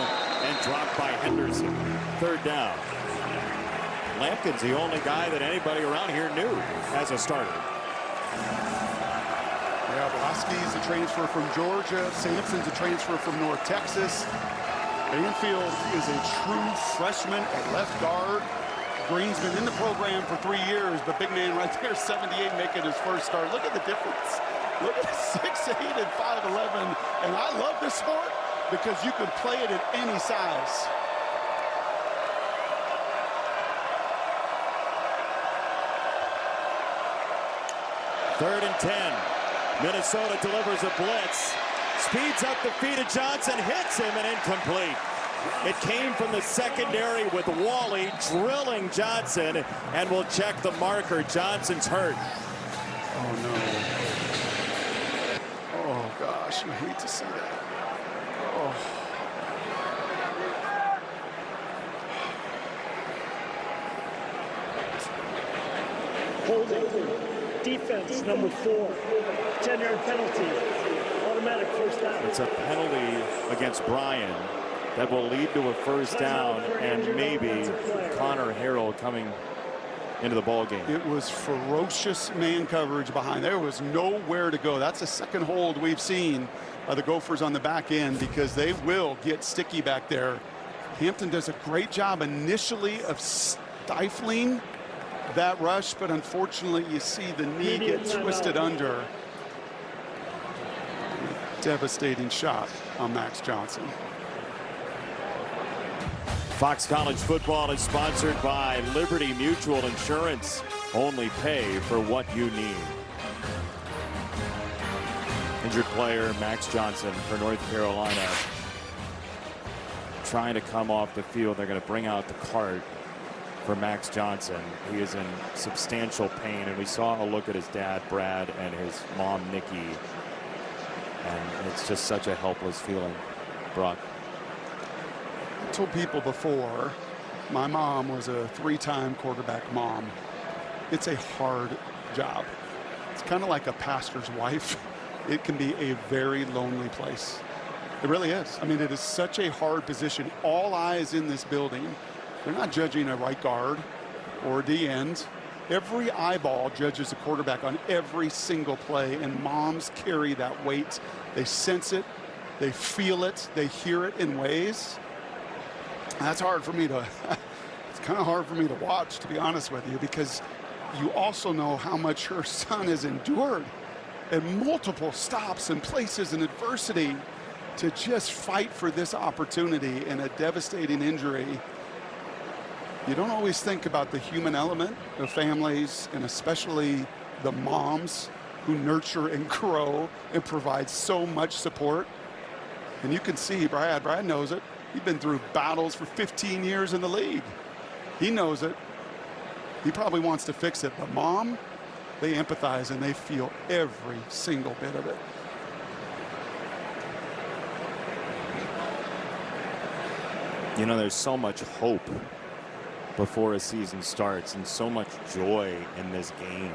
and dropped by Henderson. 3rd down. Lampkin's the only guy that anybody around here knew as a starter. Yeah, Blasky's a transfer from Georgia. Sampson's a transfer from North Texas. Banfield is a true freshman at left guard. Green's been in the program for 3 years, but big man right there, 78, making his first start. Look at the difference. Look at 6'8" and 5'11". And I love this sport because you can play it at any size. Third and 10. Minnesota delivers a blitz. Speeds up the feet of Johnson, hits him, and incomplete. It came from the secondary with Wally drilling Johnson, and we'll check the marker. Johnson's hurt. Oh, no. Oh, gosh, I hate to see that. Oh. Holding. Defense, number 4. 10-yard penalty. Automatic first down. It's a penalty against Bryan that will lead to a first down, and maybe Connor Harrell coming into the ball game. It was ferocious man coverage behind. There was nowhere to go. That's the second hold we've seen by the Gophers on the back end because they will get sticky back there. Hampton does a great job initially of stifling that rush, but unfortunately you see the knee get twisted under. Devastating shot on Max Johnson. Fox College Football is sponsored by Liberty Mutual Insurance. Only pay for what you need. Injured player Max Johnson for North Carolina trying to come off the field. They're going to bring out the cart for Max Johnson. He is in substantial pain, and we saw a look at his dad, Brad, and his mom, Nikki, and it's just such a helpless feeling. Brock. I told people before, my mom was a 3-time quarterback mom. It's a hard job. It's kind of like a pastor's wife. It can be a very lonely place. It really is. I mean, it is such a hard position. All eyes in this building. They're not judging a right guard or D end. Every eyeball judges a quarterback on every single play, and moms carry that weight. They sense it, they feel it, they hear it in ways. That's hard for me to, it's kind of hard for me to watch, to be honest with you, because you also know how much her son has endured and multiple stops and places and adversity to just fight for this opportunity and a devastating injury. You don't always think about the human element of families, and especially the moms who nurture and grow and provide so much support. And you can see Brad knows it. He's been through battles for 15 years in the league. He knows it. He probably wants to fix it, but mom, they empathize and they feel every single bit of it. You know, there's so much hope before a season starts and so much joy in this game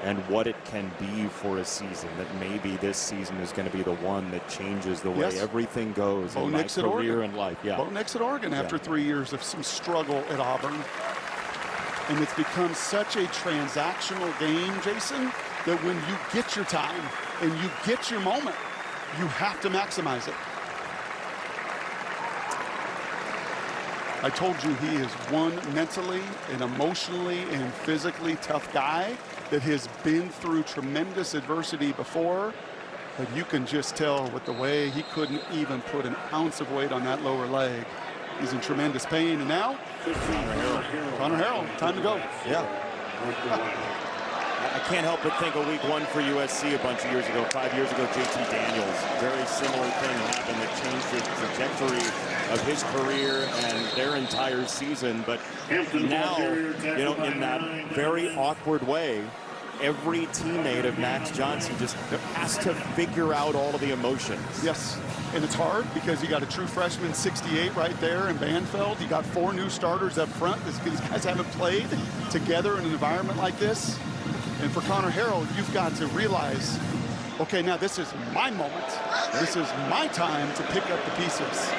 and what it can be for a season, that maybe this season is going to be the one that changes the way everything goes in my career and life. Yeah. Bo Nix at Oregon after 3 years of some struggle at Auburn. And it's become such a transactional game, Jason, that when you get your time and you get your moment, you have to maximize it. I told you he is one mentally and emotionally and physically tough guy that has been through tremendous adversity before, but you can just tell with the way he couldn't even put an ounce of weight on that lower leg. He's in tremendous pain, and now Connor Harrell, time to go. Yeah. I can't help but think of week 1 for USC a bunch of years ago, 5 years ago, JT Daniels. Very similar thing happened that changed the trajectory of his career and their entire season. But now, you know, in that very awkward way, every teammate of Max Johnson just has to figure out all of the emotions. Yes, and it's hard because you got a true freshman 68 right there in Banfeld. You got 4 new starters up front. These guys haven't played together in an environment like this. And for Connor Harrell, you've got to realize, okay, now this is my moment. This is my time to pick up the pieces.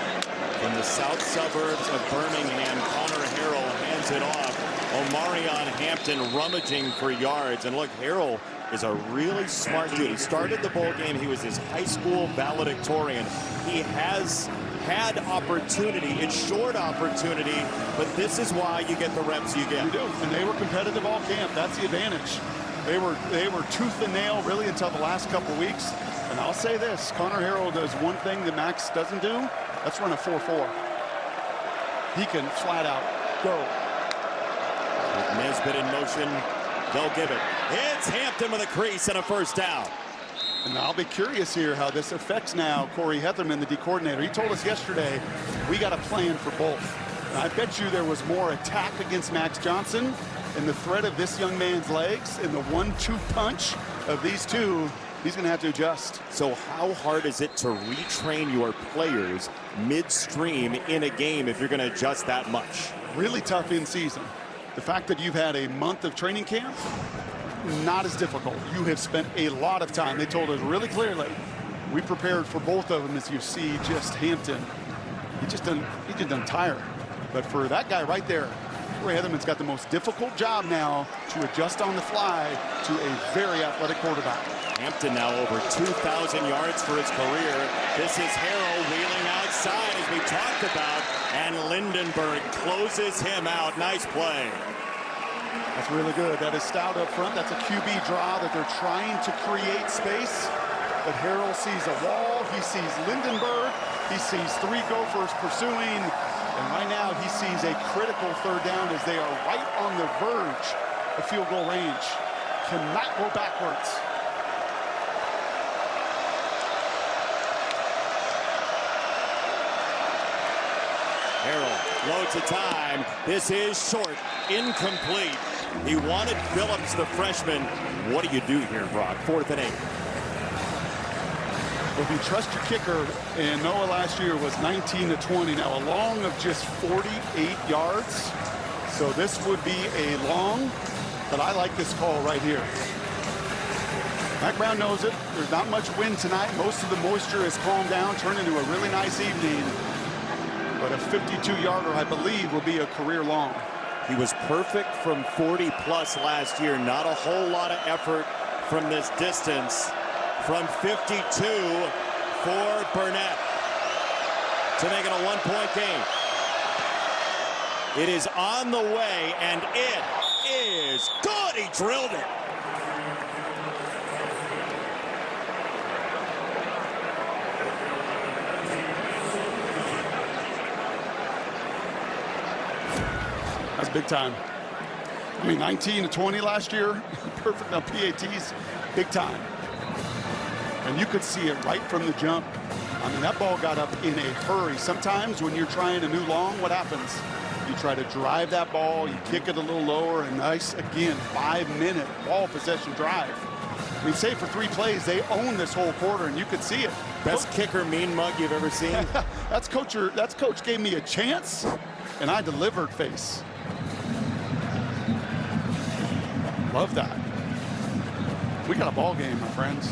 In the south suburbs of Birmingham, Connor Harrell hands it off. Omarion Hampton rummaging for yards. And look, Harrell is a really smart dude. He started the bowl game. He was his high school valedictorian. He has had opportunity. It's short opportunity, but this is why you get the reps you get. You do, and they were competitive all camp. That's the advantage. They were tooth and nail really until the last couple of weeks. And I'll say this, Connor Harrell does one thing that Max doesn't do. Let's run a 4-4. He can flat out go. With Nesbitt in motion, they'll give it. It's Hampton with a crease and a first down. And I'll be curious here how this affects now Corey Heatherman, the D coordinator. He told us yesterday, we got a plan for both. And I bet you there was more attack against Max Johnson and the threat of this young man's legs and the 1-2 punch of these two. He's going to have to adjust. So how hard is it to retrain your players midstream in a game if you're going to adjust that much? Really tough in season. The fact that you've had a month of training camp, not as difficult. You have spent a lot of time. They told us really clearly, we prepared for both of them. As you see, just Hampton, he just doesn't tire. But for that guy right there, Corey Heatherman's got the most difficult job now to adjust on the fly to a very athletic quarterback. Hampton now over 2,000 yards for his career. This is Harrell wheeling outside as we talked about, and Lindenberg closes him out. Nice play. That's really good. That is stout up front. That's a QB draw that they're trying to create space. But Harrell sees a wall. He sees Lindenberg. He sees 3 Gophers pursuing. And right now, he sees a critical third down as they are right on the verge of field goal range. Cannot go backwards. Harrell loads the time. This is short, incomplete. He wanted Phillips, the freshman. What do you do here, Brock? 4th and 8. If you trust your kicker, and Noah last year was 19 to 20, now a long of just 48 yards. So this would be a long, but I like this call right here. Mack Brown knows it. There's not much wind tonight. Most of the moisture has calmed down, turned into a really nice evening. But a 52-yarder, I believe, will be a career long. He was perfect from 40-plus last year. Not a whole lot of effort from this distance. From 52 for Burnett to make it a one-point game. It is on the way, and it is good. He drilled it. That's big time. I mean, 19 to 20 last year, perfect on PATs, big time. And you could see it right from the jump. I mean, that ball got up in a hurry. Sometimes when you're trying a new long, what happens? You try to drive that ball, you kick it a little lower, and nice, again, 5-minute ball possession drive. I mean, say for 3 plays, they own this whole quarter, and you could see it. Best kicker mean mug you've ever seen? That's coach gave me a chance, and I delivered face. Love that. We got a ball game, my friends.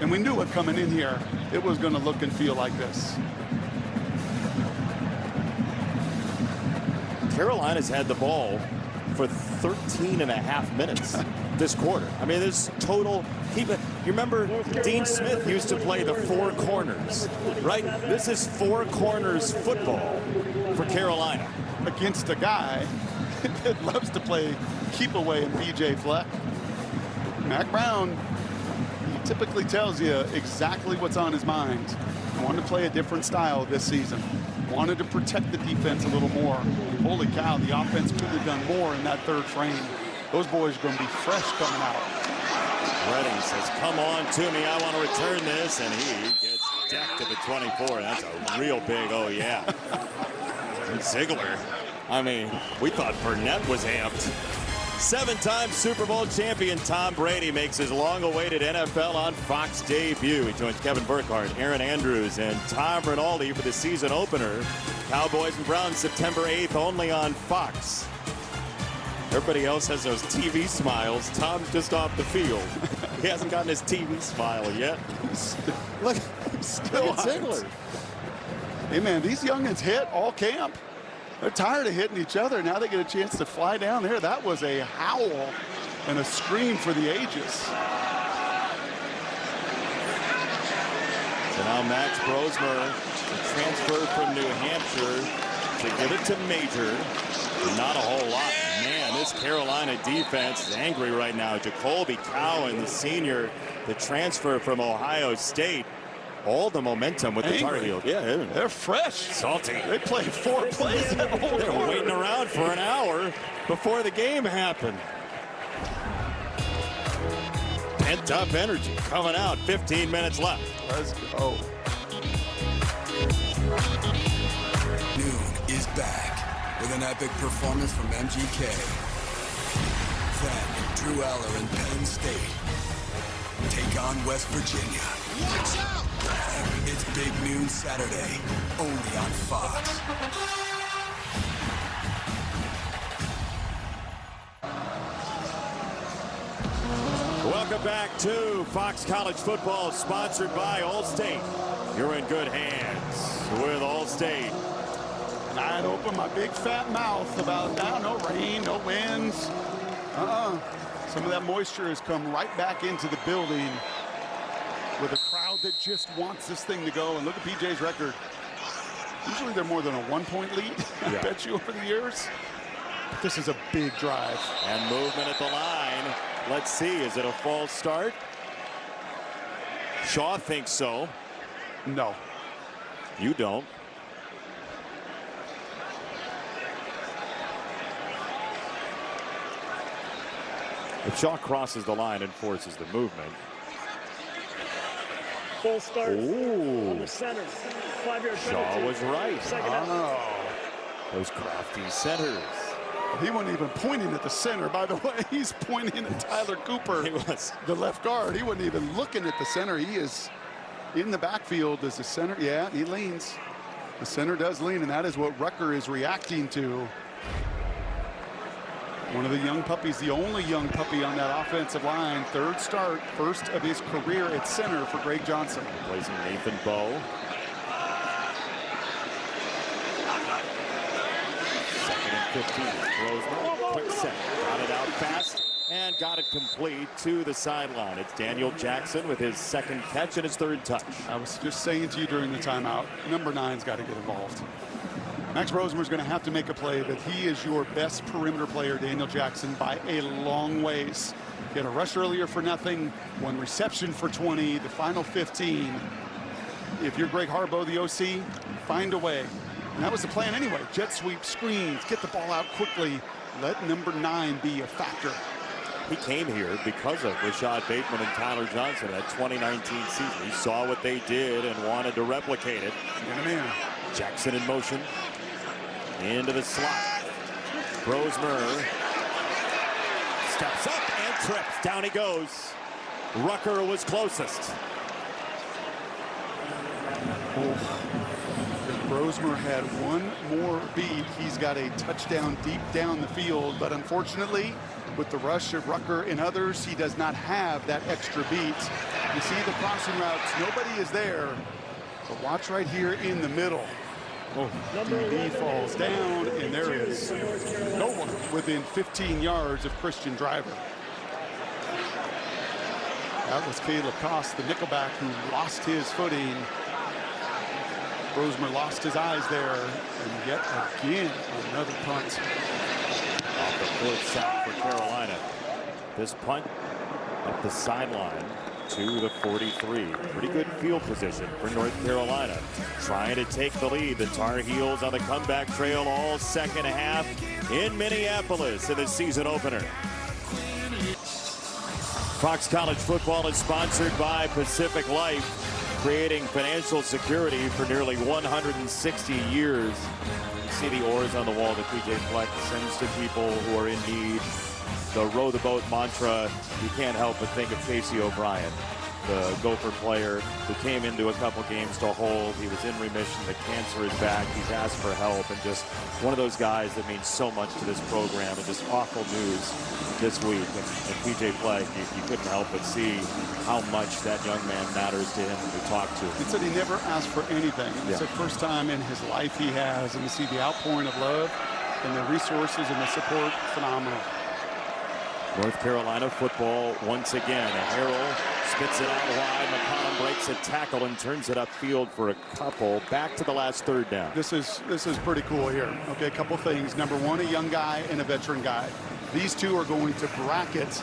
And we knew it coming in here. It was going to look and feel like this. Carolina's had the ball for 13 and a half minutes this quarter. I mean, this total, you remember Dean Smith used to play the 4 corners, right? This is 4 corners football for Carolina. Against a guy that loves to play keep away in PJ Fleck. Mack Brown, he typically tells you exactly what's on his mind. He wanted to play a different style this season. Wanted to protect the defense a little more. Holy cow, the offense could have done more in that 3rd frame. Those boys are going to be fresh coming out. Redding says, come on to me, I want to return this, and he gets decked at the 24. That's a real big, oh yeah. And Ziegler, I mean, we thought Burnett was amped. 7-time Super Bowl champion Tom Brady makes his long-awaited NFL on Fox debut. He joins Kevin Burkhardt, Aaron Andrews, and Tom Rinaldi for the season opener. Cowboys and Browns September 8th only on Fox. Everybody else has those TV smiles. Tom's just off the field. He hasn't gotten his TV smile yet. Look at Ziegler. Hey, man, these youngins hit all camp. They're tired of hitting each other. Now they get a chance to fly down there. That was a howl and a scream for the ages. So now Max Brosmer, transferred from New Hampshire, to give it to Major. Not a whole lot. Man, this Carolina defense is angry right now. Jacoby Cowan, the senior, the transfer from Ohio State. All the momentum with the Tar Heels. Yeah, they're fresh. Salty. They played 4 plays that whole They were waiting around for an hour before the game happened. Pent up energy coming out. 15 minutes left. Let's go. Noon is back with an epic performance from MGK. Then Drew Aller and Penn State take on West Virginia. Watch out! It's Big Noon Saturday, only on Fox. Welcome back to Fox College Football, sponsored by Allstate. You're in good hands with Allstate. And I'd open my big fat mouth about now, no rain, no winds. Some of that moisture has come right back into the building with a crowd that just wants this thing to go. And look at PJ's record. Usually they're more than a 1-point lead, I bet you, over the years. But this is a big drive. And movement at the line. Let's see, is it a false start? Shaw thinks so. No. You don't. If Shaw crosses the line and forces the movement. Full start Ooh. on the center. 5-yard Shaw penalty. was right. Second out. Oh, Those crafty centers. he wasn't even pointing at the center. By the way, he's pointing at Tyler Cooper, He was. the left guard. He wasn't even looking at the center. He is in the backfield as the center. Yeah, he leans. The center does lean, and that is what Rucker is reacting to. One of the young puppies, the only young puppy on that offensive line. Third start, first of his career at center for Greg Johnson. Replacing Nathan Bowe. Second and 15. Brosmer, quick set. Got it out fast and got it complete to the sideline. It's Daniel Jackson with his second catch and his third touch. I was just saying to you during the timeout, number 9's got to get involved. Max Brosmer's going to have to make a play, but he is your best perimeter player, Daniel Jackson, by a long ways. He had a rush earlier for nothing, one reception for 20, the final 15. If you're Greg Harbaugh, the OC, find a way. And that was the plan anyway. Jet sweep, screens, get the ball out quickly. Let number 9 be a factor. He came here because of Rashad Bateman and Tyler Johnson that 2019 season. He saw what they did and wanted to replicate it. Jackson in motion. Into the slot. Brosmer steps up and trips. Down he goes. Rucker was closest. If Brosmer had one more beat, he's got a touchdown deep down the field. But unfortunately, with the rush of Rucker and others, he does not have that extra beat. You see the crossing routes, nobody is there. But watch right here in the middle. DB falls down, and there is no one within 15 yards of Christian Driver. That was Caleb Koss, the nickelback, who lost his footing. Brosmer lost his eyes there, and yet again, another punt. Off the fourth sack for Carolina. This punt up the sideline to the 43. Pretty good field position for North Carolina. Trying to take the lead. The Tar Heels on the comeback trail all second half in Minneapolis in the season opener. Fox College Football is sponsored by Pacific Life, creating financial security for nearly 160 years. You see the oars on the wall that PJ Fleck sends to people who are in need. The row the boat mantra, you can't help but think of Casey O'Brien, the Gopher player who came into a couple games to hold. He was in remission. The cancer is back. He's asked for help, and just one of those guys that means so much to this program. And just awful news this week. And PJ Fleck, you couldn't help but see how much that young man matters to him to talk to. He said he never asked for anything. It's the first time in his life he has, and to see the outpouring of love and the resources and the support, phenomenal. North Carolina football once again. Harrell spits it out wide. McCollum breaks a tackle and turns it upfield for a couple. Back to the last third down. This is pretty cool here. Okay, a couple things. Number one, a young guy and a veteran guy. These two are going to bracket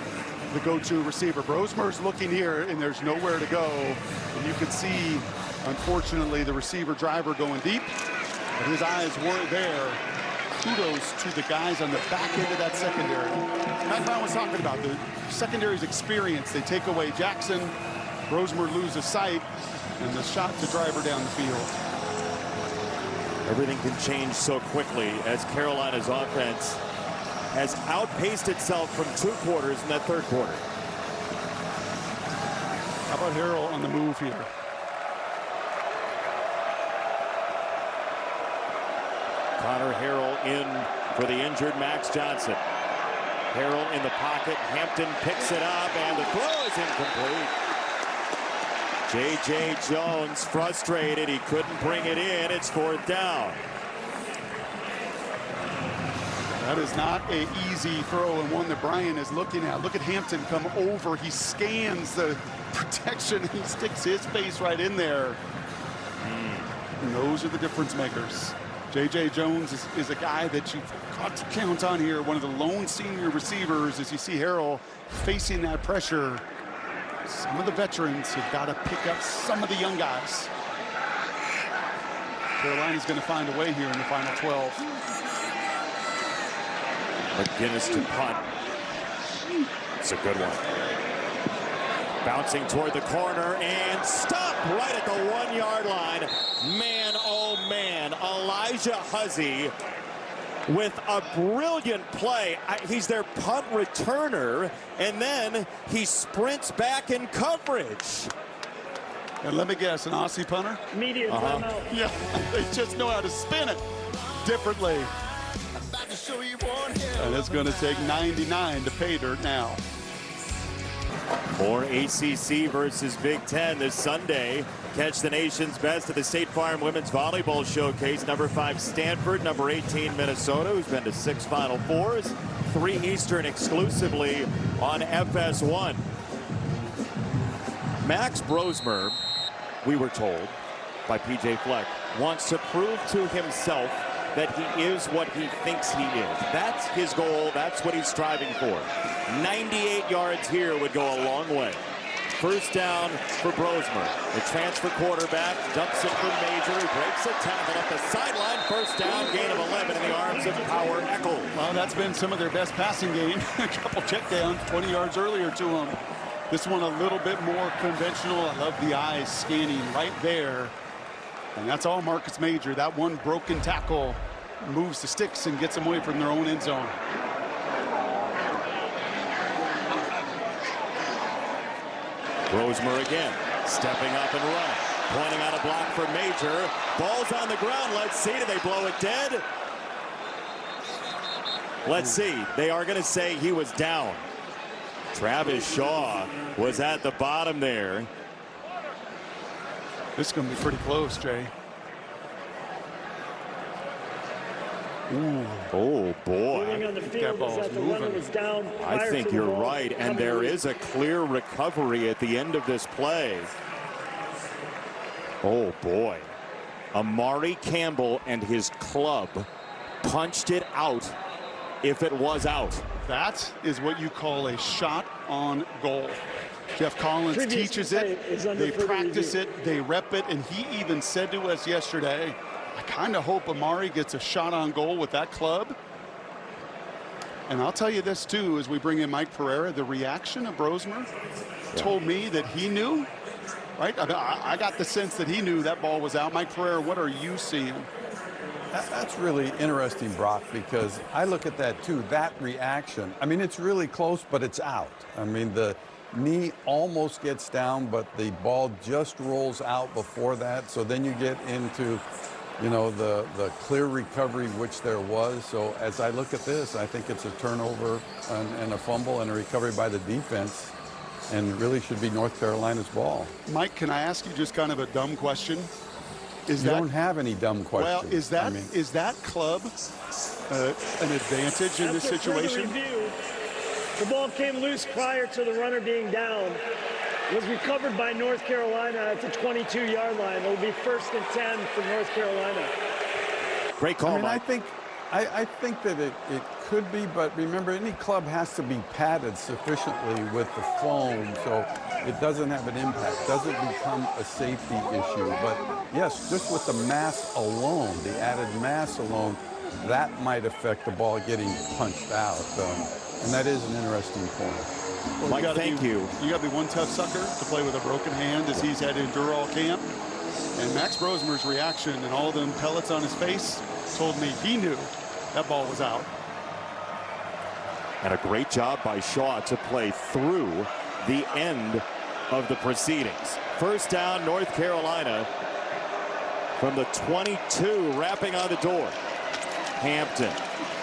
the go-to receiver. Brosmer's looking here, and there's nowhere to go. And you can see, unfortunately, the receiver Driver going deep, but his eyes weren't there. Kudos to the guys on the back end of that secondary. Matt Brown was talking about the secondary's experience. They take away Jackson, Brosmer loses sight, and the shot to Driver down the field. Everything can change so quickly as Carolina's offense has outpaced itself from 2 quarters in that third quarter. How about Harrell on the move here? Connor Harrell in for the injured Max Johnson. Harrell in the pocket. Hampton picks it up, and the throw is incomplete. J.J. Jones frustrated. He couldn't bring it in. It's 4th down. That is not an easy throw, and one that Brian is looking at. Look at Hampton come over. He scans the protection, and he sticks his face right in there. And those are the difference makers. J.J. Jones is a guy that you've got to count on here. One of the lone senior receivers, as you see Harrell facing that pressure. Some of the veterans have got to pick up some of the young guys. Carolina's going to find a way here in the final 12. McGinnis to punt. It's a good one. Bouncing toward the corner and stopped right at the 1 yard line. Man, oh man, Elijah Huzzy with a brilliant play. He's their punt returner, and then he sprints back in coverage. And let me guess, an Aussie punter? Immediate timeout. Yeah, they just know how to spin it differently. And it's going to take 99 to pay dirt now. More ACC versus Big Ten this Sunday. Catch the nation's best at the State Farm Women's Volleyball Showcase. Number 5 Stanford, number 18 Minnesota, who's been to 6 Final Fours. 3 Eastern exclusively on FS1. Max Brosmer, we were told by PJ Fleck, wants to prove to himself that he is what he thinks he is. That's his goal. That's what he's striving for. 98 yards here would go a long way. First down for Brosmer. The transfer quarterback dumps it for Major. He breaks a tackle up the sideline. First down, gain of 11 in the arms of Power Echols. Well, that's been some of their best passing game. A couple checkdowns 20 yards earlier to them. This one a little bit more conventional. I love the eyes scanning right there. And that's all Marcus Major. That one broken tackle moves the sticks and gets them away from their own end zone. Brosmer again, stepping up and running. Pointing out a block for Major. Ball's on the ground. Let's see. Do they blow it dead? Let's see. They are going to say he was down. Travis Shaw was at the bottom there. This is going to be pretty close, Jay. Ooh. Oh, boy. Moving on the field is that the runner was down. I think you're right, and there is a clear recovery at the end of this play. Oh, boy. Amari Campbell and his club punched it out if it was out. That is what you call a shot on goal. Jeff Collins teaches it, they practice it, they rep it, and he even said to us yesterday, I kind of hope Amari gets a shot on goal with that club. And I'll tell you this too, as we bring in Mike Pereira, the reaction of Brosmer told me that he knew, right? I got the sense that he knew that ball was out. Mike Pereira, what are you seeing? That's really interesting, Brock, because I look at that too, that reaction. I mean, it's really close, but it's out. I mean, the knee almost gets down, but the ball just rolls out before that. So then you get into, you know, the clear recovery, which there was. So as I look at this, I think it's a turnover and a fumble and a recovery by the defense, and really should be North Carolina's ball. Mike, can I ask you just kind of a dumb question? You don't have any dumb questions. Well, is that club an advantage in this situation? Review, the ball came loose prior to the runner being down. Was recovered by North Carolina at the 22-yard line. It will be 1st and 10 for North Carolina. Great call, Mike. I think that it could be, but remember, any club has to be padded sufficiently with the foam so it doesn't have an impact, doesn't become a safety issue. But yes, just with the mass alone, the added mass alone, that might affect the ball getting punched out. And that is an interesting point. Well, Mike, thank you. You got to be one tough sucker to play with a broken hand as he's had to endure all camp. And Max Brosmer's reaction and all them pellets on his face told me he knew that ball was out. And a great job by Shaw to play through the end of the proceedings. First down, North Carolina from the 22, wrapping on the door. Hampton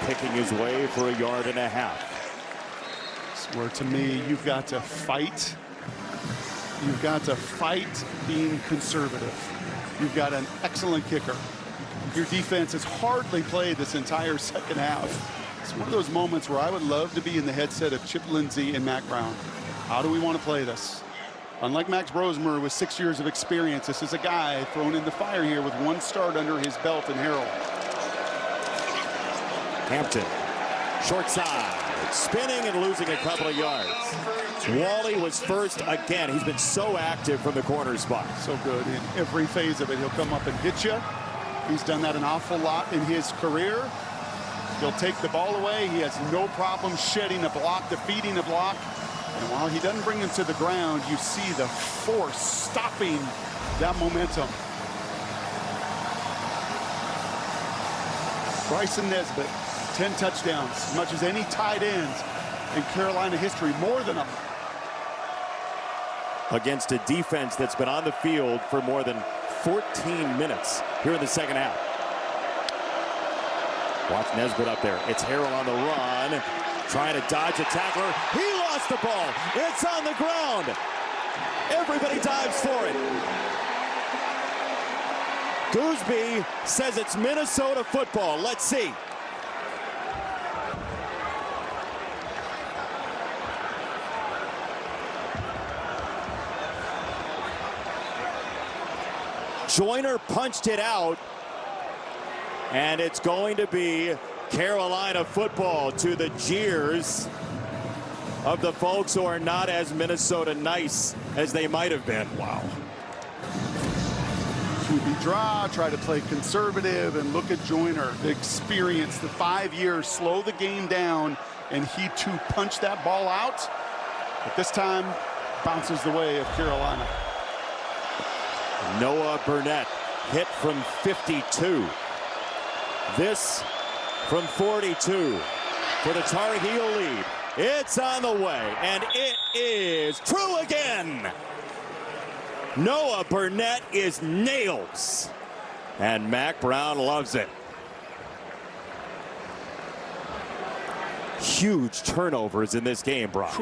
picking his way for 1.5 yards. Where to me, you've got to fight. You've got to fight being conservative. You've got an excellent kicker. Your defense has hardly played this entire second half. It's one of those moments where I would love to be in the headset of Chip Lindsey and Matt Brown. How do we want to play this? Unlike Max Brosmer with 6 years of experience, this is a guy thrown in the fire here with one start under his belt in Harrell. Hampton, short side, spinning and losing a couple of yards. Wally was first again. He's been so active from the corner spot. So good in every phase of it. He'll come up and hit you. He's done that an awful lot in his career. He'll take the ball away. He has no problem shedding a block, defeating a block. And while he doesn't bring him to the ground, you see the force stopping that momentum. Bryson Nesbitt, 10 touchdowns, as much as any tight ends in Carolina history, more than them. Against a defense that's been on the field for more than 14 minutes here in the second half. Watch Nesbitt up there. It's Harrell on the run, trying to dodge a tackler. He lost the ball. It's on the ground. Everybody dives for it. Gooseby says it's Minnesota football. Let's see. Joyner punched it out, and it's going to be Carolina football, to the jeers of the folks who are not as Minnesota nice as they might have been. Wow. QB draw, try to play conservative, and look at Joyner, the experience, the 5 years, slow the game down, and he too punched that ball out. But this time, bounces the way of Carolina. Noah Burnett hit from 52. This from 42 for the Tar Heel lead. It's on the way, and it is true again. Noah Burnett is nails, and Mack Brown loves it. Huge turnovers in this game, Brock.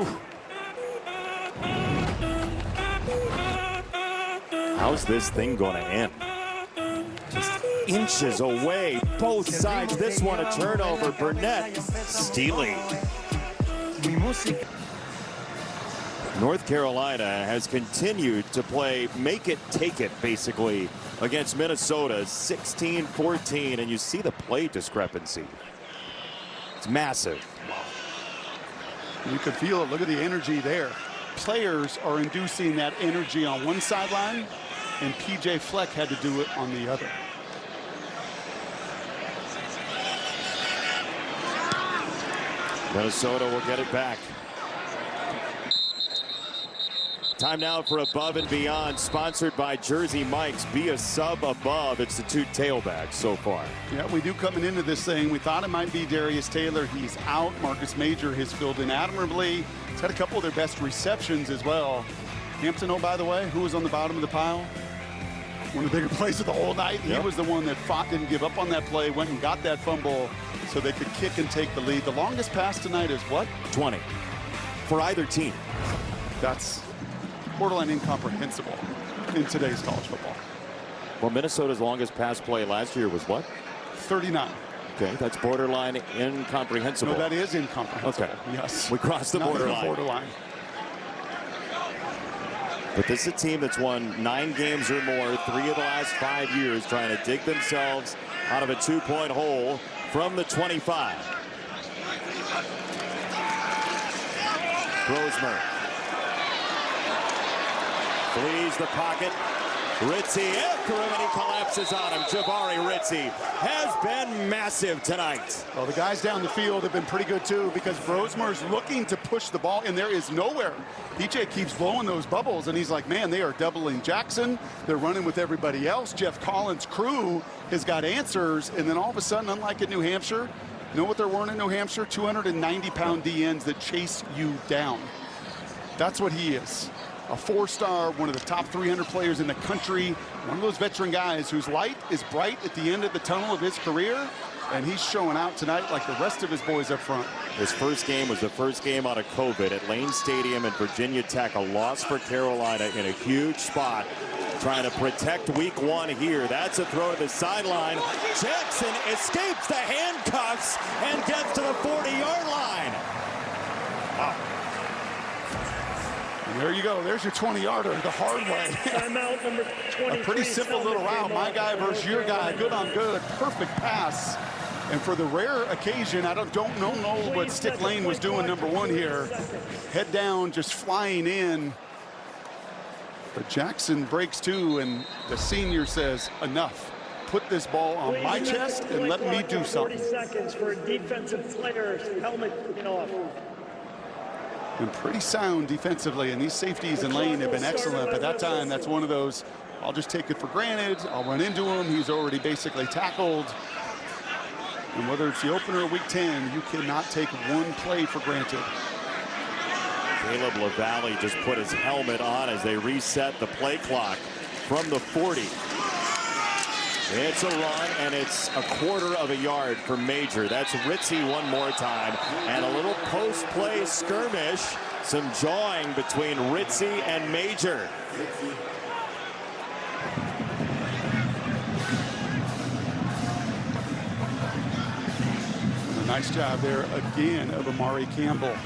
How's this thing going to end? Just inches away, both sides. This one a turnover. Burnett stealing. North Carolina has continued to play make it, take it, basically, against Minnesota, 16-14, and you see the play discrepancy. It's massive. You can feel it. Look at the energy there. Players are inducing that energy on one sideline, and P.J. Fleck had to do it on the other. Minnesota will get it back. Time now for Above and Beyond, sponsored by Jersey Mike's. Be a sub above. It's the two tailbacks so far. Yeah, we do coming into this thing. We thought it might be Darius Taylor. He's out. Marcus Major has filled in admirably. He's had a couple of their best receptions as well. Hampton, oh, by the way, who was on the bottom of the pile? One of the bigger plays of the whole night. Yep. He was the one that fought, didn't give up on that play, went and got that fumble so they could kick and take the lead. The longest pass tonight is what? 20 for either team. That's borderline incomprehensible in today's college football. Well, Minnesota's longest pass play last year was what? 39. Okay, that's borderline incomprehensible. No, that is incomprehensible. Okay. Yes. We crossed the borderline. But this is a team that's won 9 games or more, 3 of the last 5 years, trying to dig themselves out of a 2-point hole from the 25. Grosmer flees the pocket. Ritzie, and he collapses on him. Jabari Ritzie has been massive tonight. Well, the guys down the field have been pretty good too, because Brosmer's looking to push the ball, and there is nowhere. PJ keeps blowing those bubbles, and he's like, man, they are doubling Jackson. They're running with everybody else. Jeff Collins' crew has got answers, and then all of a sudden, unlike at New Hampshire, you know what there weren't in New Hampshire? 290-pound DNs that chase you down. That's what he is. A 4-star, one of the top 300 players in the country, one of those veteran guys whose light is bright at the end of the tunnel of his career, and he's showing out tonight like the rest of his boys up front. His first game was the first game out of COVID at Lane Stadium in Virginia Tech, a loss for Carolina in a huge spot, trying to protect week 1 here. That's a throw to the sideline. Jackson escapes the handcuffs and gets to the 40-yard line. Wow. And there you go. There's your 20-yarder the hard way. Timeout number 23. A pretty simple little route. My guy versus your guy. Good on good. Perfect pass. And for the rare occasion, I don't know what Stick Lane was doing, number 1 here. Head down, just flying in. But Jackson breaks 2, and the senior says, enough. Put this ball on my chest and let me do something. 40 seconds for a defensive player's helmet taken off. been pretty sound defensively, and these safeties in lane have been excellent. But that time, that's one of those, I'll just take it for granted. I'll run into him. He's already basically tackled. And whether it's the opener or week 10, you cannot take one play for granted. Caleb LaValle just put his helmet on as they reset the play clock from the 40. It's a run, and it's a quarter of a yard for Major. That's Ritzy one more time. And a little post-play skirmish. Some jawing between Ritzy and Major. Nice job there again of Amari Campbell.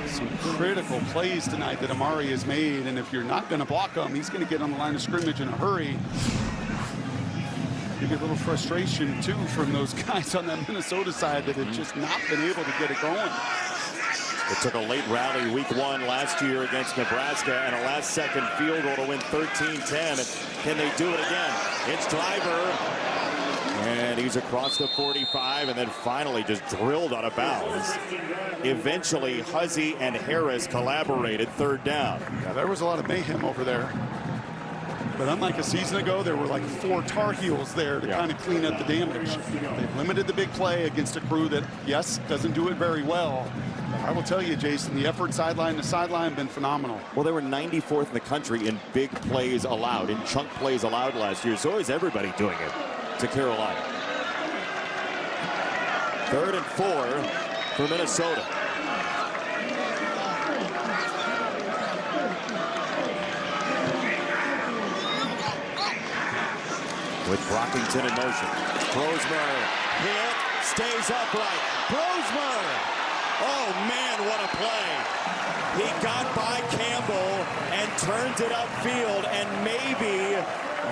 Some critical plays tonight that Amari has made, and if you're not going to block him, he's going to get on the line of scrimmage in a hurry. You get a little frustration too from those guys on that Minnesota side that have just not been able to get it going. It took a late rally week 1 last year against Nebraska and a last-second field goal to win 13-10. Can they do it again? It's Driver. And he's across the 45 and then finally just drilled out of bounds. Eventually, Huzzy and Harris collaborated, third down. Yeah, there was a lot of mayhem over there. But unlike a season ago, there were like 4 Tar Heels there to kind of clean up the damage. They've limited the big play against a crew that, yes, doesn't do it very well. I will tell you, Jason, the effort sideline to sideline have been phenomenal. Well, they were 94th in the country in big plays allowed, in chunk plays allowed last year. So is everybody doing it to Carolina. 3rd and 4 for Minnesota. With Brockington in motion. Brosmer hit, stays upright. Brosmer! Oh man, what a play. He got by Campbell and turns it upfield, and maybe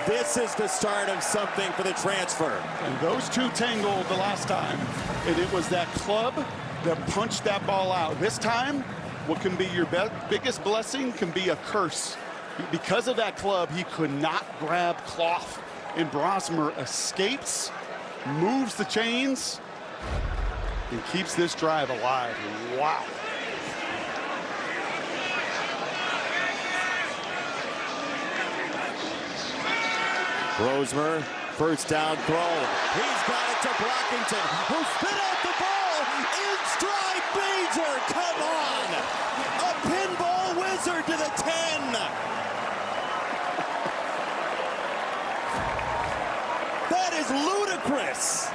this is the start of something for the transfer. And those two tangled the last time, and it was that club that punched that ball out. This time, what can be your biggest blessing can be a curse. Because of that club, he could not grab cloth. And Brosmer escapes, moves the chains, and keeps this drive alive. Wow. Brosmer, first down throw. He's got it to Brockington, who spit out the ball in stride. Major, come on! A pinball wizard to the 10. That is ludicrous.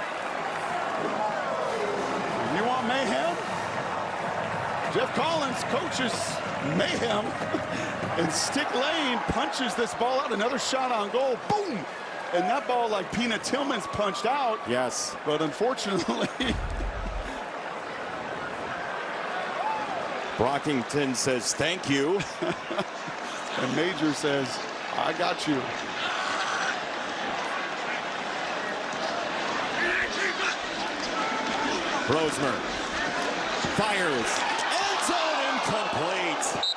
You want mayhem? Jeff Collins coaches mayhem. And Stick Lane punches this ball out. Another shot on goal. Boom! And that ball, like Peanut Tillman's punched out. Yes. But unfortunately, Brockington says thank you. And Major says, I got you. Brosmer fires. End zone incomplete.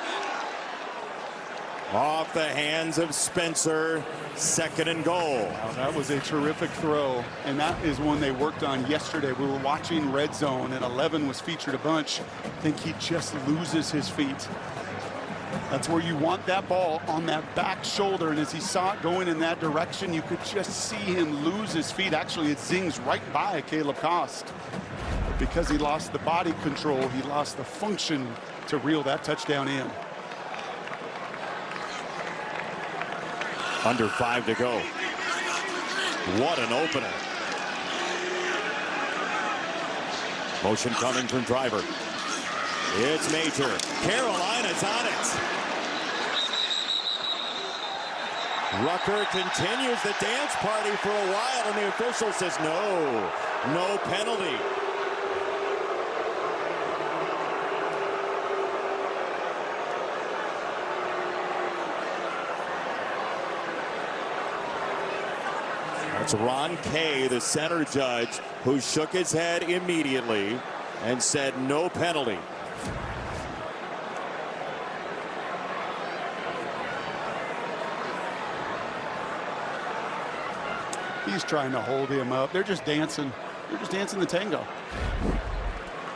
Off the hands of Spencer. 2nd and goal. Wow, that was a terrific throw. And that is one they worked on yesterday. We were watching Red Zone, and 11 was featured a bunch. I think he just loses his feet. That's where you want that ball, on that back shoulder. And as he saw it going in that direction, you could just see him lose his feet. Actually, it zings right by Caleb Cost. But because he lost the body control, he lost the function to reel that touchdown in. Under 5 to go. What an opener. Motion coming from Driver. It's Major. Carolina's on it. Rucker continues the dance party for a while, and the official says no penalty. It's Ron Kay, the center judge, who shook his head immediately and said no penalty. He's trying to hold him up. They're just dancing. They're just dancing the tango.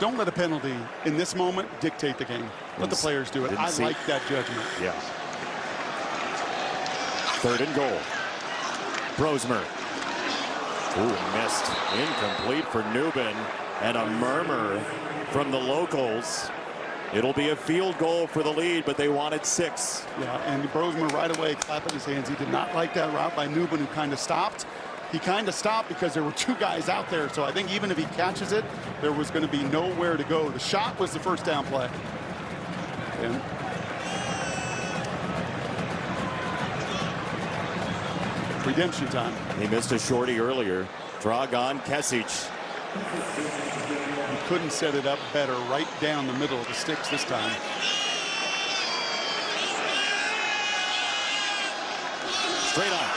don't let a penalty in this moment dictate the game. Let the players do it. I like that judgment. Yeah. 3rd and goal. Brosmer. Ooh, missed. Incomplete for Newbin. And a murmur from the locals. It'll be a field goal for the lead, but they wanted 6. Yeah, and Brosmer right away clapping his hands. He did not like that route by Newbin, who kind of stopped. He kind of stopped because there were 2 guys out there. So I think even if he catches it, there was going to be nowhere to go. The shot was the first down play. And redemption time. He missed a shorty earlier. Dragan Kesic. He couldn't set it up better, right down the middle of the sticks this time. Straight on.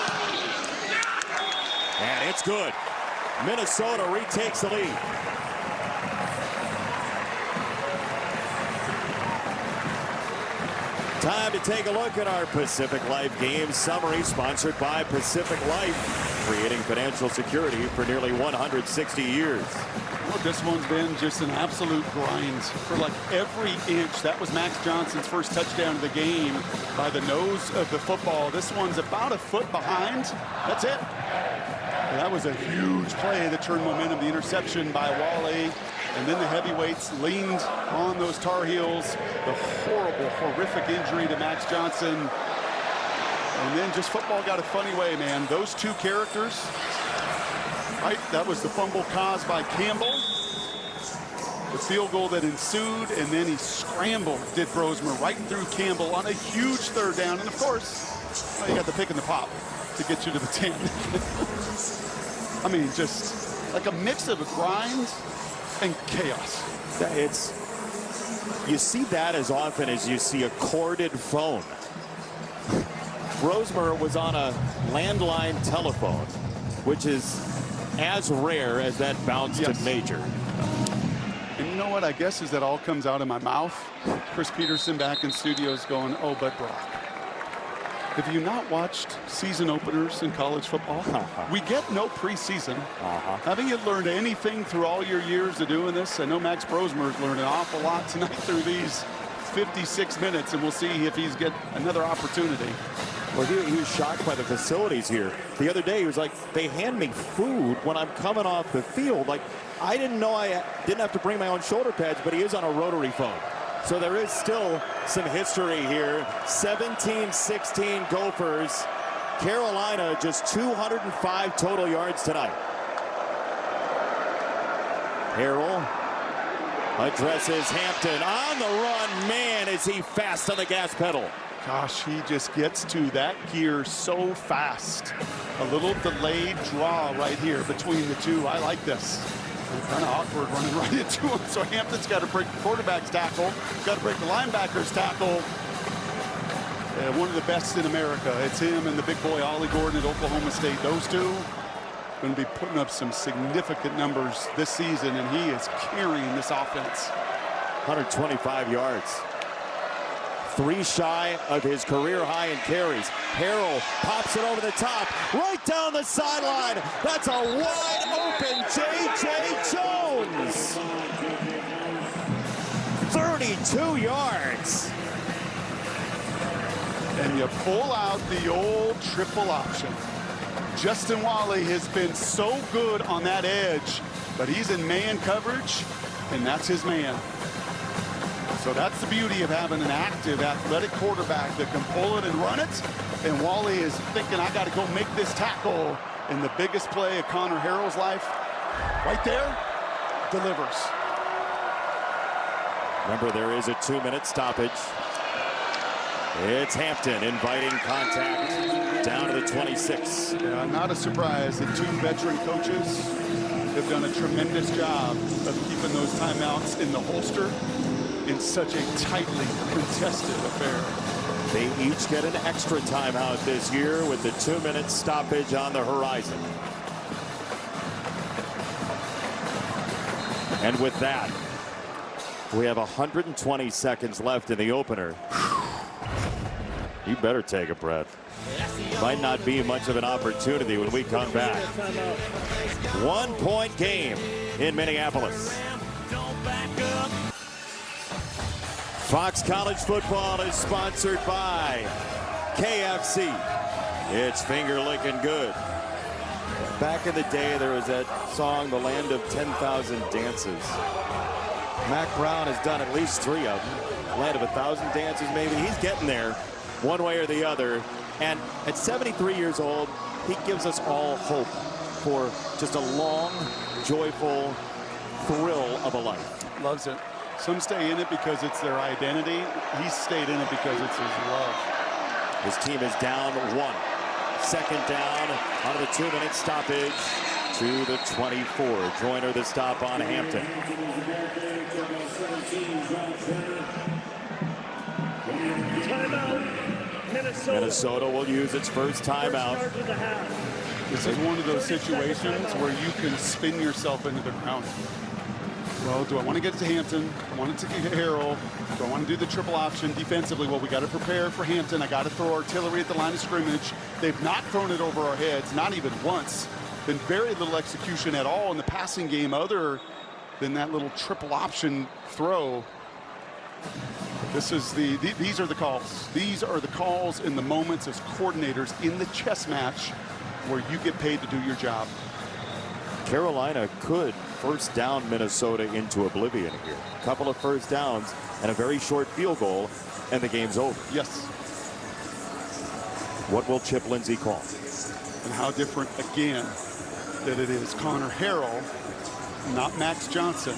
And it's good. Minnesota retakes the lead. Time to take a look at our Pacific Life Games summary, sponsored by Pacific Life, creating financial security for nearly 160 years. Well, this one's been just an absolute grind for like every inch. That was Max Johnson's first touchdown of the game by the nose of the football. This one's about a foot behind. That's it. And that was a huge play that turned momentum. The interception by Wally. And then the heavyweights leaned on those Tar Heels. The horrible, horrific injury to Max Johnson. And then just football got a funny way, man. Those 2 characters, right? That was the fumble caused by Campbell. The field goal that ensued, and then he scrambled, did Brosmer, right through Campbell on a huge 3rd down. And of course, well, you got the pick and the pop to get you to the 10. I mean, just like a mix of a grind and chaos. You see that as often as you see a corded phone. Brosmer was on a landline telephone, which is as rare as that bounce to major. And you know what I guess is that all comes out of my mouth? Chris Peterson back in studios going, oh, but Brock. Have you not watched season openers in college football? We get no preseason. Haven't you learned anything through all your years of doing this? I know Max Brosmer's learned an awful lot tonight through these 56 minutes, and we'll see if he's get another opportunity. Well, he was shocked by the facilities here. The other day, he was like, they hand me food when I'm coming off the field. Like, I didn't know I didn't have to bring my own shoulder pads, but he is on a rotary phone. So there is still some history here. 17-16 Gophers. Carolina just 205 total yards tonight. Harrell addresses Hampton on the run. Man, is he fast on the gas pedal. Gosh, he just gets to that gear so fast. A little delayed draw right here between the 2. I like this. Kind of awkward running right into him. So Hampton's got to break the quarterback's tackle, got to break the linebacker's tackle. One of the best in America. It's him and the big boy Ollie Gordon at Oklahoma State. Those 2 going to be putting up some significant numbers this season, and he is carrying this offense. 125 yards. 3 shy of his career high in carries. Harrell pops it over the top, right down the sideline. That's a wide open J.J. Jones. 32 yards. And you pull out the old triple option. Justin Wally has been so good on that edge, but he's in man coverage, and that's his man. So that's the beauty of having an active, athletic quarterback that can pull it and run it. And Wally is thinking, I got to go make this tackle. And the biggest play of Connor Harrell's life, right there, delivers. Remember, there is a 2-minute stoppage. It's Hampton inviting contact down to the 26. Yeah, not a surprise that 2 veteran coaches have done a tremendous job of keeping those timeouts in the holster in such a tightly contested affair. They each get an extra timeout this year with the 2-minute stoppage on the horizon. And with that, we have 120 seconds left in the opener. You better take a breath. Might not be much of an opportunity when we come back. 1-point game in Minneapolis. Don't back up. Fox College Football is sponsored by KFC. It's finger licking good. Back in the day, there was that song, The Land of 10,000 Dances. Mack Brown has done at least 3 of them. Land of 1,000 Dances, maybe. He's getting there one way or the other. And at 73 years old, he gives us all hope for just a long, joyful thrill of a life. Loves it. Some stay in it because it's their identity. He's stayed in it because it's his love. His team is down 1. Second down out of the 2-minute stoppage to the 24. Joyner the stop on Hampton. Timeout, Minnesota. Minnesota will use its first timeout. This is one of those situations where you can spin yourself into the ground. Well, do I want to get it to Hampton? I want it to get Harrell. Do I want to do the triple option defensively? Well, we got to prepare for Hampton. I got to throw artillery at the line of scrimmage. They've not thrown it over our heads, not even once. Been very little execution at all in the passing game other than that little triple option throw. This is these are the calls. These are the calls in the moments as coordinators in the chess match where you get paid to do your job. Carolina could first down Minnesota into oblivion here. A couple of first downs and a very short field goal, and the game's over. Yes. What will Chip Lindsey call? And how different, again, that it is Connor Harrell, not Max Johnson.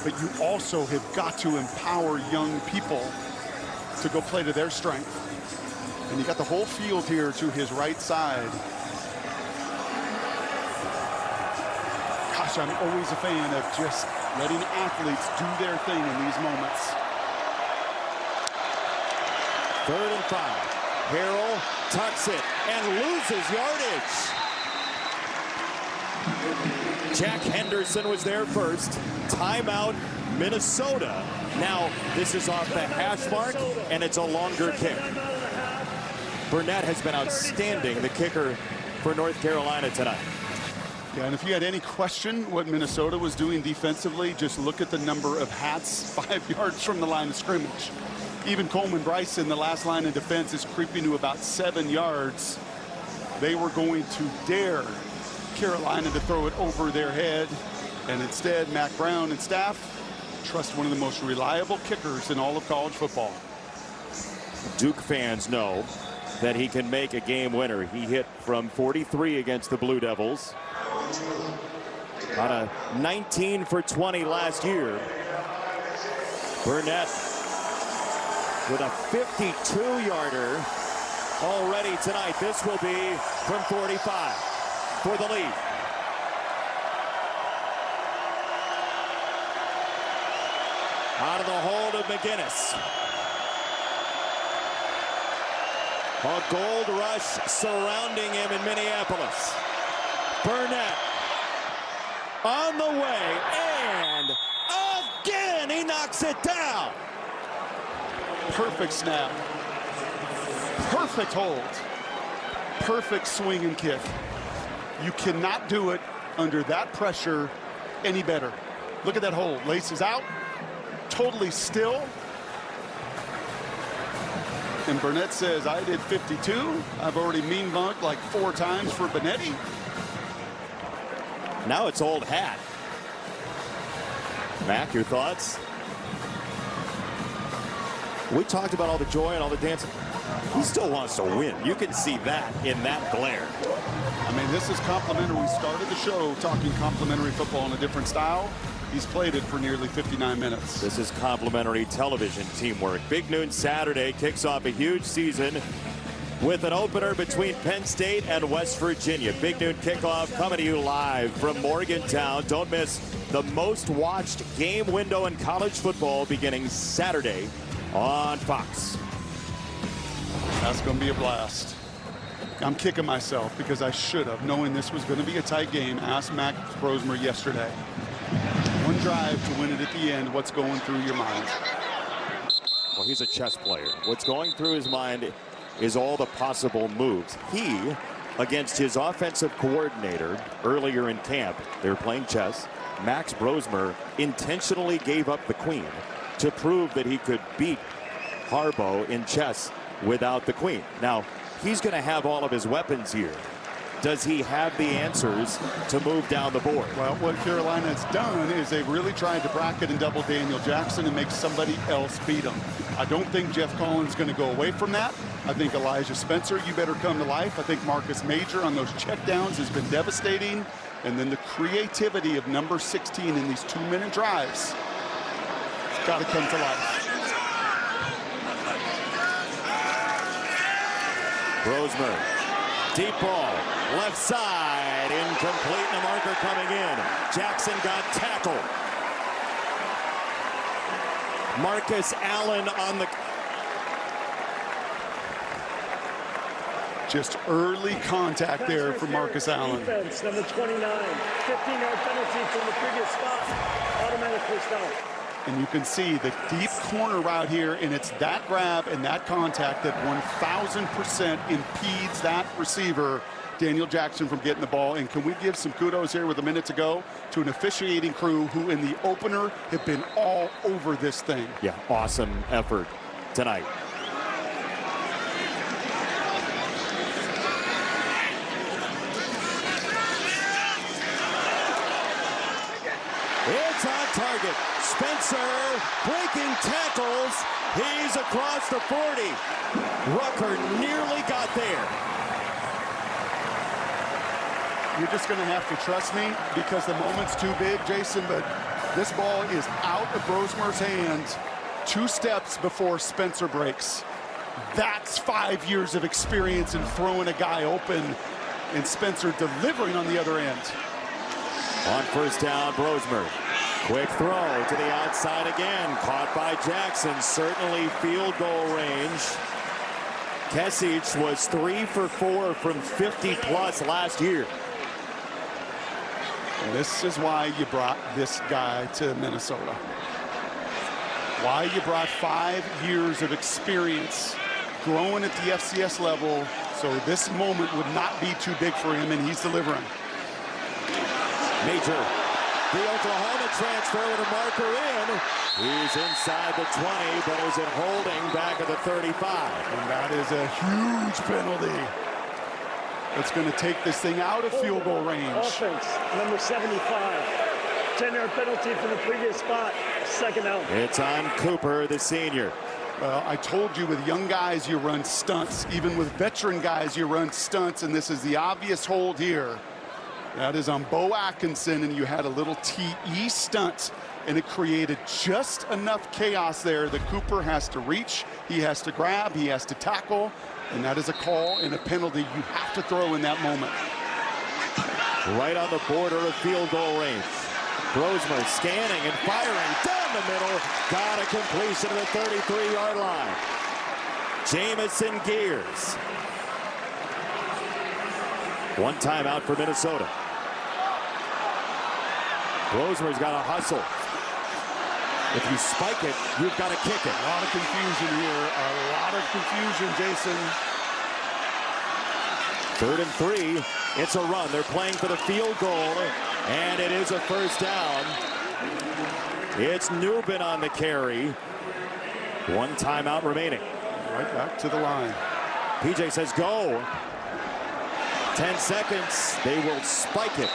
But you also have got to empower young people to go play to their strength. And you got the whole field here to his right side. Gosh, I'm always a fan of just letting athletes do their thing in these moments. 3rd and 5. Harrell tucks it and loses yardage. Jack Henderson was there first. Timeout, Minnesota. Now, this is off the hash mark, and it's a longer kick. Burnett has been outstanding, the kicker for North Carolina tonight. Yeah, and if you had any question what Minnesota was doing defensively, just look at the number of hats 5 yards from the line of scrimmage. Even Coleman Bryson, the last line of defense, is creeping to about 7 yards. They were going to dare Carolina to throw it over their head, and instead Mack Brown and staff trust one of the most reliable kickers in all of college football. Duke fans know that he can make a game winner. He hit from 43 against the Blue Devils on a 19 for 20 last year. Burnett with a 52-yarder already tonight. This will be from 45 for the lead. Out of the hold of McGinnis. A gold rush surrounding him in Minneapolis. Burnett on the way, and again he knocks it down. Perfect snap. Perfect hold. Perfect swing and kick. You cannot do it under that pressure any better. Look at that hold. Laces out. Totally still. And Burnett says, I did 52. I've already mean bunked like 4 times for Benetti. Now it's old hat. Mac, your thoughts? We talked about all the joy and all the dancing. He still wants to win. You can see that in that glare. I mean, this is complimentary. We started the show talking complimentary football in a different style. He's played it for nearly 59 minutes. This is complimentary television teamwork. Big Noon Saturday kicks off a huge season with an opener between Penn State and West Virginia. Big Noon kickoff coming to you live from Morgantown. Don't miss the most watched game window in college football beginning Saturday on Fox. That's going to be a blast. I'm kicking myself because I should have, knowing this was going to be a tight game, asked Max Brosmer yesterday. One drive to win it at the end. What's going through your mind? Well, he's a chess player. What's going through his mind is all the possible moves. He, against his offensive coordinator earlier in camp, they were playing chess. Max Brosmer intentionally gave up the queen to prove that he could beat Harbaugh in chess without the queen. Now, he's going to have all of his weapons here. Does he have the answers to move down the board? Well, what Carolina's done is they've really tried to bracket and double Daniel Jackson and make somebody else beat him. I don't think Jeff Collins is going to go away from that. I think Elijah Spencer, you better come to life. I think Marcus Major on those checkdowns has been devastating. And then the creativity of number 16 in these 2-minute drives, it's got to come to life. Brosmer, deep ball, left side, incomplete, and a marker coming in. Jackson got tackled. Marcus Allen on the... Just early contact there from Marcus Allen. Defense, number 29, 15-yard penalty from the previous spot. Automatic first down. And you can see the deep corner route here, and it's that grab and that contact that 1,000% impedes that receiver, Daniel Jackson, from getting the ball. And can we give some kudos here with a minute to go to an officiating crew who in the opener have been all over this thing. Yeah, awesome effort tonight. It's on target. Spencer breaking tackles. He's across the 40. Rucker nearly got there. You're just going to have to trust me because the moment's too big, Jason, but this ball is out of Brosmer's hands 2 steps before Spencer breaks. That's 5 years of experience in throwing a guy open, and Spencer delivering on the other end. On first down, Brosmer. Quick throw to the outside again. Caught by Jackson. Certainly field goal range. Kesich was 3 for 4 from 50+ last year. And this is why you brought this guy to Minnesota. Why you brought 5 years of experience growing at the FCS level, so this moment would not be too big for him, and he's delivering. Major, the Oklahoma transfer with a marker in. He's inside the 20, but is it holding back at the 35? And that is a huge penalty. It's going to take this thing out of field goal range. Offense, number 75. 10-yard penalty from the previous spot. Second down. It's on Cooper, the senior. Well, I told you with young guys you run stunts. Even with veteran guys you run stunts, and this is the obvious hold here. That is on Bo Atkinson, and you had a little TE stunt, and it created just enough chaos there that Cooper has to reach, he has to grab, he has to tackle, and that is a call and a penalty you have to throw in that moment. Right on the border of field goal range. Brosmer scanning and firing down the middle. Got a completion to the 33-yard line. Jamison Gears. 1 timeout for Minnesota. Brosmer's got to hustle. If you spike it, you've got to kick it. A lot of confusion here. A lot of confusion, Jason. 3rd and 3. It's a run. They're playing for the field goal, and it is a first down. It's Newbin on the carry. 1 timeout remaining. Right back to the line. PJ says go. 10 seconds. They will spike it.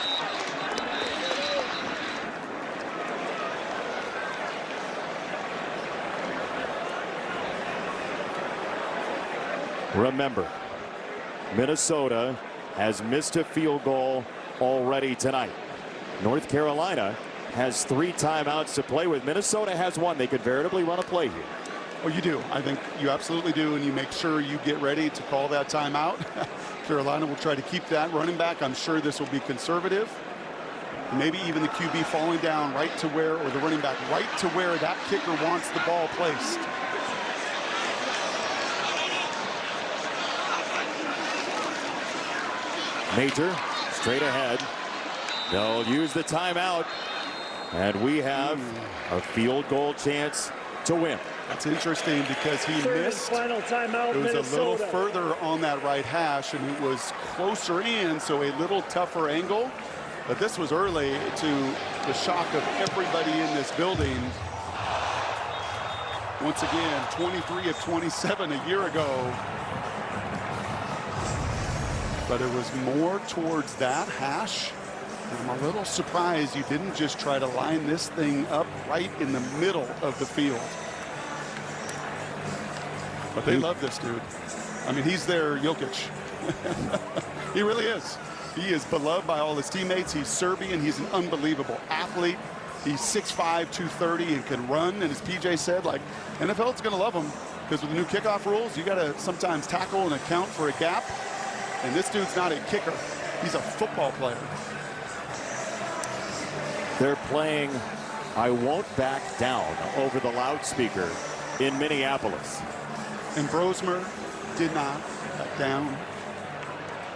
Remember, Minnesota has missed a field goal already tonight. North Carolina has 3 timeouts to play with. Minnesota has 1. They could veritably run a play here. Well, you do. I think you absolutely do, and you make sure you get ready to call that timeout. Carolina will try to keep that running back. I'm sure this will be conservative. Maybe even the QB falling down right to where, or the running back right to where that kicker wants the ball placed. Major straight ahead. They'll use the timeout, and we have a field goal chance to win. That's interesting because he missed. Final timeout, it was Minnesota. a little further on that right hash, and it was closer in, so a little tougher angle. But this was early to the shock of everybody in this building. Once again, 23 of 27 a year ago. But it was more towards that hash. I'm a little surprised you didn't just try to line this thing up right in the middle of the field. But they love this dude. I mean, he's their Jokic. He really is. He is beloved by all his teammates. He's Serbian. He's an unbelievable athlete. He's 6'5", 230, and can run. And as PJ said, like, NFL's going to love him because with the new kickoff rules, you got to sometimes tackle and account for a gap. And this dude's not a kicker. He's a football player. They're playing I Won't Back Down over the loudspeaker in Minneapolis. And Brosmer did not back down.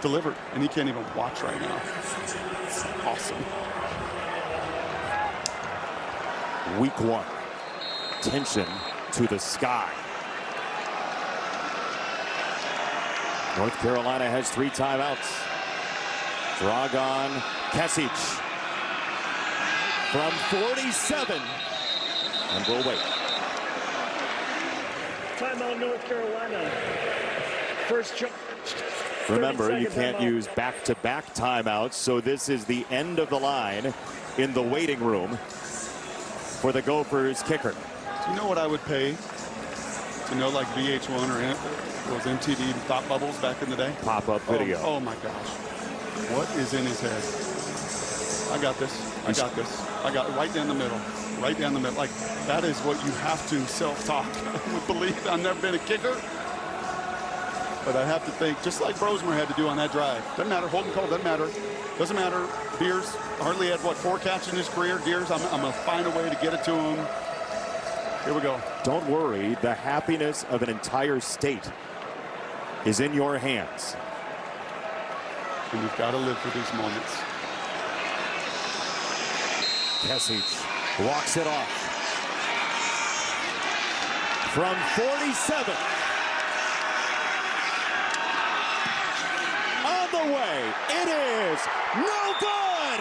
Delivered. And he can't even watch right now. It's awesome. Week 1. Tension to the sky. North Carolina has 3 timeouts. Dragan Kesic from 47. And we'll wait. Timeout, North Carolina. First charge. Remember, you can't use back-to-back timeouts, so this is the end of the line in the waiting room for the Gophers kicker. Do you know what I would pay to know, like VH1 or those MTV thought bubbles back in the day? Pop-up video. Oh my gosh. What is in his head? I got this. I got this. I got it right down the middle. Right down the middle. Like, that is what you have to self-talk. I would believe I've never been a kicker. But I have to think, just like Brosmer had to do on that drive. Doesn't matter. Holding call, doesn't matter. Doesn't matter. Beers hardly had, what, 4 catches in his career. Gears, I'm going to find a way to get it to him. Here we go. Don't worry. The happiness of an entire state is in your hands. And you've got to live for these moments. Kesic walks it off. From 47. On the way. It is no good.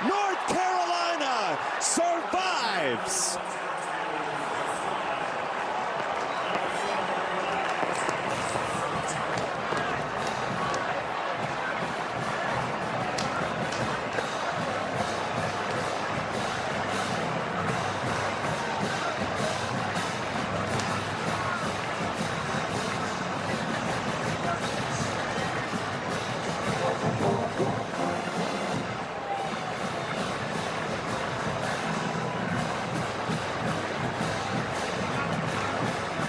North Carolina survives.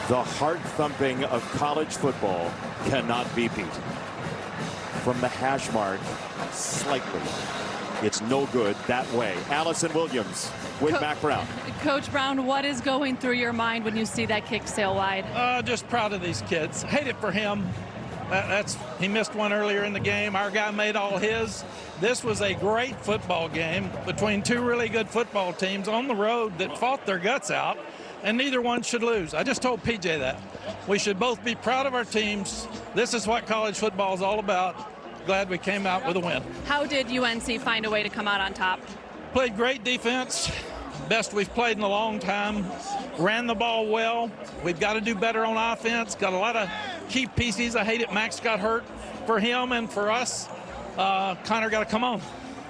The heart thumping of college football cannot be beat. From the hash mark, slightly. It's no good that way. Allison Williams with Mac Brown. Coach Brown, what is going through your mind when you see that kick sail wide? Just proud of these kids. Hate it for him. He missed one earlier in the game. Our guy made all his. This was a great football game between 2 really good football teams on the road that fought their guts out, and neither one should lose. I just told PJ that. We should both be proud of our teams. This is what college football is all about. Glad we came out with a win. How did UNC find a way to come out on top? Played great defense. Best we've played in a long time. Ran the ball well. We've got to do better on offense. Got a lot of key pieces. I hate it Max got hurt. For him and for us, Connor got to come on.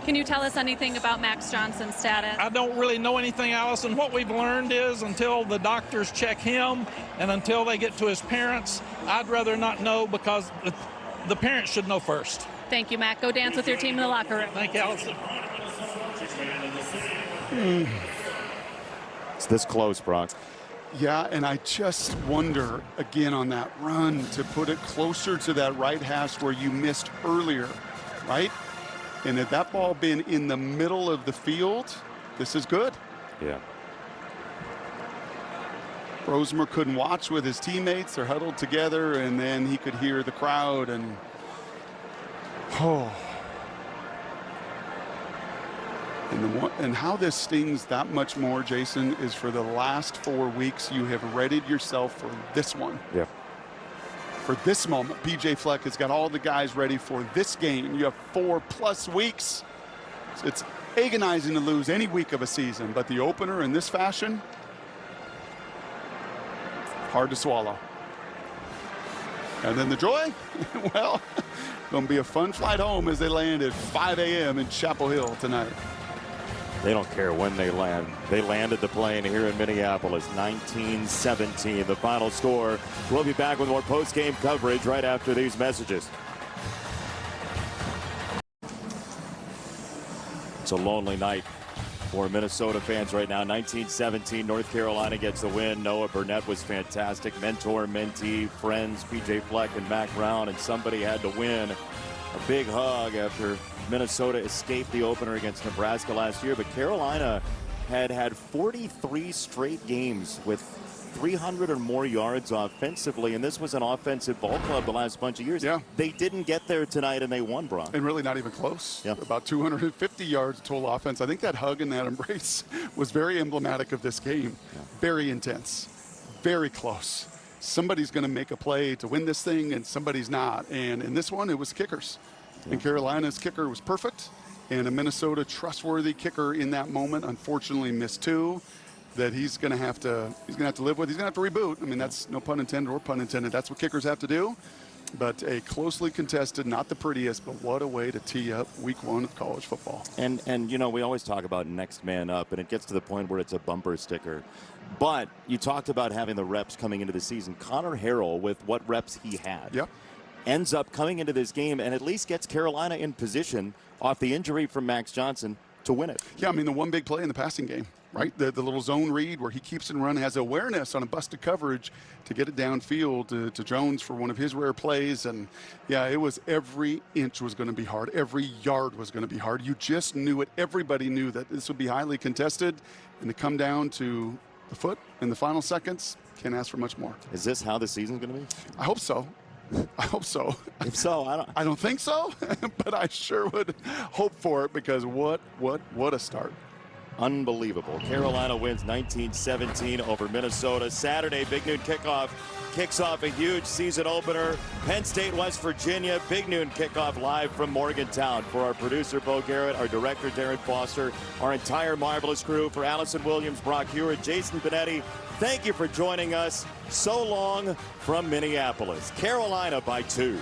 Can you tell us anything about Max Johnson's status? I don't really know anything, Allison. What we've learned is until the doctors check him and until they get to his parents, I'd rather not know because the parents should know first. Thank you, Mac. Go dance with your team in the locker room. Thank you, Allison. It's this close, Brock. Yeah, and I just wonder, again, on that run, to put it closer to that right hash where you missed earlier, right? And had that ball been in the middle of the field, this is good. Yeah. Brosmer couldn't watch with his teammates. They're huddled together, and then he could hear the crowd, and and how this stings that much more, Jason, is for the last 4 weeks you have readied yourself for this one. Yeah. For this moment, PJ Fleck has got all the guys ready for this game. You have 4+ weeks. It's agonizing to lose any week of a season, but the opener in this fashion, Hard to swallow. And then the joy? Well, going to be a fun flight home as they land at 5 a.m. in Chapel Hill tonight. They don't care when they land. They landed the plane here in Minneapolis, 19-17, the final score. We'll be back with more post-game coverage right after these messages. It's a lonely night for Minnesota fans right now. 19-17, North Carolina gets the win. Noah Burnett was fantastic. Mentor, mentee, friends, P.J. Fleck and Mac Brown, and somebody had to win. A big hug after Minnesota escaped the opener against Nebraska last year, but Carolina had 43 straight games with 300 or more yards offensively, and this was an offensive ball club the last bunch of years. Yeah. They didn't get there tonight, and they won, Bron. And really not even close. Yeah. About 250 yards of total offense. I think that hug and that embrace was very emblematic of this game. Yeah. Very intense, very close. Somebody's going to make a play to win this thing, and somebody's not. And in this one, it was kickers. Yeah. And Carolina's kicker was perfect, and a Minnesota trustworthy kicker in that moment unfortunately missed two that he's going to have to live with. He's going to have to reboot. I mean, that's no pun intended or pun intended. That's what kickers have to do. But a closely contested, not the prettiest, but what a way to tee up week one of college football. And you know, we always talk about next man up, and it gets to the point where it's a bumper sticker. But you talked about having the reps coming into the season. Connor Harrell, with what reps he had, yep, ends up coming into this game and at least gets Carolina in position off the injury from Max Johnson to win it. Yeah, I mean, the one big play in the passing game, right? The little zone read where he keeps and run, has awareness on a busted coverage to get it downfield to Jones for one of his rare plays. And yeah, it was every inch was going to be hard. Every yard was going to be hard. You just knew it. Everybody knew that this would be highly contested, and to come down to the foot in the final seconds, can't ask for much more. Is this how the season's going to be? I hope so. I hope so. If so, I don't think so, but I sure would hope for it, because what a start. Unbelievable. Carolina wins 19-17 over Minnesota. Saturday, Big Noon kickoff kicks off a huge season opener. Penn State, West Virginia. Big Noon kickoff live from Morgantown. For our producer, Bo Garrett, our director, Darren Foster, our entire marvelous crew, for Allison Williams, Brock Hewitt, Jason Benetti, thank you for joining us. So long from Minneapolis. Carolina by 2.